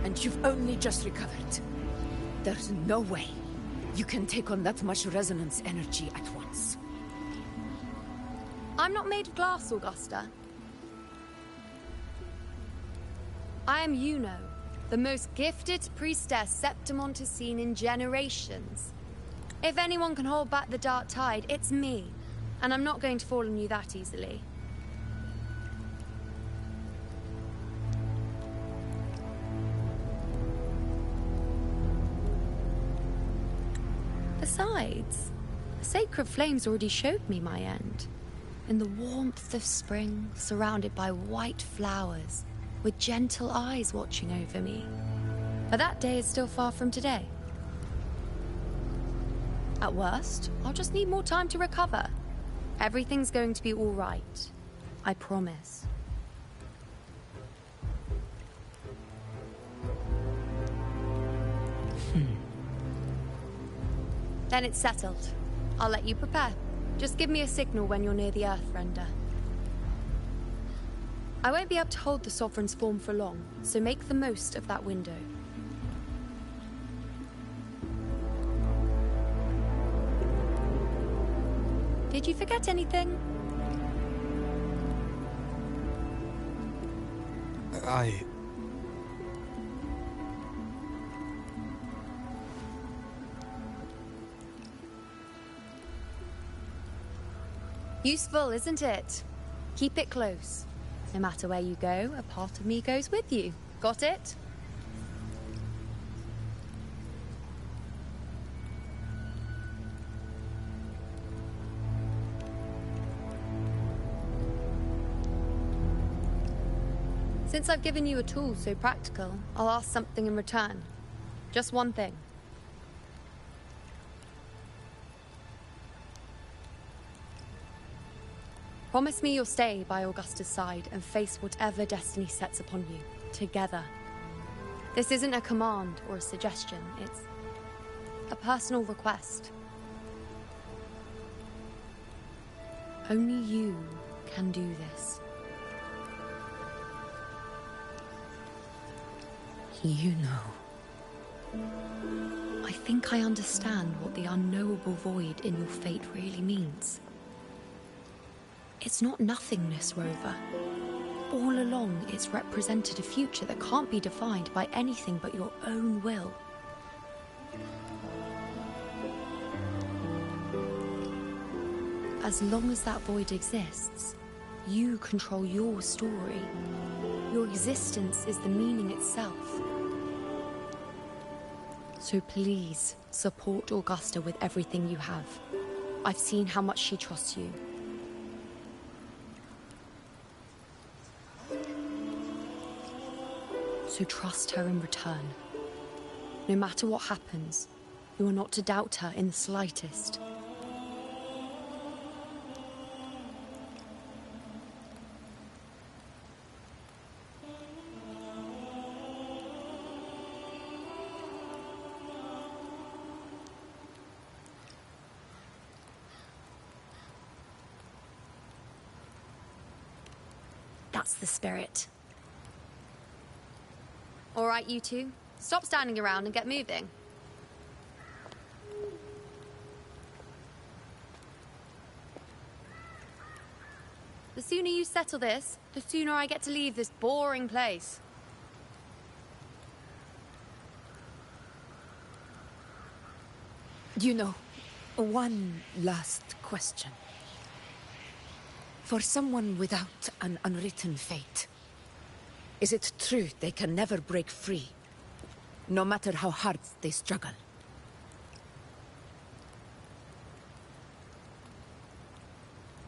And you've only just recovered. There's no way you can take on that much resonance energy at once. I'm not made of glass, Augusta. I am Yuno, the most gifted priestess Septimont has seen in generations. If anyone can hold back the dark tide, it's me. And I'm not going to fall on you that easily. Besides, the sacred flames already showed me my end. In the warmth of spring, surrounded by white flowers, with gentle eyes watching over me. But that day is still far from today. At worst, I'll just need more time to recover. Everything's going to be all right. I promise. Then it's settled. I'll let you prepare. Just give me a signal when you're near the Earthrender. I won't be able to hold the Sovereign's form for long, so make the most of that window. Did you forget anything? Useful, isn't it? Keep it close. No matter where you go, a part of me goes with you. Got it? Since I've given you a tool so practical, I'll ask something in return. Just one thing. Promise me you'll stay by Augusta's side and face whatever destiny sets upon you, together. This isn't a command or a suggestion, it's a personal request. Only you can do this. You know. I think I understand what the unknowable void in your fate really means. It's not nothingness, Rover. All along, it's represented a future that can't be defined by anything but your own will. As long as that void exists, you control your story. Your existence is the meaning itself. So please, support Augusta with everything you have. I've seen how much she trusts you. So trust her in return. No matter what happens, you are not to doubt her in the slightest. That's the spirit. All right, you two. Stop standing around and get moving. The sooner you settle this, the sooner I get to leave this boring place. You know, one last question. For someone without an unwritten fate, is it true they can never break free, no matter how hard they struggle?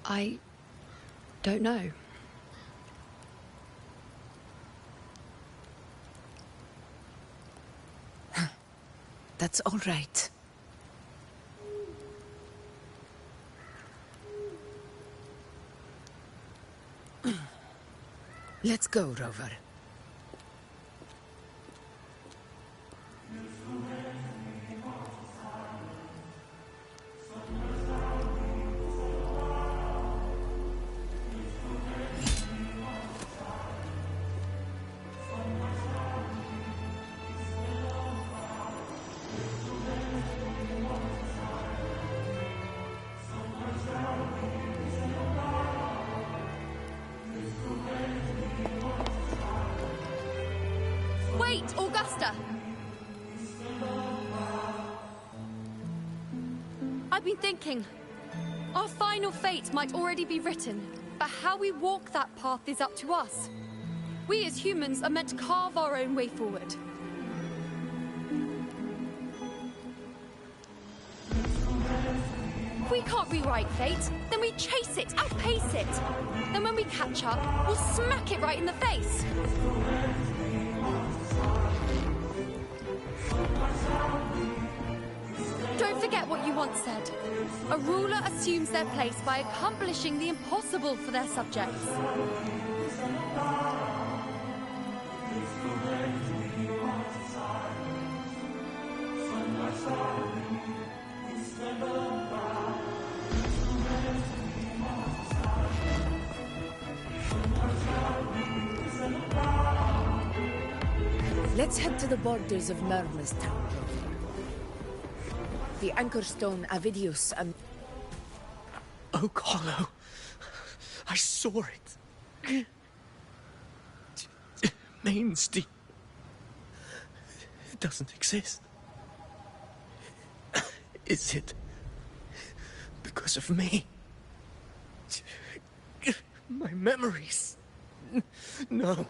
I don't know. That's all right. Let's go, Rover. Wait, Augusta! I've been thinking. Our final fate might already be written, but how we walk that path is up to us. We as humans are meant to carve our own way forward. If we can't rewrite fate, then we chase it, outpace it. Then when we catch up, we'll smack it right in the face. Don't forget what you once said. A ruler assumes their place by accomplishing the impossible for their subjects. Let's head to the borders of Murmur's town. The anchor stone Avidius and... Oh, Hollow. I saw it. Main's deep. It doesn't exist. Is it because of me? My memories. No.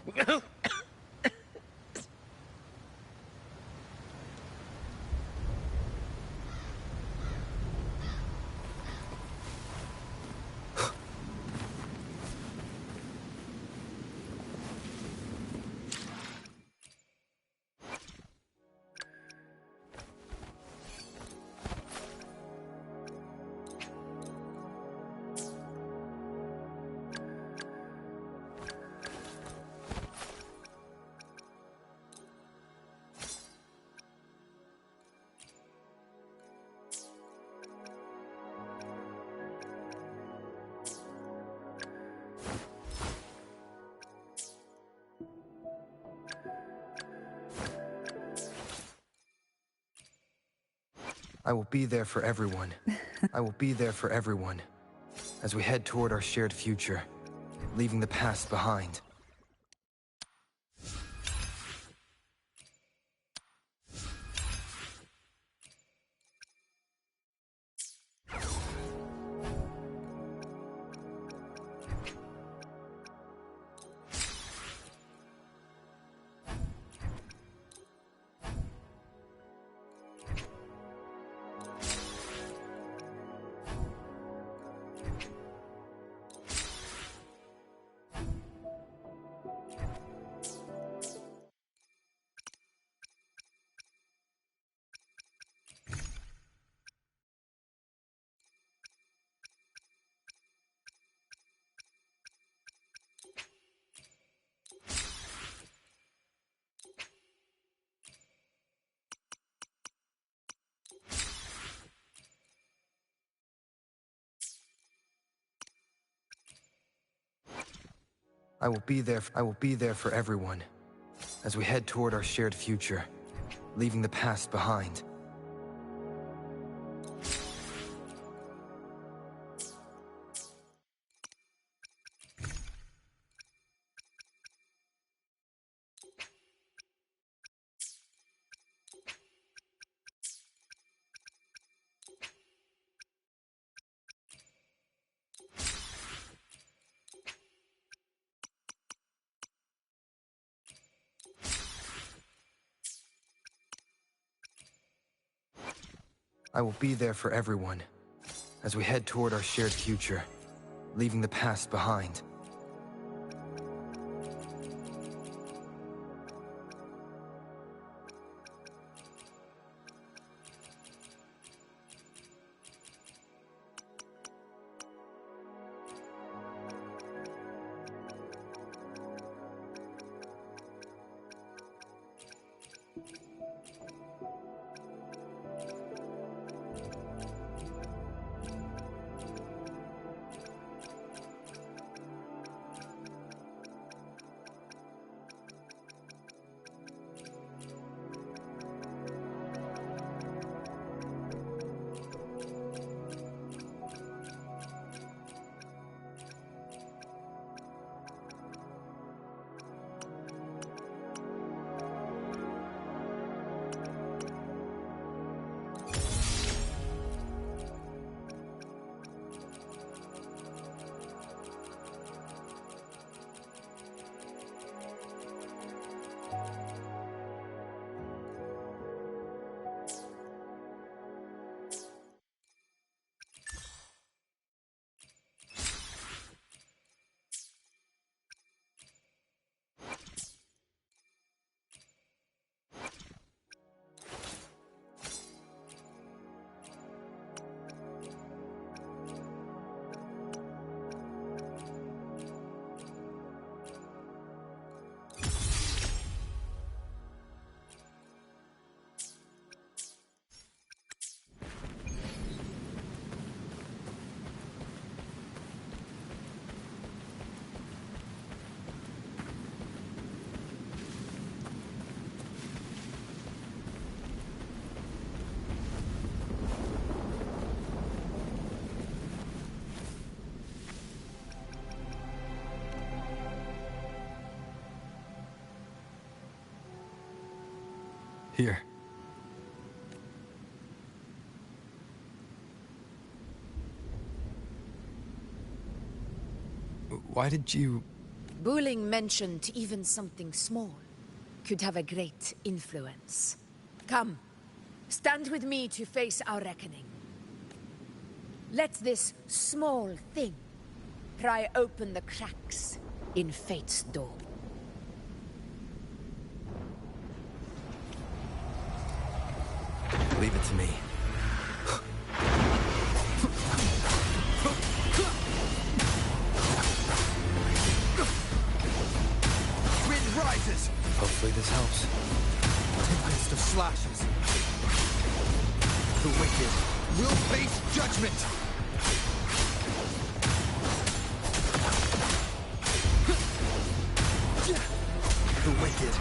I will be there for everyone. I will be there for everyone as we head toward our shared future, leaving the past behind. I will be there for everyone as we head toward our shared future, leaving the past behind. I will be there for everyone as we head toward our shared future, leaving the past behind. Here. Why did you... Buling mentioned even something small could have a great influence. Come, stand with me to face our reckoning. Let this small thing pry open the cracks in fate's door. Leave it to me. Wind rises! Hopefully this helps. Tempest of slashes. The wicked will face judgment! The wicked.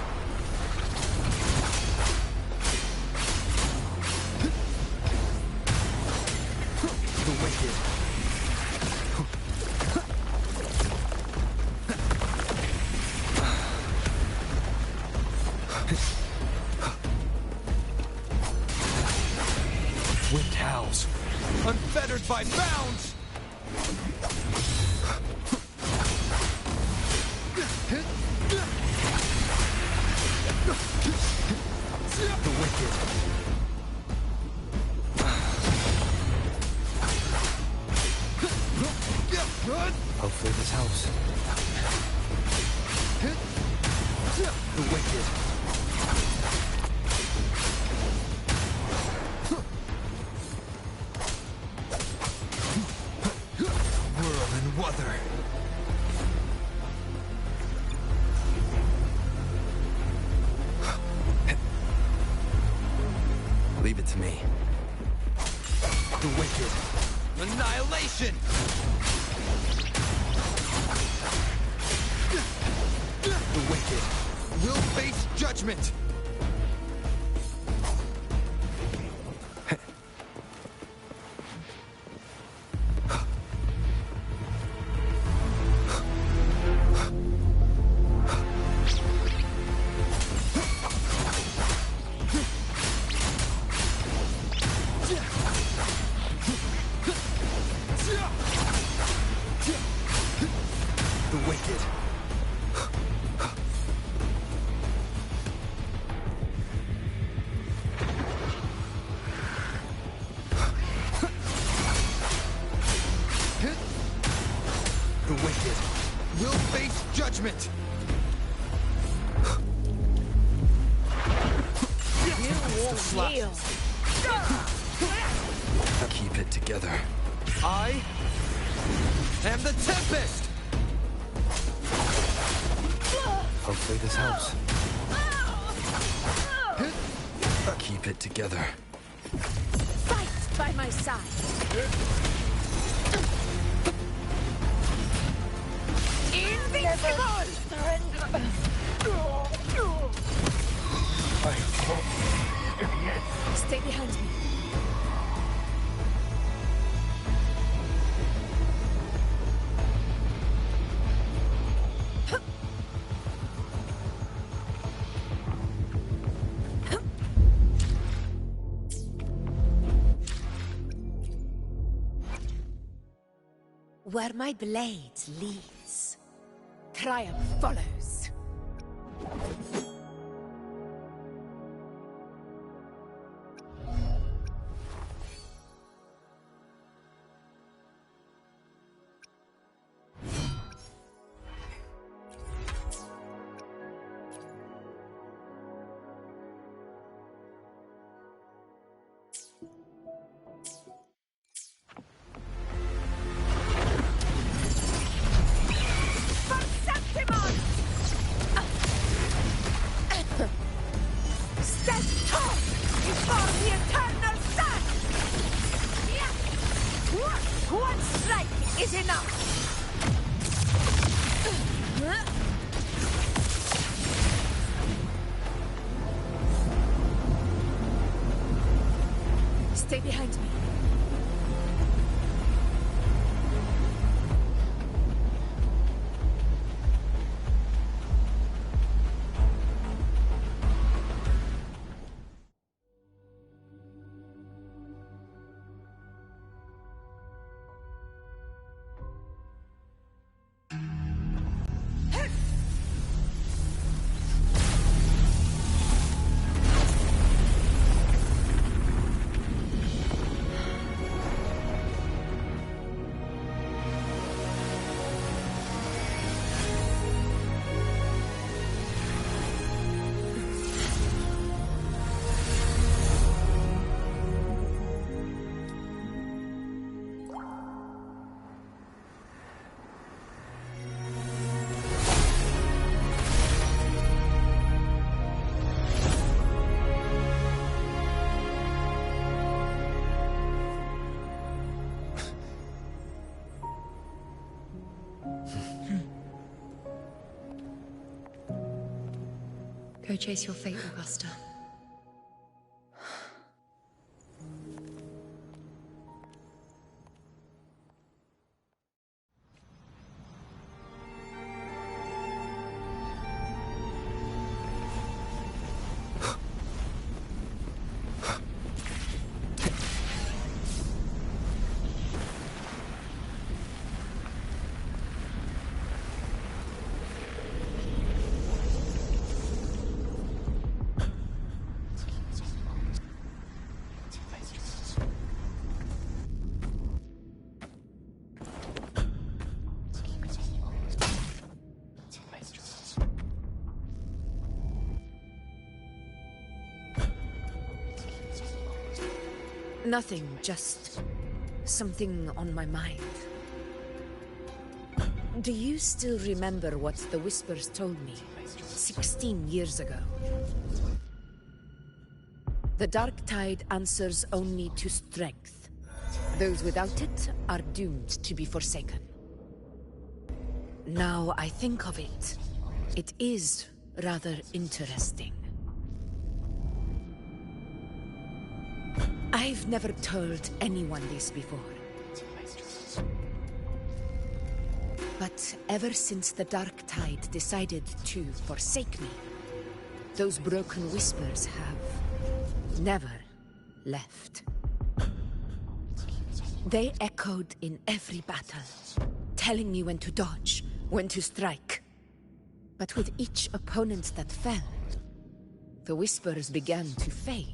The wicked. Wind howls, unfettered by bounds! The wicked. Hopefully this helps. The wicked. Whirl and Wuthering. Leave it to me. The wicked. Annihilation! The wicked will face judgment! The wicked. The wicked will face judgment. Keep it together. I am the Tempest! Hopefully this helps. Keep it together. Fight by my side. Invincible! Stay behind me. Where my blade leads, triumph follows. One strike is enough! Stay behind me. Go chase your fate, Augusta. Nothing, just something on my mind. Do you still remember what the Whispers told me 16 years ago? The Dark Tide answers only to strength. Those without it are doomed to be forsaken. Now I think of it, it is rather interesting. I've never told anyone this before. But ever since the Dark Tide decided to forsake me, those broken Whispers have never left. They echoed in every battle, telling me when to dodge, when to strike. But with each opponent that fell, the Whispers began to fade.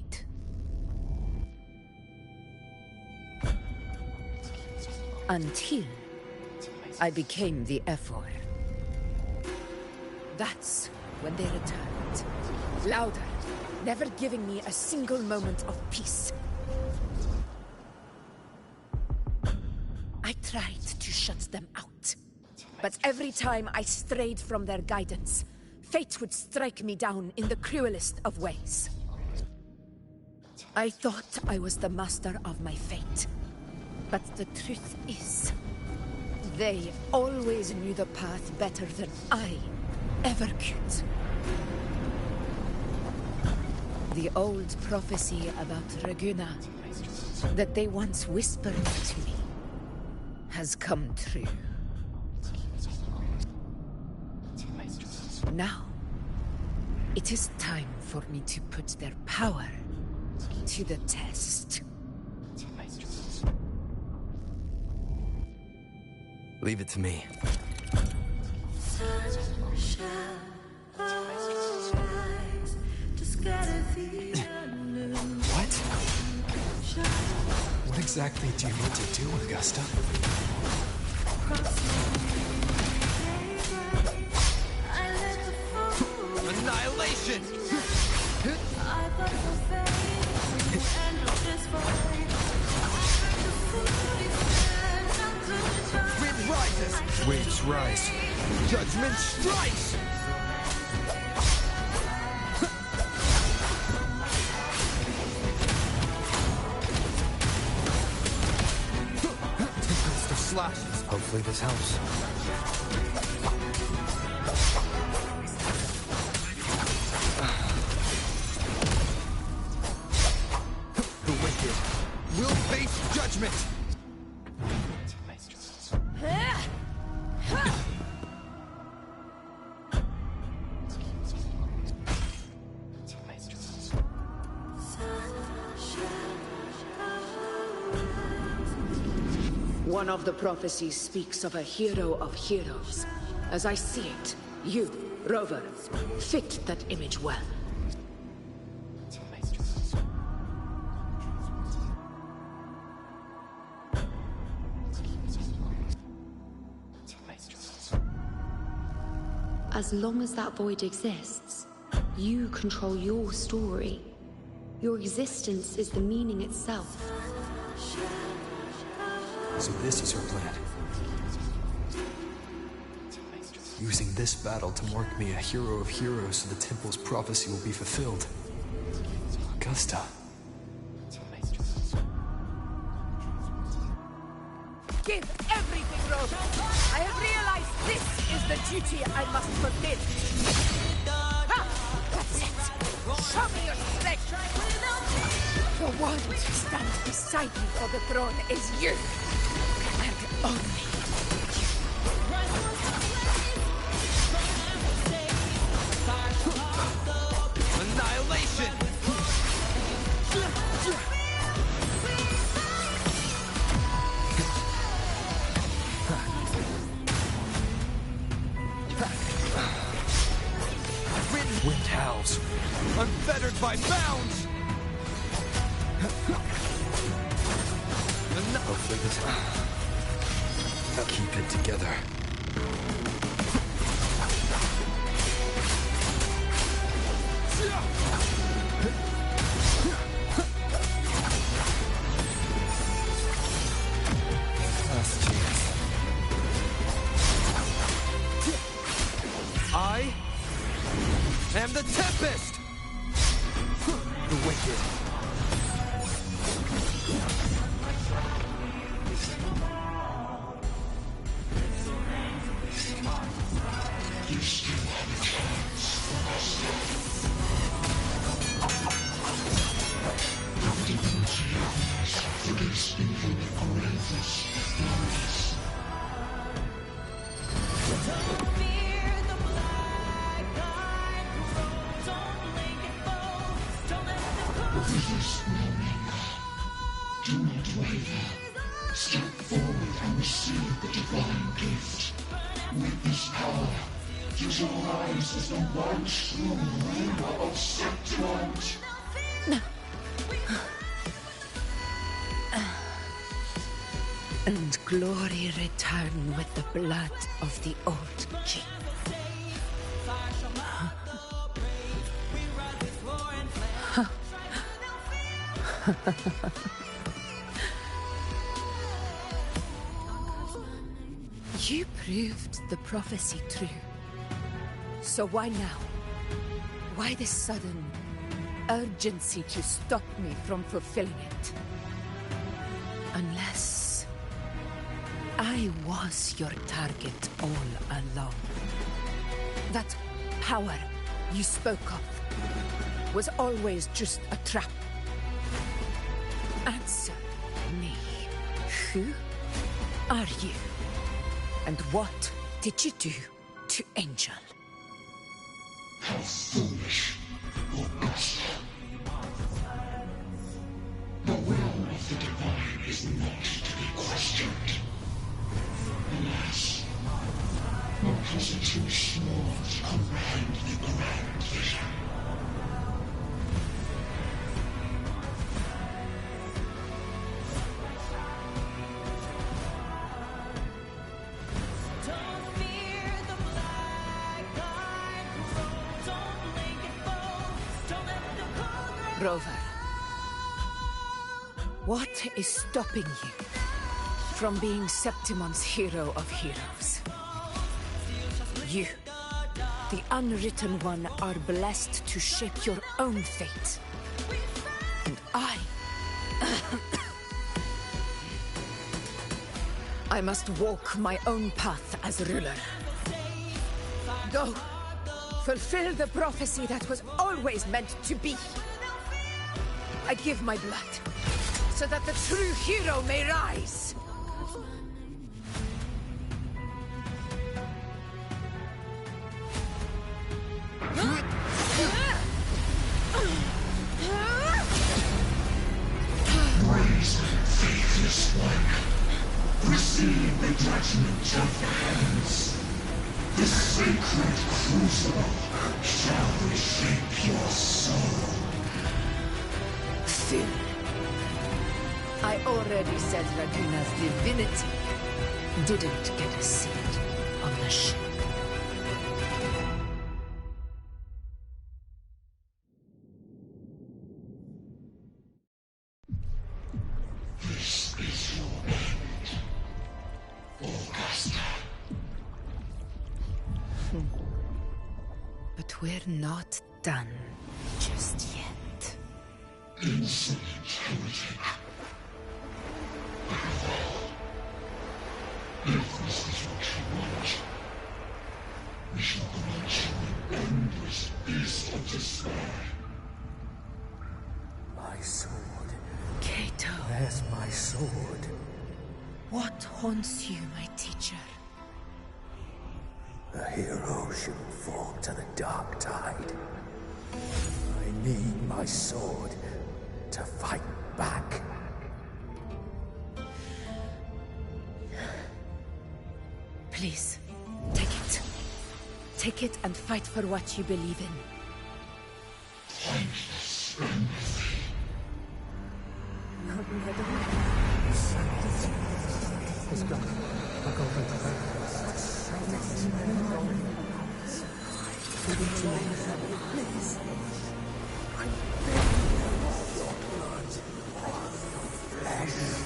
Until I became the Ephor. That's when they returned. Louder, never giving me a single moment of peace. I tried to shut them out. But every time I strayed from their guidance, fate would strike me down in the cruelest of ways. I thought I was the master of my fate. But the truth is, they always knew the path better than I ever could. The old prophecy about Reguna, that they once whispered to me, has come true. Now, it is time for me to put their power to the test. Leave it to me. What? What exactly do you need to do, Augusta? Annihilation! Wind rises! Waves rise. Judgment strikes! Tempest of slashes. Hopefully this helps. The wicked will face judgment! One of the prophecies speaks of a hero of heroes. As I see it, you, Rover, fit that image well. As long as that void exists, you control your story. Your existence is the meaning itself. So this is her plan. Using this battle to mark me a hero of heroes so the temple's prophecy will be fulfilled. Augusta. Give everything, Rover. I have realized this is the duty I must fulfill. Ha! That's it. Show me your strength! The one who stands beside me for the throne is you, and only Annihilation! Wind howls, unfettered by bounds! Hopefully I'll keep it together. Last chance. I am the Tempest! The wicked. You still have a chance for us. The divinity of us against evil courageous glorious. Don't fear the black eyed crow. Don't make it bold. Don't let them call. Resist no longer. Do not waver. Step forward and receive the divine gift. With this power, you shall rise as the one true ruler of Septimont. And glory return with the blood of the old king. You proved the prophecy true. So why now? Why this sudden urgency to stop me from fulfilling it? Unless I was your target all along. That power you spoke of was always just a trap. Answer me. Who are you? And what did you do to Angel? How foolish, Augusta. The will of the divine is not to be questioned. Alas, one has it too small to comprehend the grand vision. Don't fear the black eyed crow. Don't make it bold. Don't let them call. Rover, what is stopping you from being Septimon's hero of heroes? You, the unwritten one, are blessed to shape your own fate. And I must walk my own path as ruler. Go, fulfill the prophecy that was always meant to be. I give my blood, so that the true hero may rise. Brazen, faithless one, receive the judgment of the heavens. The sacred crucible shall reshape your soul. Phil, I already said Raguna's divinity didn't get a seat on the ship. This is your end, Augusta. But we're not done just yet. Insolent heretic. Above all, if this is what you want, we shall grant you an endless beast of despair, sword? Kato. Where's my sword? What haunts you, my teacher? A hero shouldn't fall to the dark tide. I need my sword to fight back. Please, take it. Take it and fight for what you believe in. Let's go. I'll go Please. I beg your blood. Flesh.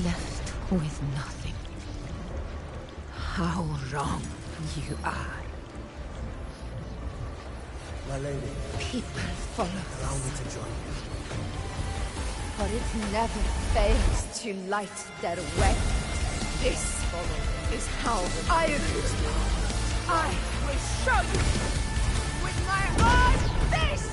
Left with nothing. How wrong you are. My lady. People follow Allow me to join you. For it never fails to light their way. This is how I rule. I will show you with my own face!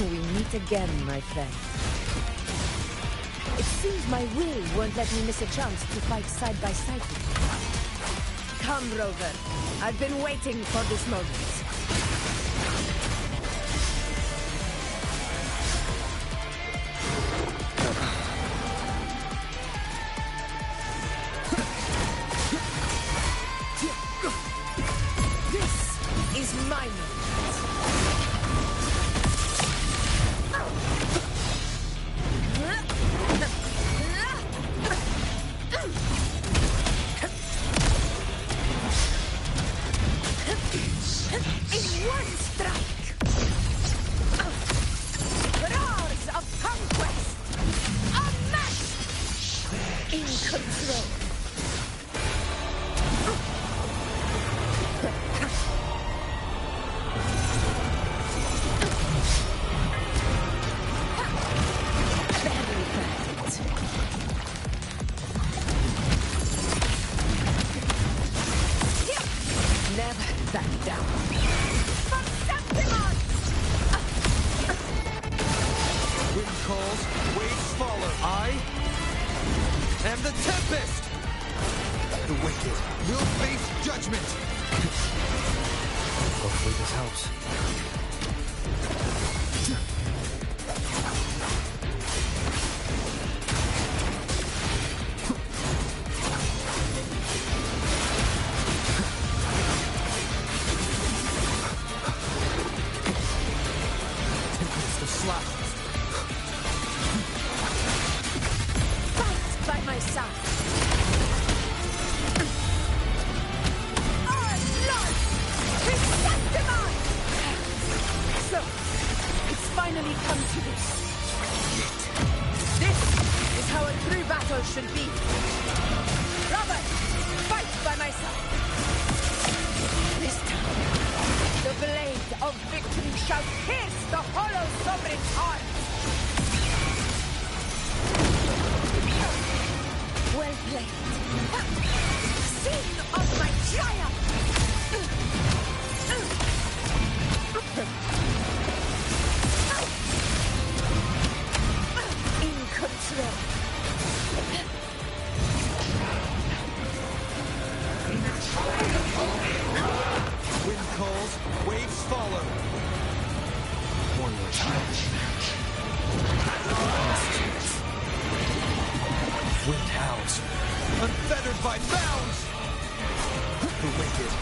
We meet again, my friend. It seems my will won't let me miss a chance to fight side by side with you. Come, Rover. I've been waiting for this moment. This is my moment. calls, waves follow. One more time. Wind howls, unfettered by bounds. The wicked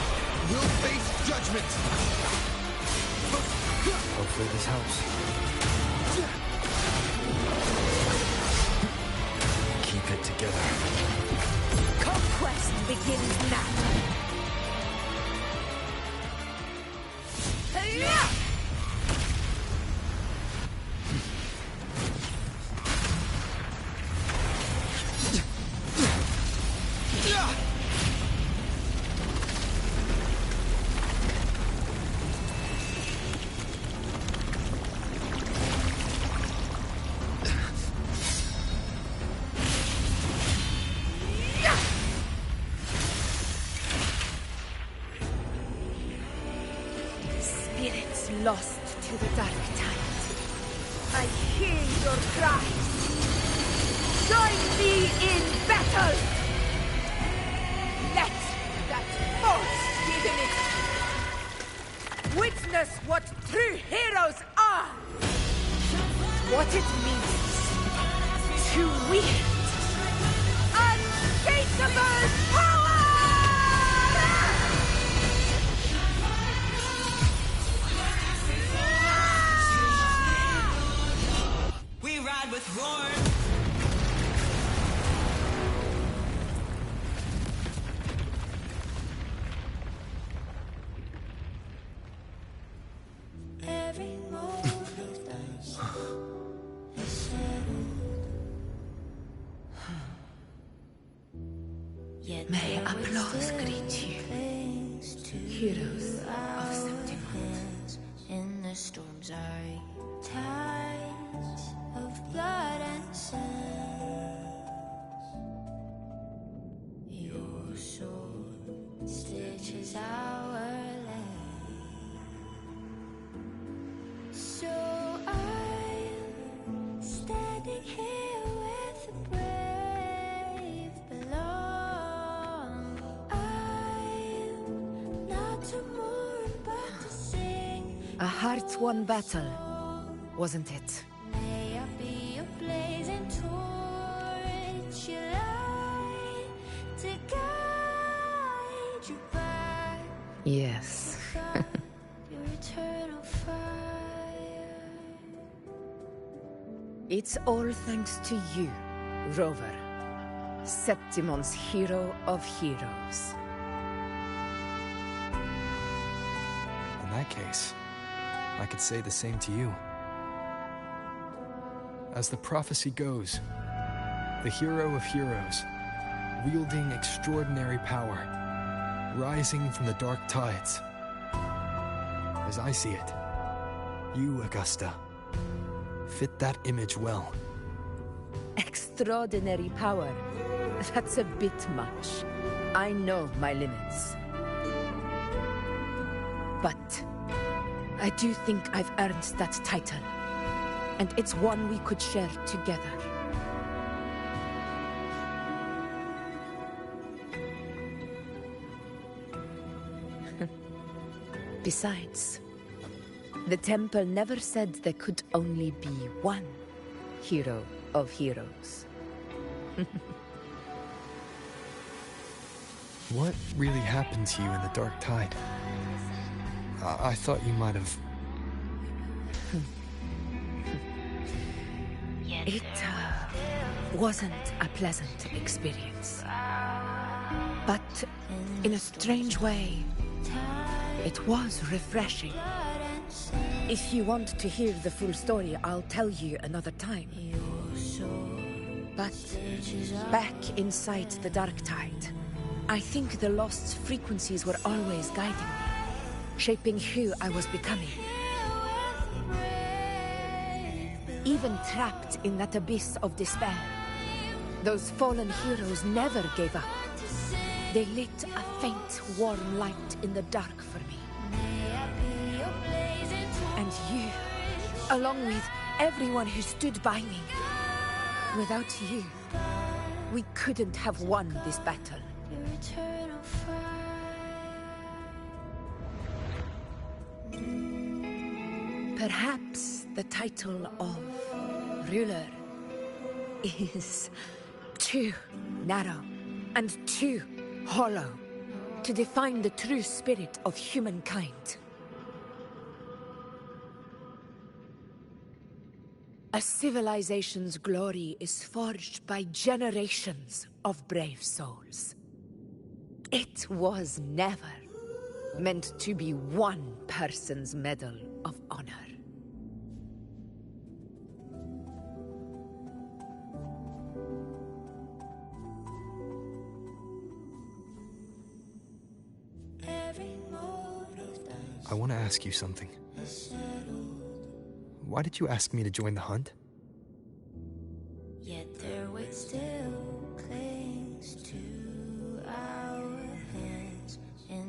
will face judgment. Hopefully this helps. Keep it together. Conquest begins now. Spirits lost to the dark tide. I hear your cries. Join me in battle! Let that force be in it. Witness what true heroes are! What it means to wield unshakable power! We ride with roar. Every May applause greet you, heroes of Septimon. in the storms are tides of blood and sand. Your sword stitches our land. So I'm standing here with the brave below. I'm not to mourn but to sing. A hard-won battle, wasn't it? May I be a blazing torch, your light to guide you back. Yes. Your eternal fire. It's all thanks to you, Rover. Septimon's hero of heroes. In that case, I could say the same to you. As the prophecy goes, the hero of heroes, wielding extraordinary power, rising from the dark tides. As I see it, you, Augusta, fit that image well. Extraordinary power. That's a bit much. I know my limits. But I do think I've earned that title. And it's one we could share together. Besides, the temple never said there could only be one hero of heroes. What really happened to you in the dark tide? I thought you might have... It wasn't a pleasant experience. But in a strange way, it was refreshing. If you want to hear the full story, I'll tell you another time. But back inside the dark tide, I think the lost frequencies were always guiding me, shaping who I was becoming. Even trapped in that abyss of despair, those fallen heroes never gave up. They lit a faint, warm light in the dark for me. And you, along with everyone who stood by me. Without you, we couldn't have won this battle. Perhaps the title of ruler is too narrow and too hollow to define the true spirit of humankind. A civilization's glory is forged by generations of brave souls. It was never meant to be one person's medal of honor. I want to ask you something. Why did you ask me to join the hunt? Yet their weight still clings to our hands.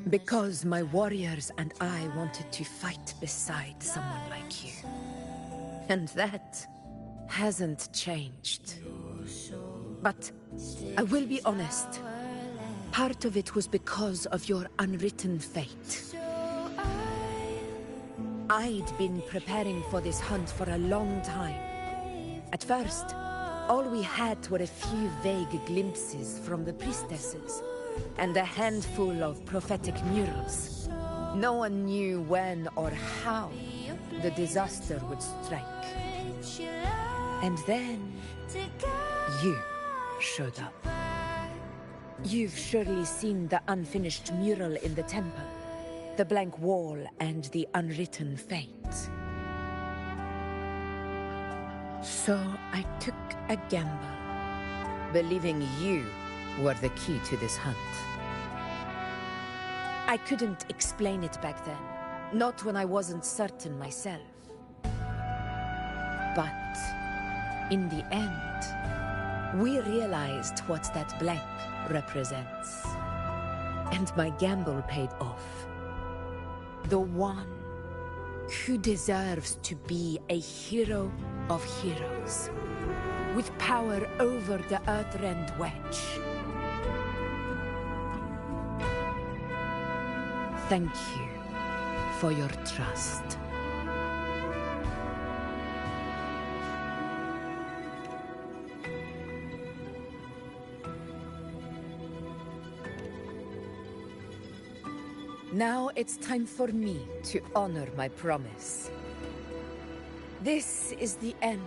Because my warriors and I wanted to fight beside someone like you. And that hasn't changed. But I will be honest. Part of it was because of your unwritten fate. I'd been preparing for this hunt for a long time. At first, all we had were a few vague glimpses from the priestesses, and a handful of prophetic murals. No one knew when or how the disaster would strike. And then, you showed up. You've surely seen the unfinished mural in the temple. The blank wall and the unwritten fate. So I took a gamble, believing you were the key to this hunt. I couldn't explain it back then, not when I wasn't certain myself. But in the end, we realized what that blank represents. And my gamble paid off. The one who deserves to be a hero of heroes, with power over the Earthrend Wedge. Thank you for your trust. Now it's time for me to honor my promise. This is the end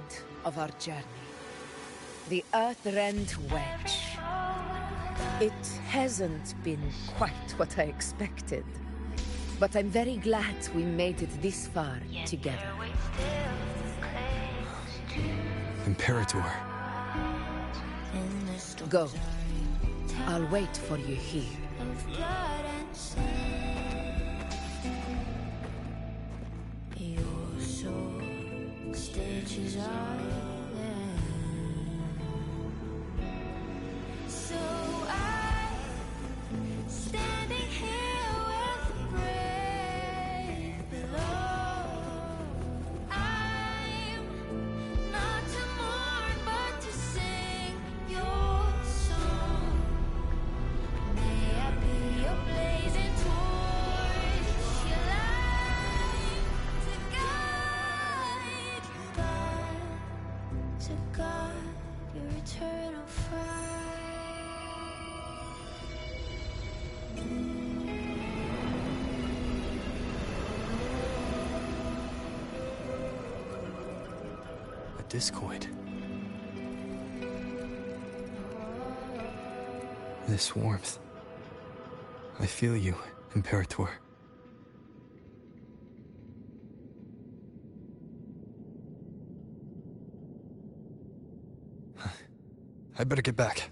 of our journey. The Earthrend Wedge. It hasn't been quite what I expected, but I'm very glad we made it this far together. Imperator. Go. I'll wait for you here. Your soul stitches are there. So I'm standing here with brave below. I'm not to mourn, but to sing your song. May I be your blazing torch, your light to guide your eternal fire. A discoid. This warmth. I feel you, Imperator. I better get back.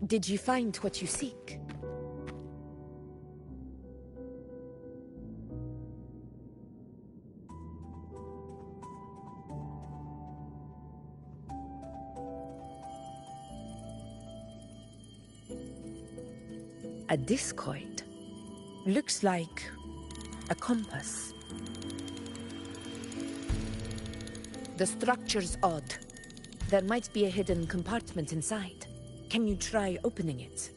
Did you find what you seek? A discoid. Looks like a compass. The structure's odd. There might be a hidden compartment inside. Can you try opening it?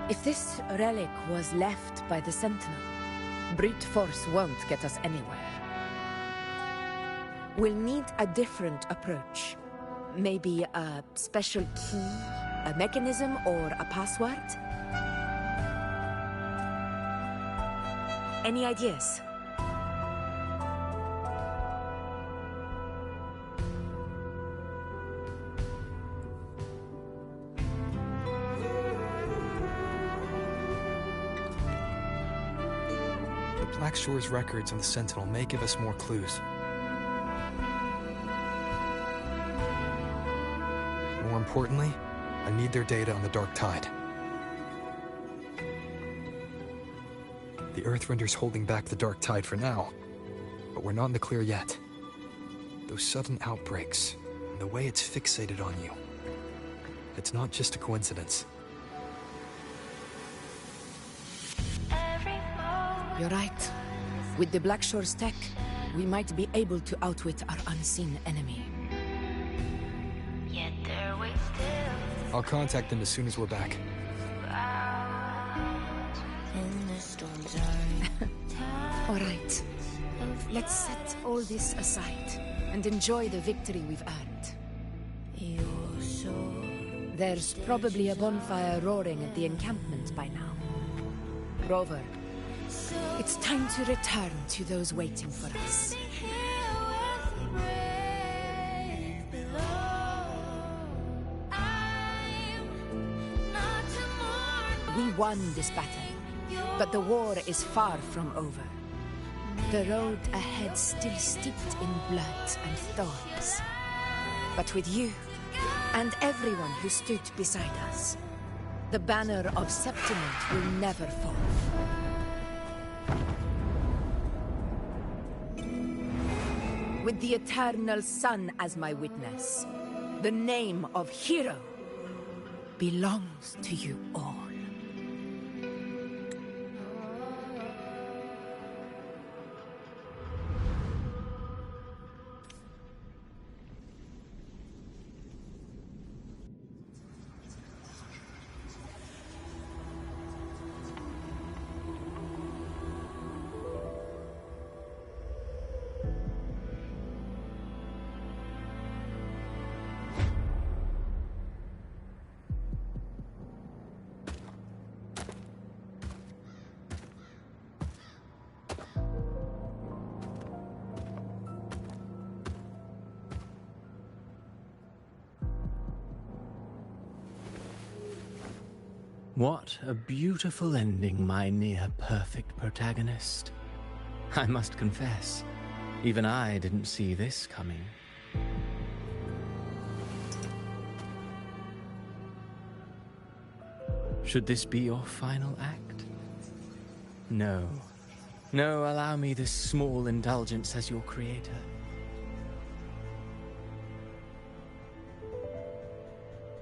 If this relic was left by the Sentinel, brute force won't get us anywhere. We'll need a different approach. Maybe a special key, a mechanism, or a password? Any ideas? Black Shore's records on the Sentinel may give us more clues. More importantly, I need their data on the Dark Tide. The Earthrender's holding back the Dark Tide for now, but we're not in the clear yet. Those sudden outbreaks, and the way it's fixated on you, it's not just a coincidence. You're right. With the Black Shore's tech, we might be able to outwit our unseen enemy. Yet there waits still. I'll contact them as soon as we're back. In the storm zone. All right. Let's set all this aside and enjoy the victory we've earned. There's probably a bonfire roaring at the encampment by now. Rover, it's time to return to those waiting for us. We won this battle, but the war is far from over. The road ahead still steeped in blood and thorns. But with you, and everyone who stood beside us, the banner of Septiment will never fall. With the eternal sun as my witness, the name of hero belongs to you all. What a beautiful ending, my near-perfect protagonist. I must confess, even I didn't see this coming. Should this be your final act? No. No, allow me this small indulgence as your creator.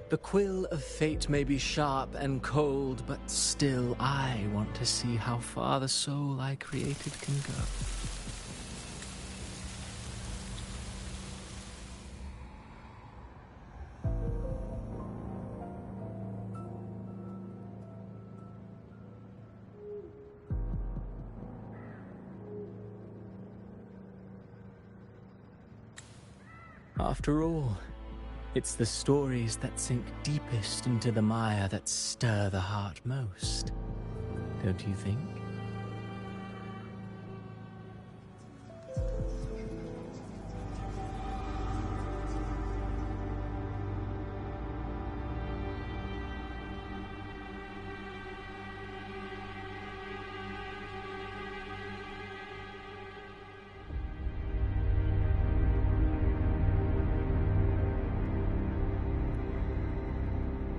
The quill of fate may be sharp and cold, but still I want to see how far the soul I created can go. After all, it's the stories that sink deepest into the mire that stir the heart most, don't you think?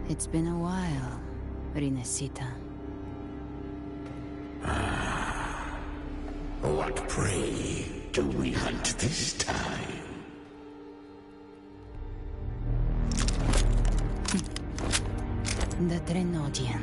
It's been a while, Rinesita. What prey do we hunt this time? The Drenodian.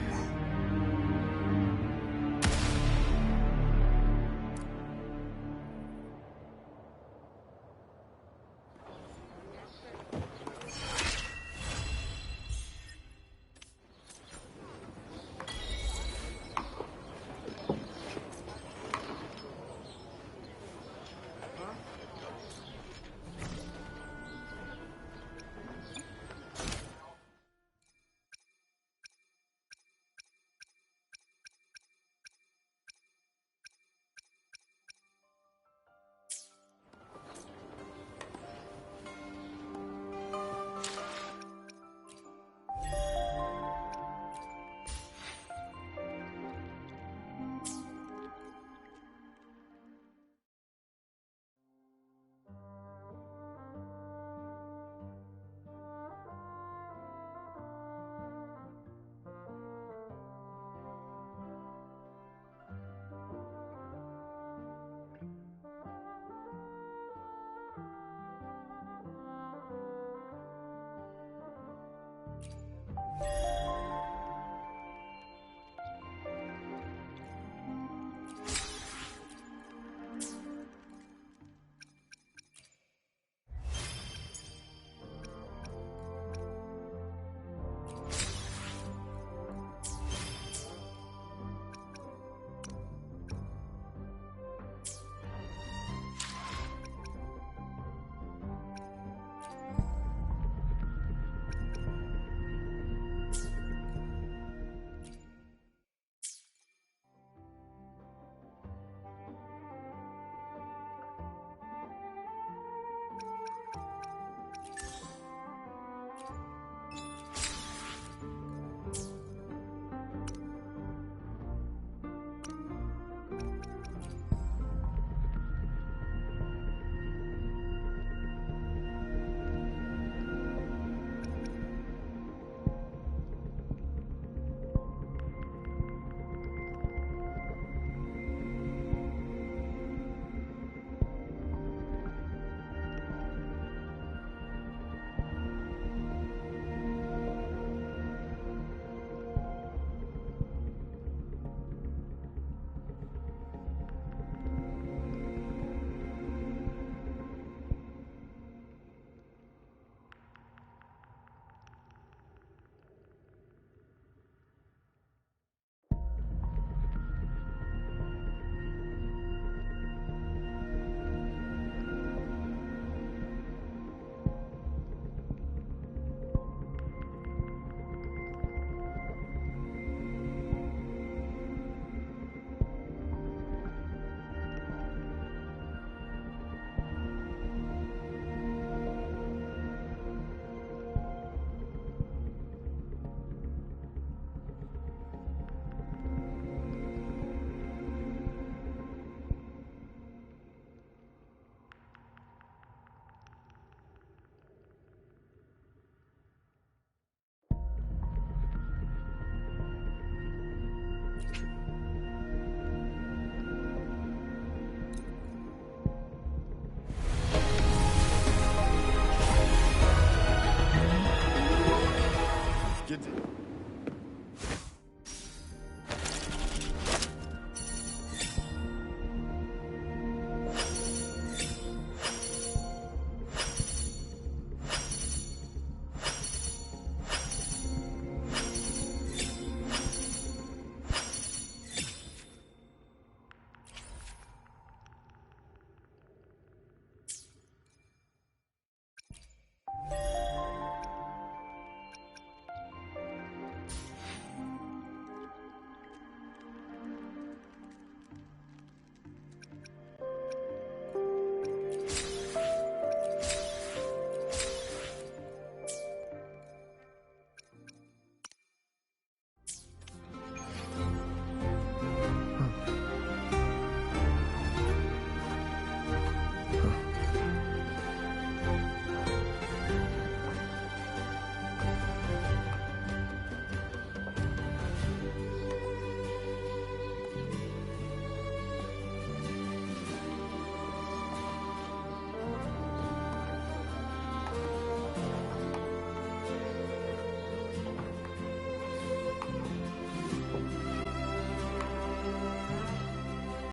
Good.